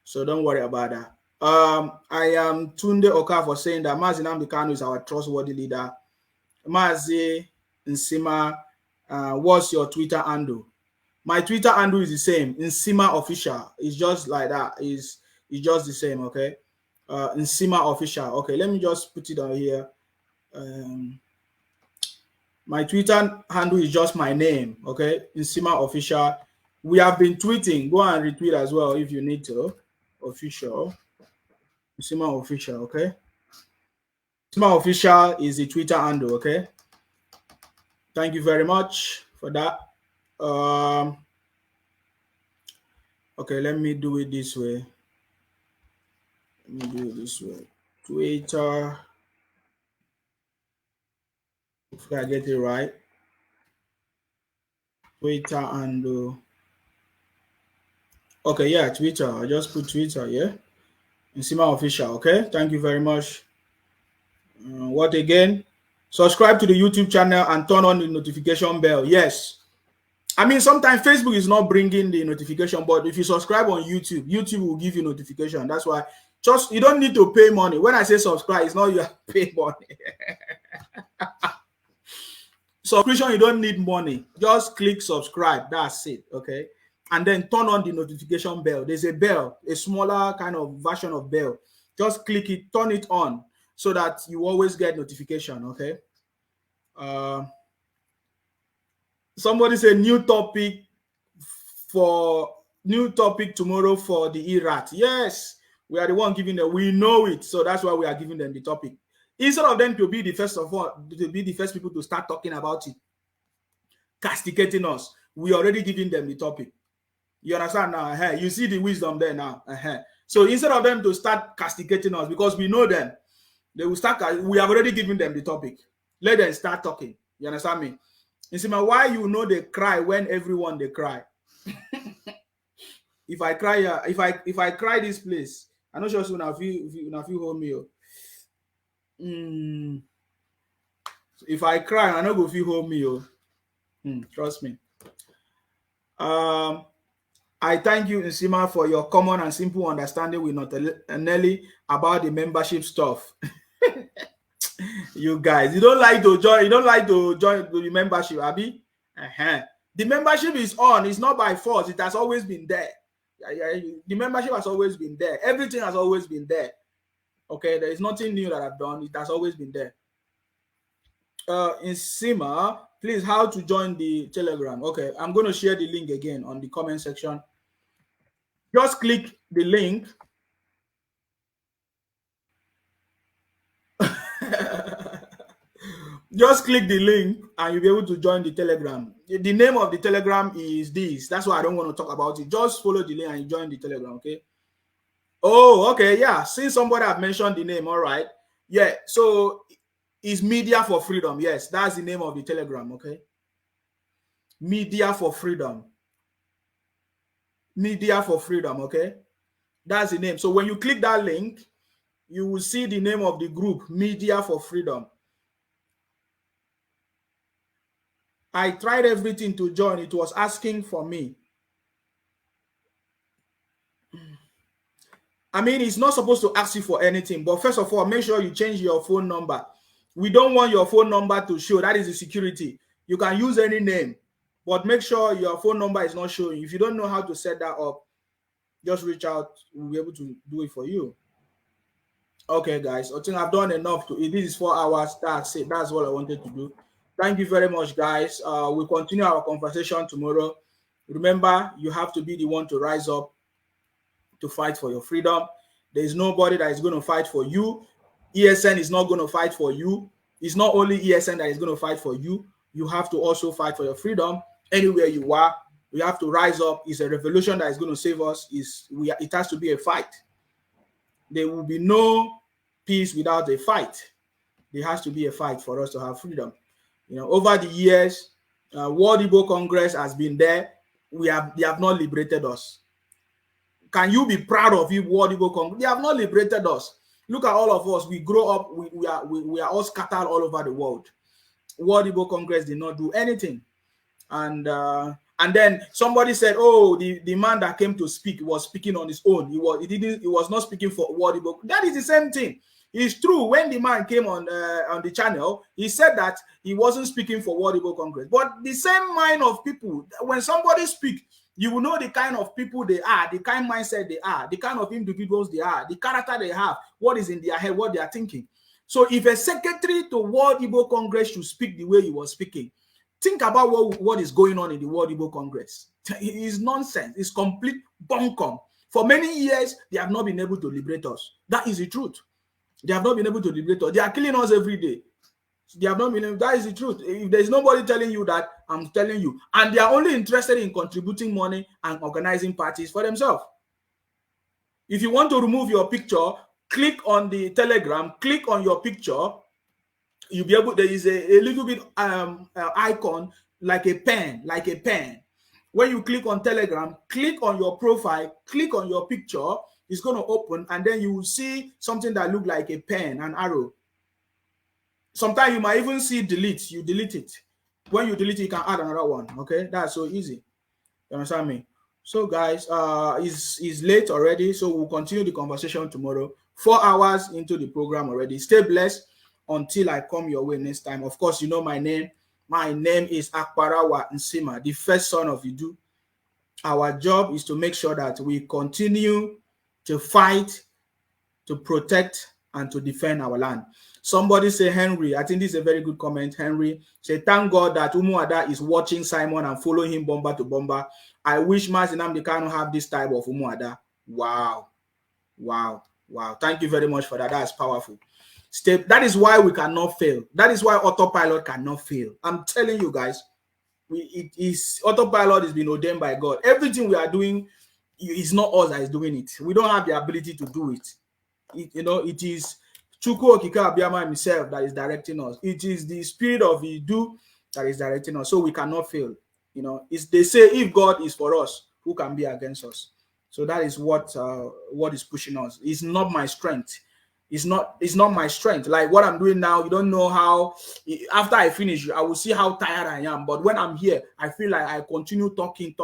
So don't worry about that. I am Tunde Okafor saying that Mazi Nnamdi Kanu is our trustworthy leader. Mazi Nsima, what's your Twitter handle? My Twitter handle is the same. Nsima Official. It's just like that. It's just the same, okay? Nsima Official. Okay, let me just put it on here. My Twitter handle is just my name, okay? Nsima Official. We have been tweeting. Go and retweet as well if you need to. Official. Nsima Official, okay? Nsima Official is the Twitter handle, okay? Thank you very much for that. Okay, let me do it this way. Twitter. If I get it right. Twitter handle. Okay, yeah, Twitter. I just put Twitter, yeah? Nsima Official, okay? Thank you very much. What again? Subscribe to the YouTube channel and turn on the notification bell. Yes. I mean, sometimes Facebook is not bringing the notification, but if you subscribe on YouTube, YouTube will give you notification. That's why you don't need to pay money. When I say subscribe, it's not you pay money. Subscription, you don't need money. Just click subscribe. That's it, okay? And then turn on the notification bell. There's a bell, a smaller kind of version of bell. Just click it, turn it on so that you always get notification, okay? Somebody said new topic tomorrow for the ERAT. Yes, we are the one giving them. We know it, so that's why we are giving them the topic. Instead of them to be the first people to start talking about it, castigating us, we already giving them the topic. You understand now? You see the wisdom there now. So instead of them to start castigating us, because we know them, they will start. We have already given them the topic. Let them start talking. You understand me? You see, why you know they cry when everyone they cry? If I cry, if I cry this place, I'm not sure soon if you hold me. If I cry, I know go feel hold me. Trust me. I thank you, Nsima, for your common and simple understanding with Nelly about the membership stuff. You guys, you don't like to join the membership, Abby. The membership is on. It's not by force. It has always been there. The membership has always been there. Everything has always been there. Okay, there is nothing new that I've done. It has always been there. In Sima, please, how to join the Telegram? Okay, I'm going to share the link again on the comment section. Just click the link. Just click the link and you'll be able to join the Telegram. The name of the Telegram is this. That's why I don't want to talk about it. Just follow the link and join the Telegram, okay? Oh, okay, yeah. Since somebody have mentioned the name, all right. Yeah, so it's Media for Freedom. Yes, that's the name of the Telegram, okay? Media for Freedom. Media for Freedom, okay? That's the name. So when you click that link, you will see the name of the group, Media for Freedom. I tried everything to join. It was asking for me. I mean, it's not supposed to ask you for anything, but first of all, make sure you change your phone number. We don't want your phone number to show. That is the security. You can use any name, but make sure your phone number is not showing. If you don't know how to set that up, just reach out. We'll be able to do it for you. Okay, guys. I think I've done enough. This is 4 hours. That's it. That's what I wanted to do. Thank you very much, guys. We'll continue our conversation tomorrow. Remember, you have to be the one to rise up to fight for your freedom. There's nobody that is going to fight for you. ESN is not going to fight for you. It's not only ESN that is going to fight for you. You have to also fight for your freedom anywhere you are. We have to rise up. It's a revolution that is going to save us. It has to be a fight. There will be no peace without a fight. There has to be a fight for us to have freedom. You know, over the years, World Igbo Congress has been there. They have not liberated us. Can you be proud of you, World Igbo Congress? They have not liberated us. Look at all of us. We grow up. We are all scattered all over the world. World Igbo Congress did not do anything. And then somebody said, "Oh, the man that came to speak was speaking on his own. He was not speaking for World Igbo." That is the same thing. It's true. When the man came on the channel, he said that he wasn't speaking for World Igbo Congress. But the same mind of people, when somebody speaks, you will know the kind of people they are, the kind of mindset they are, the kind of individuals they are, the character they have, what is in their head, what they are thinking. So if a secretary to World Igbo Congress should speak the way he was speaking, think about what is going on in the World Igbo Congress. It is nonsense. It's complete bunkum. For many years, they have not been able to liberate us. That is the truth. They have not been able to liberate us. They are killing us every day. They have not been able. That is the truth. If there is nobody telling you that, I'm telling you. And they are only interested in contributing money and organizing parties for themselves. If you want to remove your picture, click on the Telegram, click on your picture. You'll be able, there is a little bit icon like a pen, When you click on Telegram, click on your profile, click on your picture. It's going to open, and then you will see something that looks like a pen, an arrow. Sometimes you might even see delete. You delete it. When you delete it, you can add another one. Okay, that's so easy. You understand me? So, guys, it's late already, so we'll continue the conversation tomorrow. 4 hours into the program already. Stay blessed until I come your way next time. Of course, you know my name. My name is Akparawa Nsima, the first son of Idu. Our job is to make sure that we continue to fight, to protect, and to defend our land. Somebody say, Henry, I think this is a very good comment. Henry say, thank God that Umuada is watching Simon and following him bomber to bomber. I wish Mazi Nnamdi Kanu have this type of Umuada. Wow. Wow. Wow. Thank you very much for that. That's powerful. That is why we cannot fail. That is why autopilot cannot fail. I'm telling you guys, autopilot is being ordained by God. Everything we are doing, it's not us that is doing it. We don't have the ability to do it. It is Chukwu Okike Abiyama himself that is directing us. It is the spirit of Idu that is directing us. So we cannot fail. They say if God is for us, who can be against us? So that is what is pushing us. It's not my strength. It's not my strength. Like what I'm doing now, you don't know how. After I finish, I will see how tired I am. But when I'm here, I feel like I continue talking.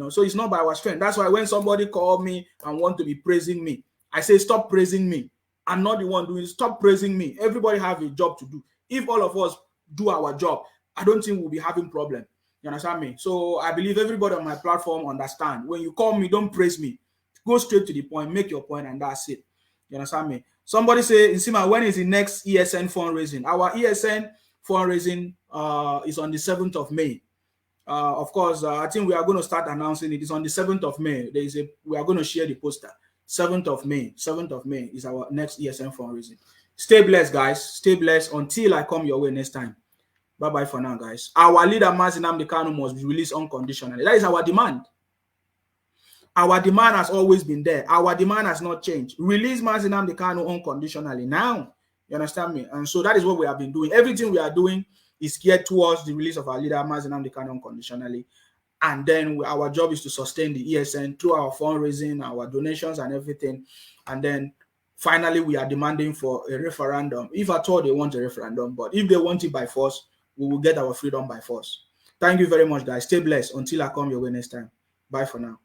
So it's not by our strength. That's why when somebody call me and want to be praising me, I say, stop praising me. and not the one doing it. Stop praising me. Everybody have a job to do. If all of us do our job, I don't think we'll be having problem. You understand me? So I believe everybody on my platform understand. When you call me, don't praise me. Go straight to the point, make your point, and that's it. You understand me? Somebody say, Nsima, when is the next ESN fundraising? Our ESN fundraising is on the 7th of May. Of course, I think we are going to start announcing it. It's on the 7th of May. We are going to share the poster. 7th of May. 7th of May is our next ESN fundraising. Stay blessed, guys. Stay blessed until I come your way next time. Bye-bye for now, guys. Our leader, Mazi Nnamdi Kanu, must be released unconditionally. That is our demand. Our demand has always been there. Our demand has not changed. Release Mazi Nnamdi Kanu unconditionally now. You understand me? And so that is what we have been doing. Everything we are doing is geared towards the release of our leader, Mazi Nnamdi Kanu, unconditionally. And then our job is to sustain the ESN through our fundraising, our donations, and everything. And then finally, we are demanding for a referendum. If at all they want a referendum, but if they want it by force, we will get our freedom by force. Thank you very much, guys. Stay blessed until I come your way next time. Bye for now.